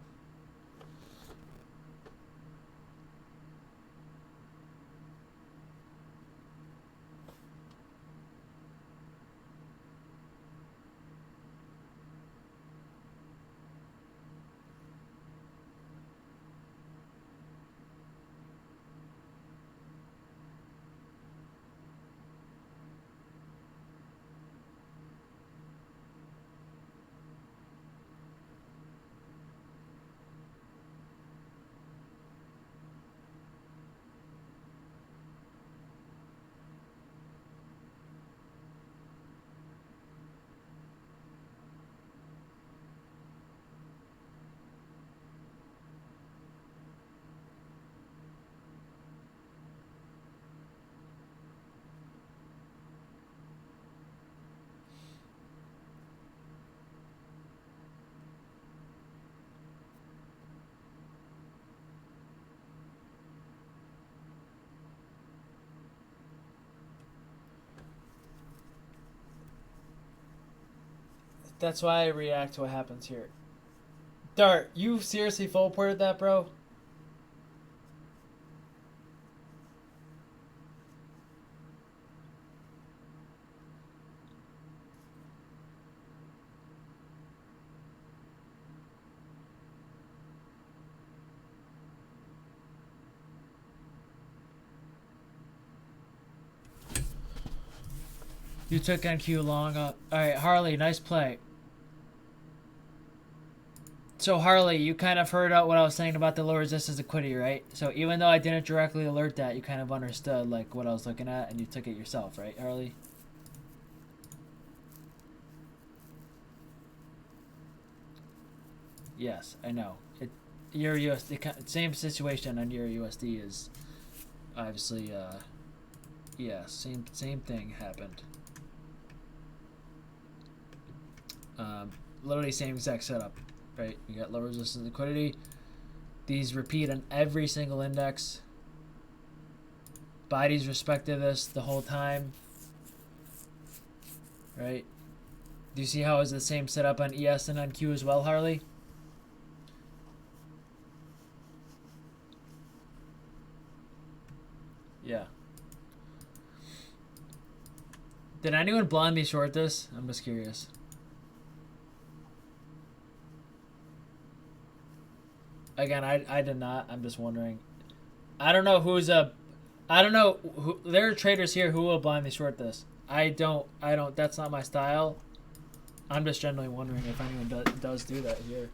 That's why I react to what happens here. Dart, you seriously full ported that, bro? You took NQ long. All right, Harley, nice play. So Harley, you kind of heard out what I was saying about the low resistance liquidity, right? So even though I didn't directly alert that, you kind of understood like what I was looking at, and you took it yourself, right, Harley? Yes, I know. Euro USD, same situation on Euro USD is obviously, yeah, same thing happened. Literally same exact setup, right? You got low resistance liquidity. These repeat on every single index. Bodies respected this the whole time, right? Do you see how it's the same setup on ES and on Q as well, Harley? Yeah. Did anyone blindly short this? I'm just curious. Again, I did not. I'm just wondering. I don't know who's a. I don't know who. There are traders here who will blindly short this. I don't. That's not my style. I'm just generally wondering if anyone does do that here.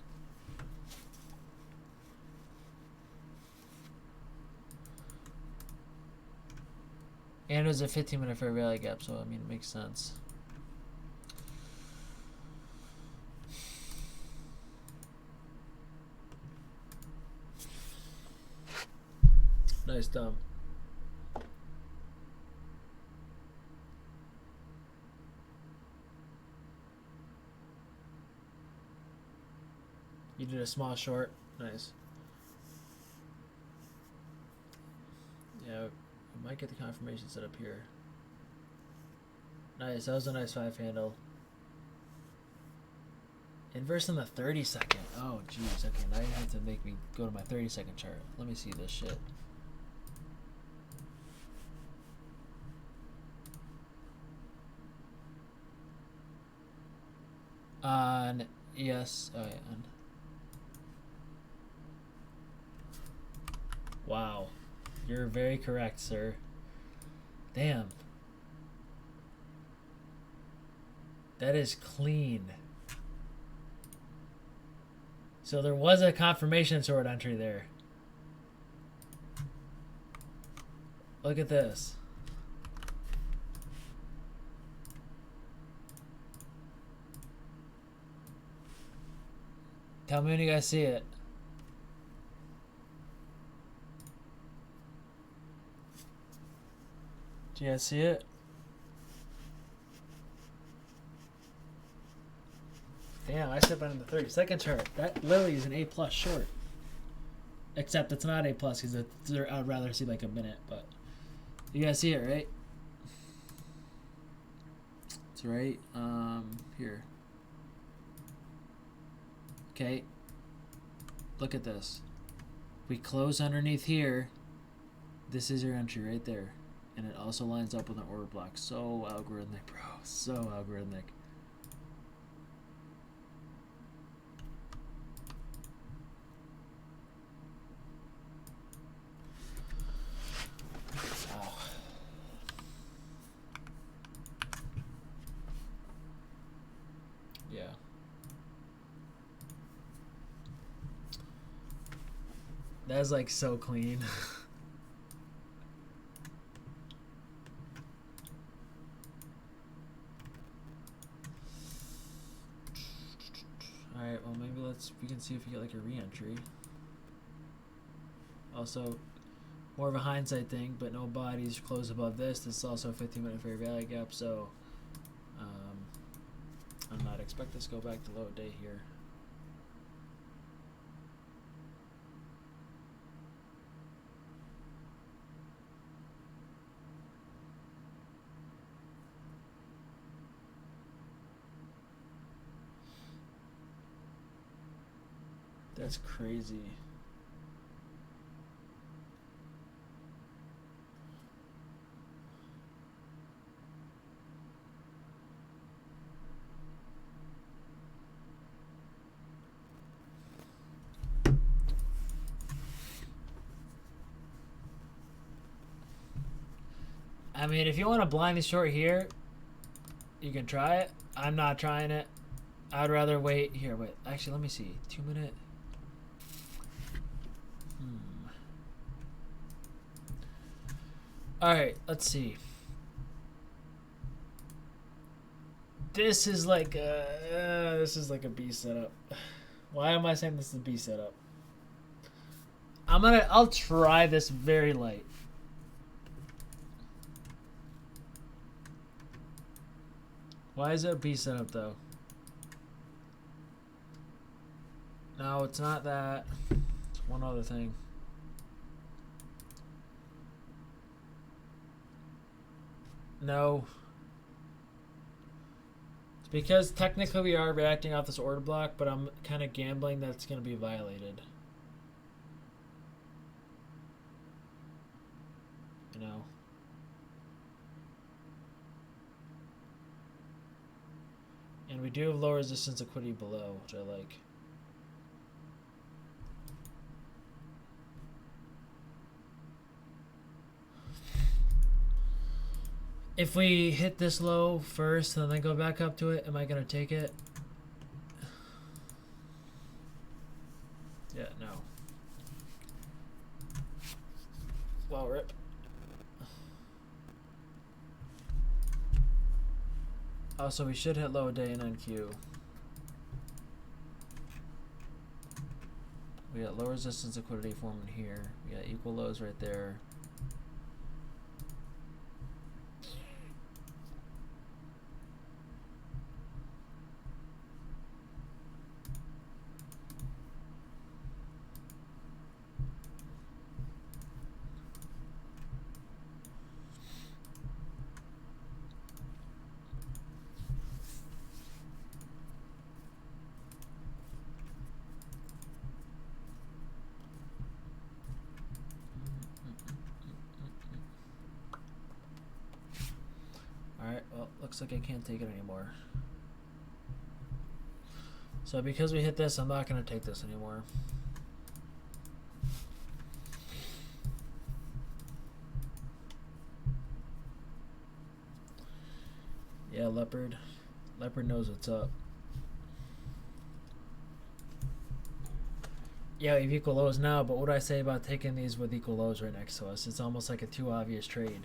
And it was a 15-minute fair value gap, so I mean, it makes sense. Nice dumb. You did a small short. Nice. Yeah, we might get the confirmation set up here. Nice. That was a nice 5 handle. Inverse on the 30-second. Oh, jeez. Okay, now you have to make me go to my 30-second chart. Let me see this shit. On yes. Oh yeah. On. Wow, you're very correct, sir. Damn. That is clean. So there was a confirmation short entry there. Look at this. Tell me when you guys see it. Do you guys see it? Damn, I stepped on the 30-second chart. That literally is an A+ short. Except it's not A+ because I'd rather see like a minute, but you guys see it, right? It's right here. Okay. Look at this. We close underneath here. This is your entry right there. And it also lines up with an order block. So algorithmic, bro. So algorithmic. Wow. Yeah. That's like so clean. Alright, well maybe we can see if we get like a re-entry. Also, more of a hindsight thing, but no bodies close above this. This is also a 15-minute fair value gap, so I'm not expect this to go back to low day here. That's crazy. I mean, if you want to blindly short here, you can try it. I'm not trying it. I'd rather wait. Here, wait. Actually, let me see. 2 minute. Alright, let's see. This is like a B setup. Why am I saying this is a B setup? I'll try this very light. Why is it a B setup though? No, it's not that. It's one other thing. No. It's because technically we are reacting off this order block, but I'm kind of gambling that it's going to be violated. You know? And we do have low resistance liquidity below, which I like. If we hit this low first and then go back up to it, am I going to take it? Yeah, no. Well, rip. Also, we should hit low day in NQ. We got low resistance liquidity forming here. We got equal lows right there. Alright, well, looks like I can't take it anymore. So because we hit this, I'm not going to take this anymore. Yeah, Leopard. Leopard knows what's up. Yeah, we have equal lows now, but what do I say about taking these with equal lows right next to us? It's almost like a too obvious trade.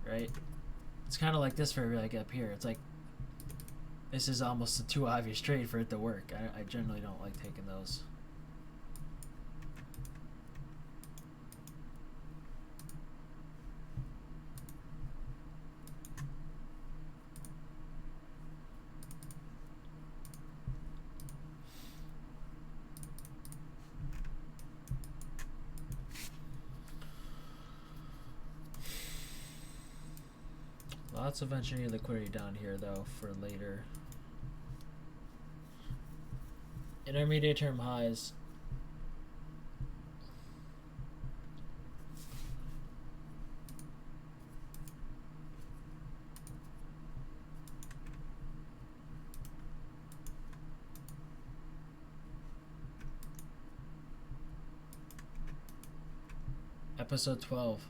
Right? It's kind of like this for like up here. It's like this is almost a too obvious trade for it to work. I generally don't like taking those. Lots of engineering liquidity down here though for later. Intermediate term highs. Episode 12.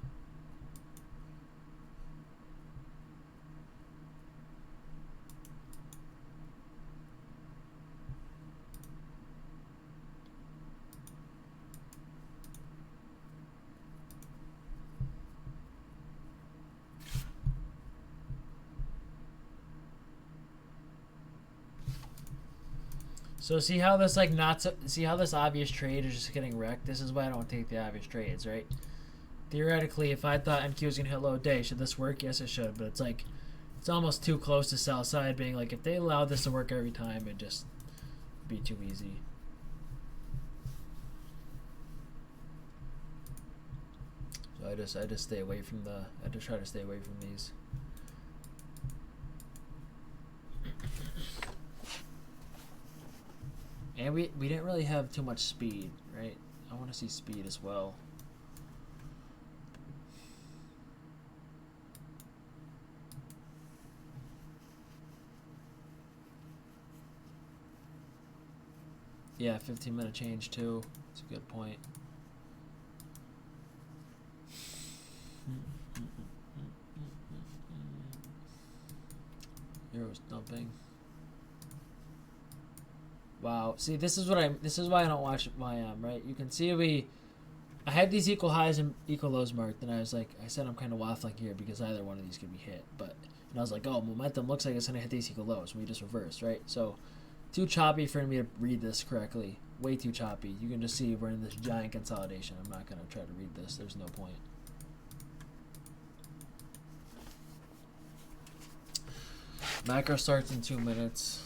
So see how this like see how this obvious trade is just getting wrecked? This is why I don't take the obvious trades, right? Theoretically, if I thought NQ was gonna hit low day, should this work? Yes, it should. But it's like it's almost too close to sell side, being like if they allow this to work every time, it'd just be too easy. So I just stay away from the. I just try to stay away from these. And we didn't really have too much speed, right? I want to see speed as well. Yeah, 15-minute change too. That's a good point. Euro's dumping. Wow. See, this is why I don't watch YM, right? You can see I had these equal highs and equal lows marked, and I said I'm kind of waffling here because either one of these could be hit. And I was like, oh, momentum looks like it's going to hit these equal lows. And we just reversed, right? So, too choppy for me to read this correctly. Way too choppy. You can just see we're in this giant consolidation. I'm not going to try to read this. There's no point. Macro starts in 2 minutes.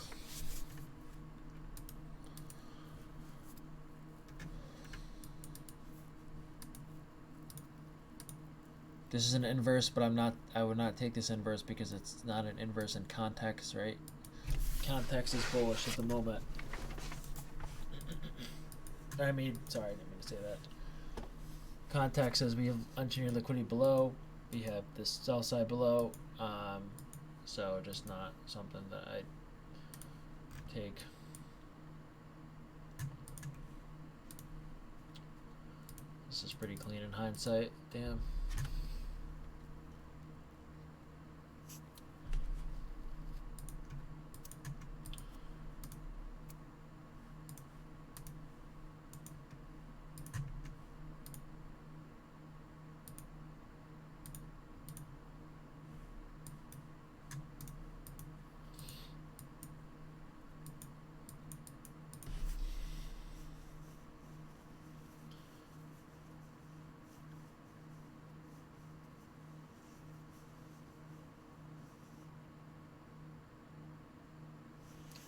This is an inverse, but I would not take this inverse because it's not an inverse in context, right? Context is bullish at the moment. Sorry, I didn't mean to say that. Context says we have engineered liquidity below. We have this sell side below. So just not something that I take. This is pretty clean in hindsight. Damn.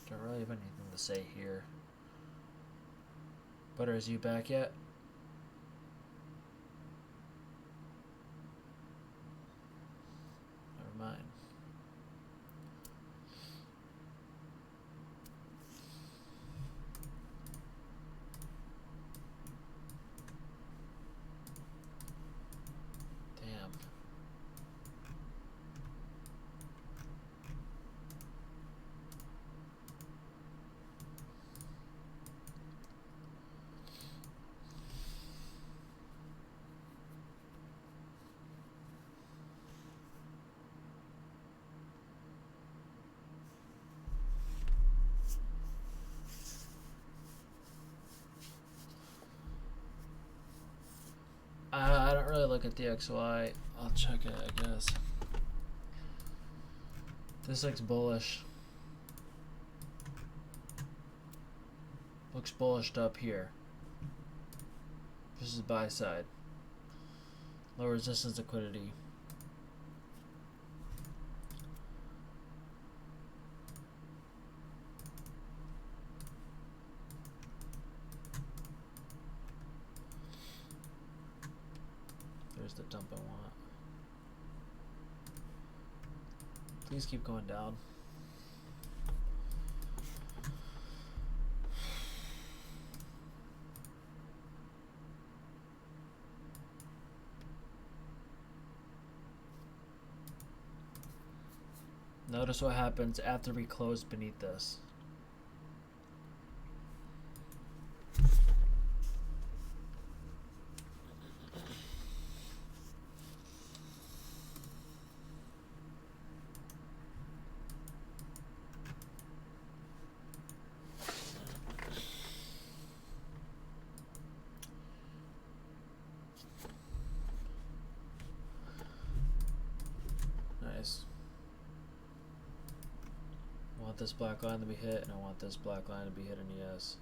Don't really have anything to say here. Butter, is you back yet? Never mind. Damn. I don't really look at the XY. I'll check it, I guess. This looks bullish. Looks bullish up here. This is buy side. Low resistance liquidity. There's the dump I want. Please keep going down. Notice what happens after we close beneath this. Nice. I want this black line to be hit, and I want this black line to be hit in yes.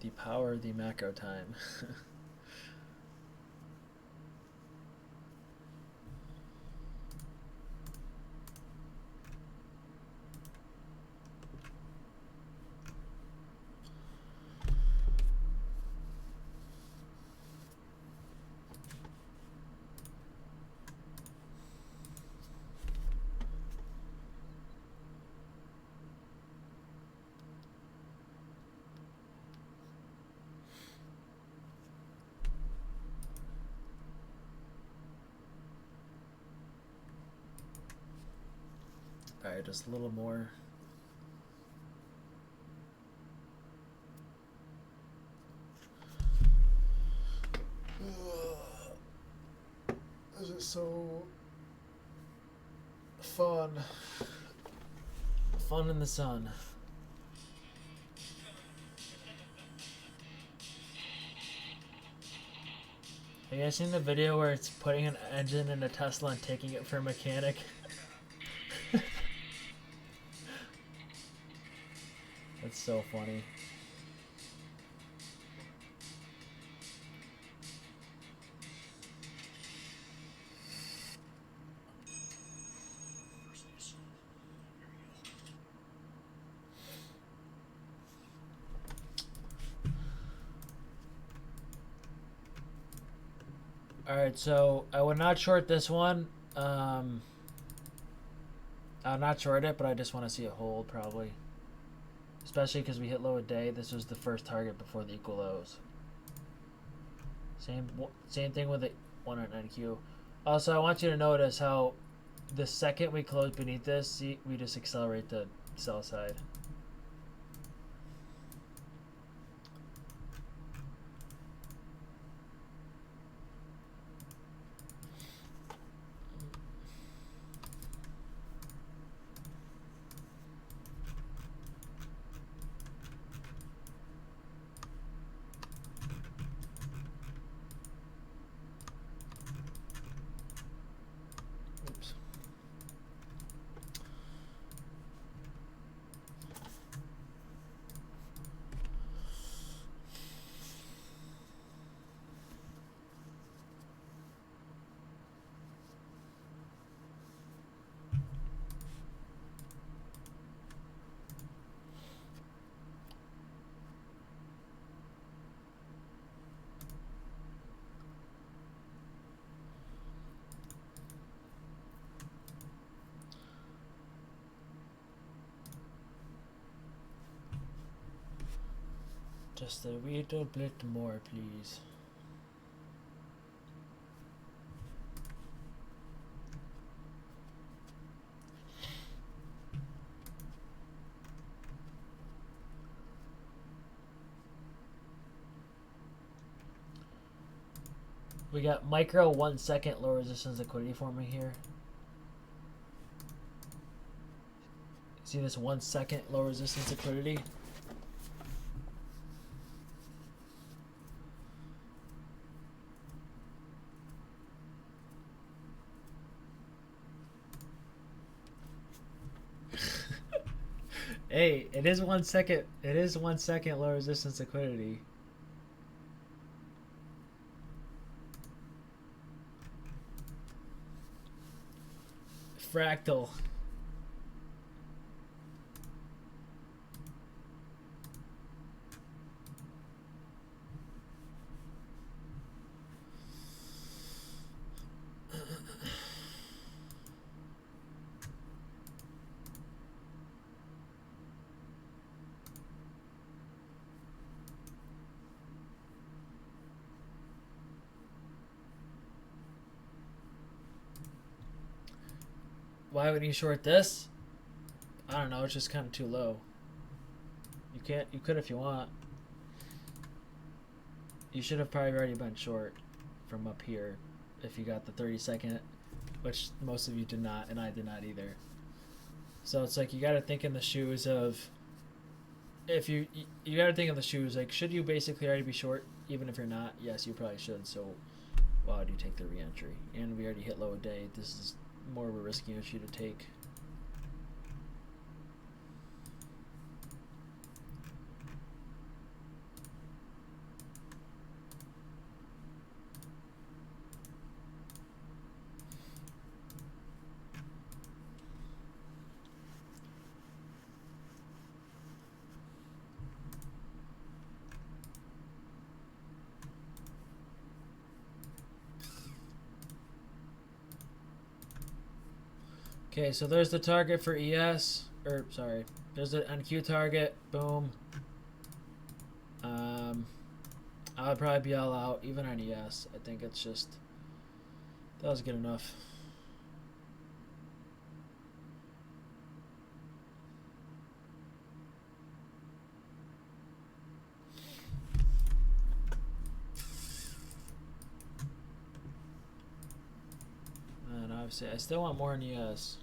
The power of the macro time. Alright, just a little more. This is so fun. Fun in the sun. Have you guys seen the video where it's putting an engine in a Tesla and taking it for a mechanic? That's so funny. Alright, so I would not short this one. I'll not short it, but I just want to see it hold probably. Especially because we hit low a day. This was the first target before the equal lows. Same thing with the 109Q. Also, I want you to notice how the second we close beneath this, see, we just accelerate the sell side. Just a little bit more, please. We got micro 1 second low resistance liquidity forming here. See this 1 second low resistance liquidity? Hey, it is 1 second. It is 1 second low resistance liquidity. Fractal. Why would you short this? I don't know, it's just kind of too low. You could if you want. You should have probably already been short from up here if you got the 30-second, which most of you did not, and I did not either. So it's like you got to think in the shoes of, if you got to think of the shoes, like, should you basically already be short even if you're not? Yes, you probably should. So why do you take the re-entry? And we already hit low a day. This is more of a risky issue to take. Okay, so there's the target for ES, or sorry, there's the NQ target. Boom. I would probably be all out, even on ES. I think it's just, that was good enough. And obviously, I still want more in ES.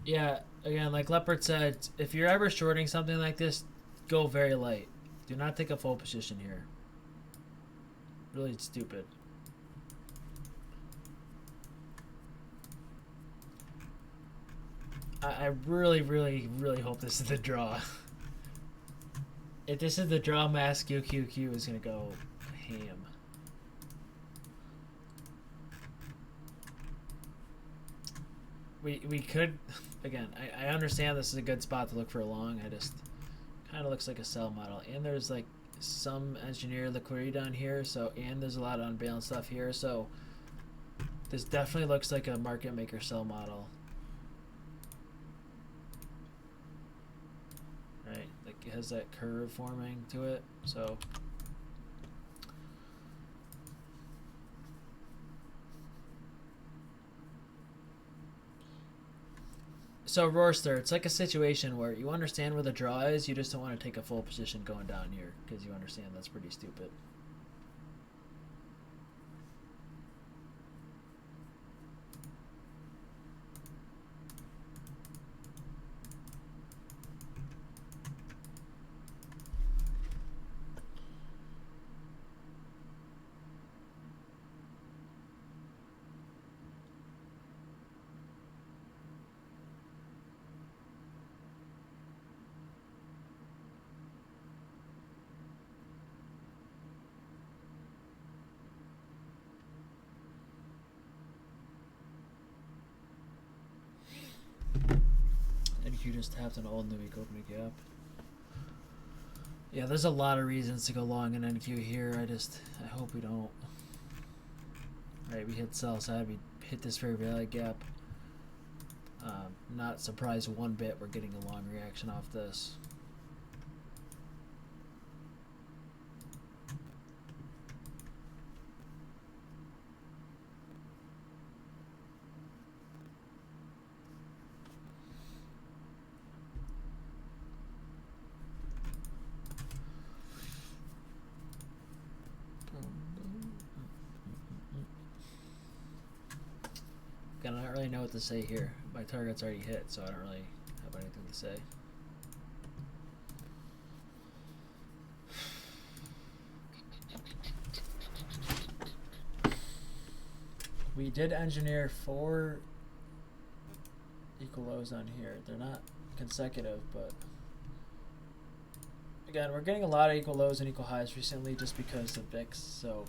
Yeah, again, like Leopard said, if you're ever shorting something like this, go very light. Do not take a full position here. Really stupid. I really, really, really hope this is the draw. If this is the draw, mass QQQ is going to go ham. We could, again, I understand this is a good spot to look for a long. I just, kind of looks like a sell model. And there's like some engineer liquidity down here. So, and there's a lot of unbalanced stuff here. So, this definitely looks like a market maker sell model. Right, like it has that curve forming to it. So Roaster, it's like a situation where you understand where the draw is, you just don't want to take a full position going down here because you understand that's pretty stupid. You just tapped an old Newey open a gap. Yeah, there's a lot of reasons to go long in NQ here. I hope we don't. Alright, we hit sell side. We hit this very valid gap. Not surprised one bit we're getting a long reaction off this. I don't really know what to say here. My target's already hit, so I don't really have anything to say. We did engineer 4 equal lows on here. They're not consecutive, but Again, we're getting a lot of equal lows and equal highs recently just because of VIX, so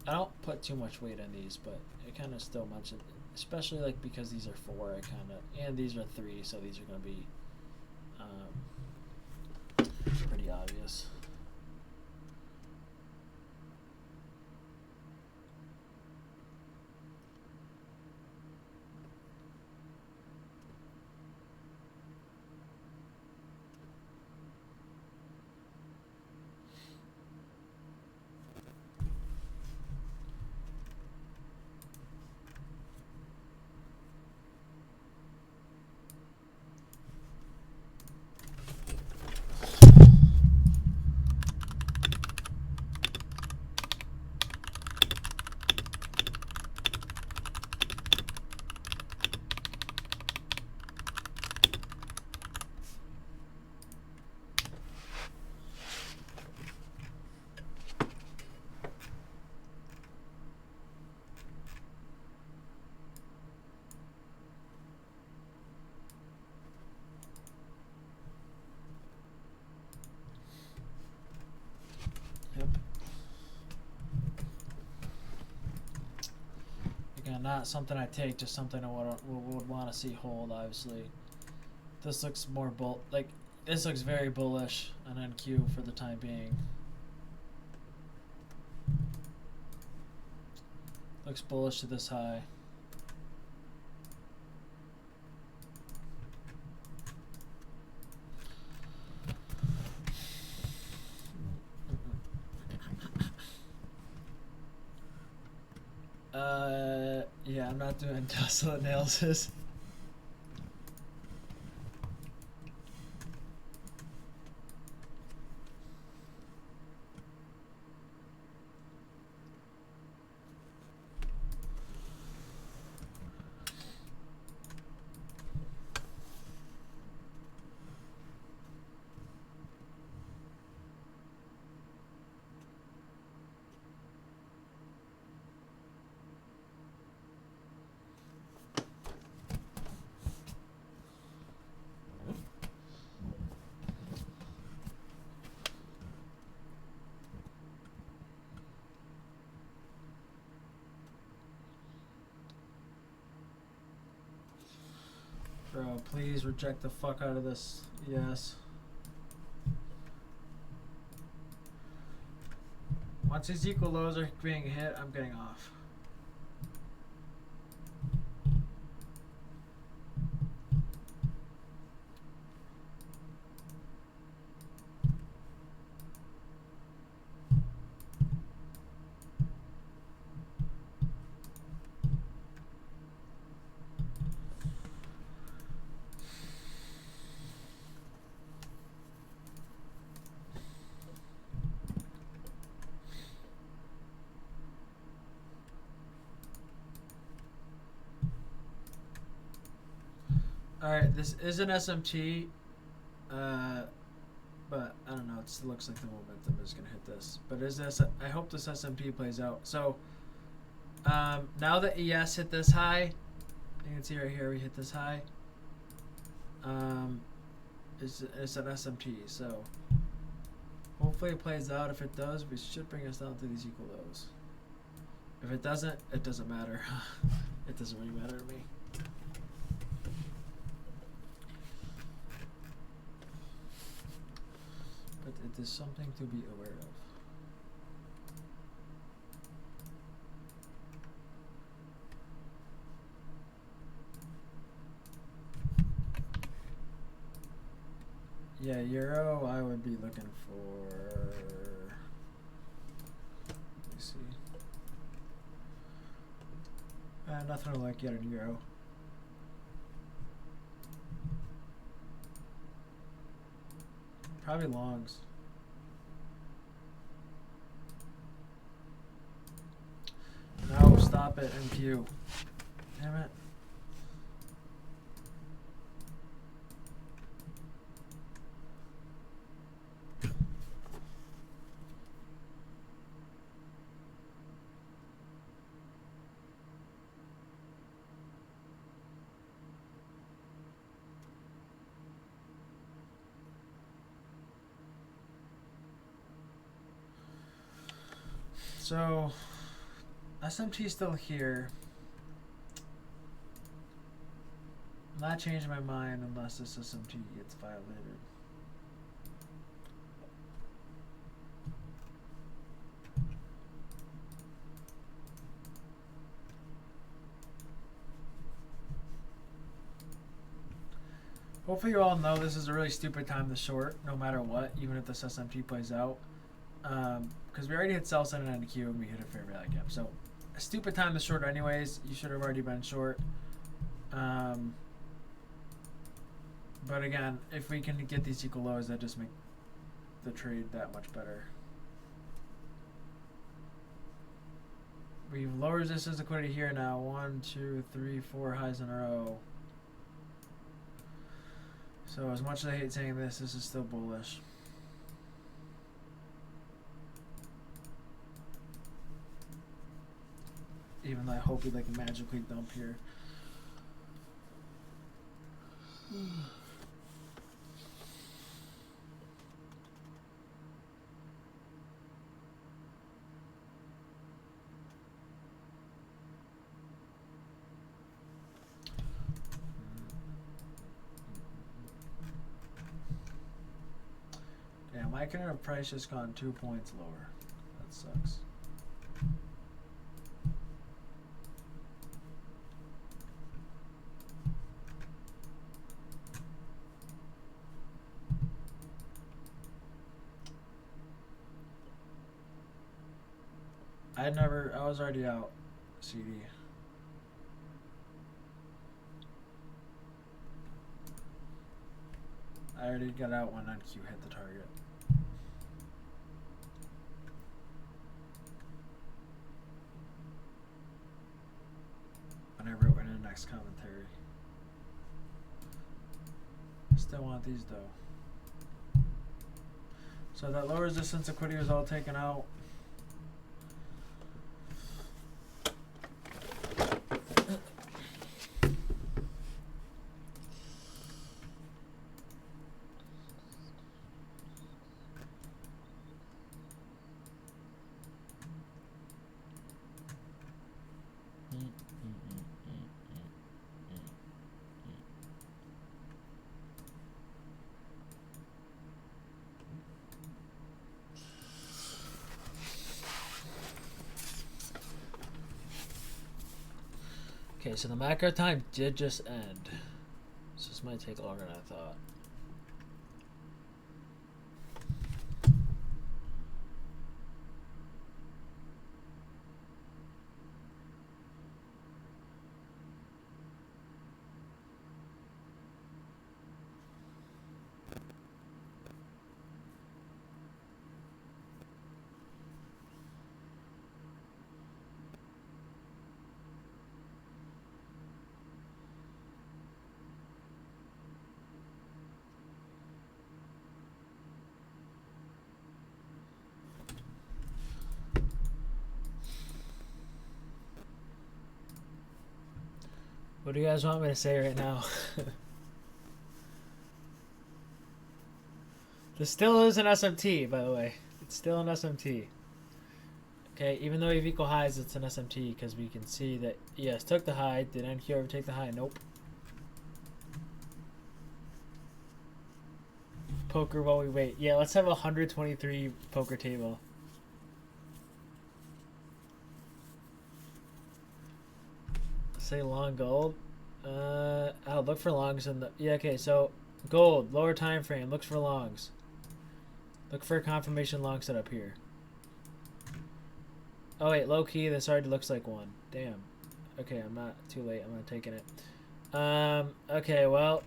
I don't put too much weight on these, but it kind of still mentioned, especially like because these are 4, I kind of, and these are 3, so these are going to be pretty obvious. Yep. Again, not something I take, just something I would want to see hold, obviously. This looks more this looks very bullish on NQ for the time being. Looks bullish to this high. Yeah, I'm not doing Tesla analysis. Bro, please reject the fuck out of this. Yes. Once these equal lows are being hit, I'm getting off. Alright, this is an SMT, but I don't know, it looks like the momentum is going to hit this. But I hope this SMT plays out. So, now that ES hit this high, you can see right here we hit this high, it's an SMT, so hopefully it plays out. If it does, we should bring us down to these equal lows. If it doesn't, it doesn't matter. It doesn't really matter to me. But it is something to be aware of. Yeah, Euro, I would be looking for. Let me see. Nothing to like yet in Euro. Probably longs. No, stop it, NQ. Damn it. So SMT still here. I'm not changing my mind unless this SMT gets violated. Hopefully you all know this is a really stupid time to short, no matter what, even if this SMT plays out. Because we already hit sell sign and NQ and we hit a fair value gap. So, a stupid time to short anyways. You should have already been short. But again, if we can get these equal lows, that just make the trade that much better. We've low resistance liquidity here now. 1, 2, 3, 4 highs in a row. So as much as I hate saying this is still bullish. Even though I hope we like magically dump here. Damn, I could have price just gone 2 points lower. That sucks. I was already out, CD. I already got out when NQ hit the target. And I wrote in the next commentary. Still want these though. So that low resistance liquidity was all taken out. Okay, so the macro time did just end. So this might take longer than I thought. What do you guys want me to say right now? This still is an SMT, by the way. It's still an SMT. Okay, even though we have equal highs, it's an SMT because we can see that ES took the high. Did NQ ever take the high? Nope. Poker while we wait. Yeah, let's have a 123 poker table. Say long gold. I'll look for longs in the okay. So gold lower time frame looks for longs. Look for a confirmation long setup here. Oh wait, low key. This already looks like one. Damn. Okay, I'm not too late. I'm not taking it. Okay, well,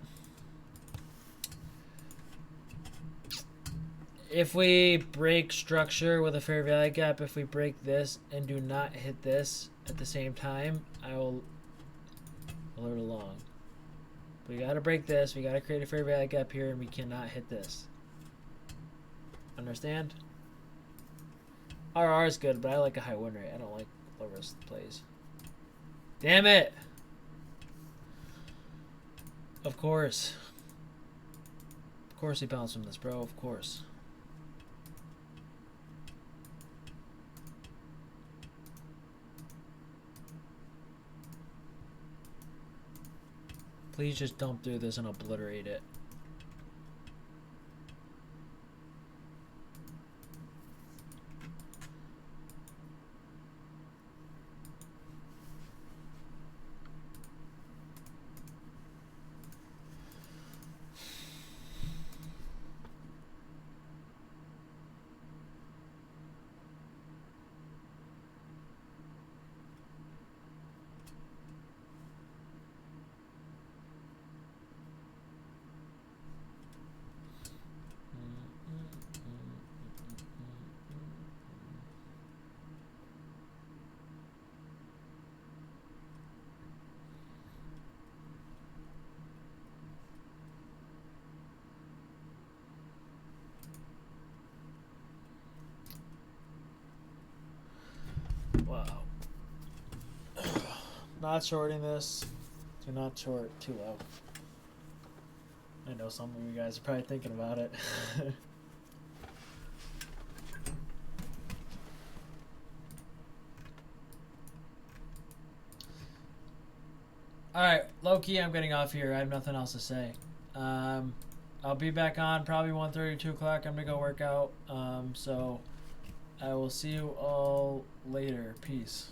if we break structure with a fair value gap, if we break this and do not hit this at the same time, I will alert along. We gotta break this, we gotta create a fair value gap here, and we cannot hit this. Understand? RR is good, but I like a high win rate. I don't like low risk plays. Damn it! Of course. Of course he bounced from this, bro. Of course. Please just don't do this and obliterate it. Wow. Not shorting this. Do not short too low. I know some of you guys are probably thinking about it. Alright, low-key, I'm getting off here. I have nothing else to say. I'll be back on probably 1:30, 2 o'clock. I'm going to go work out. So I will see you all later. Peace.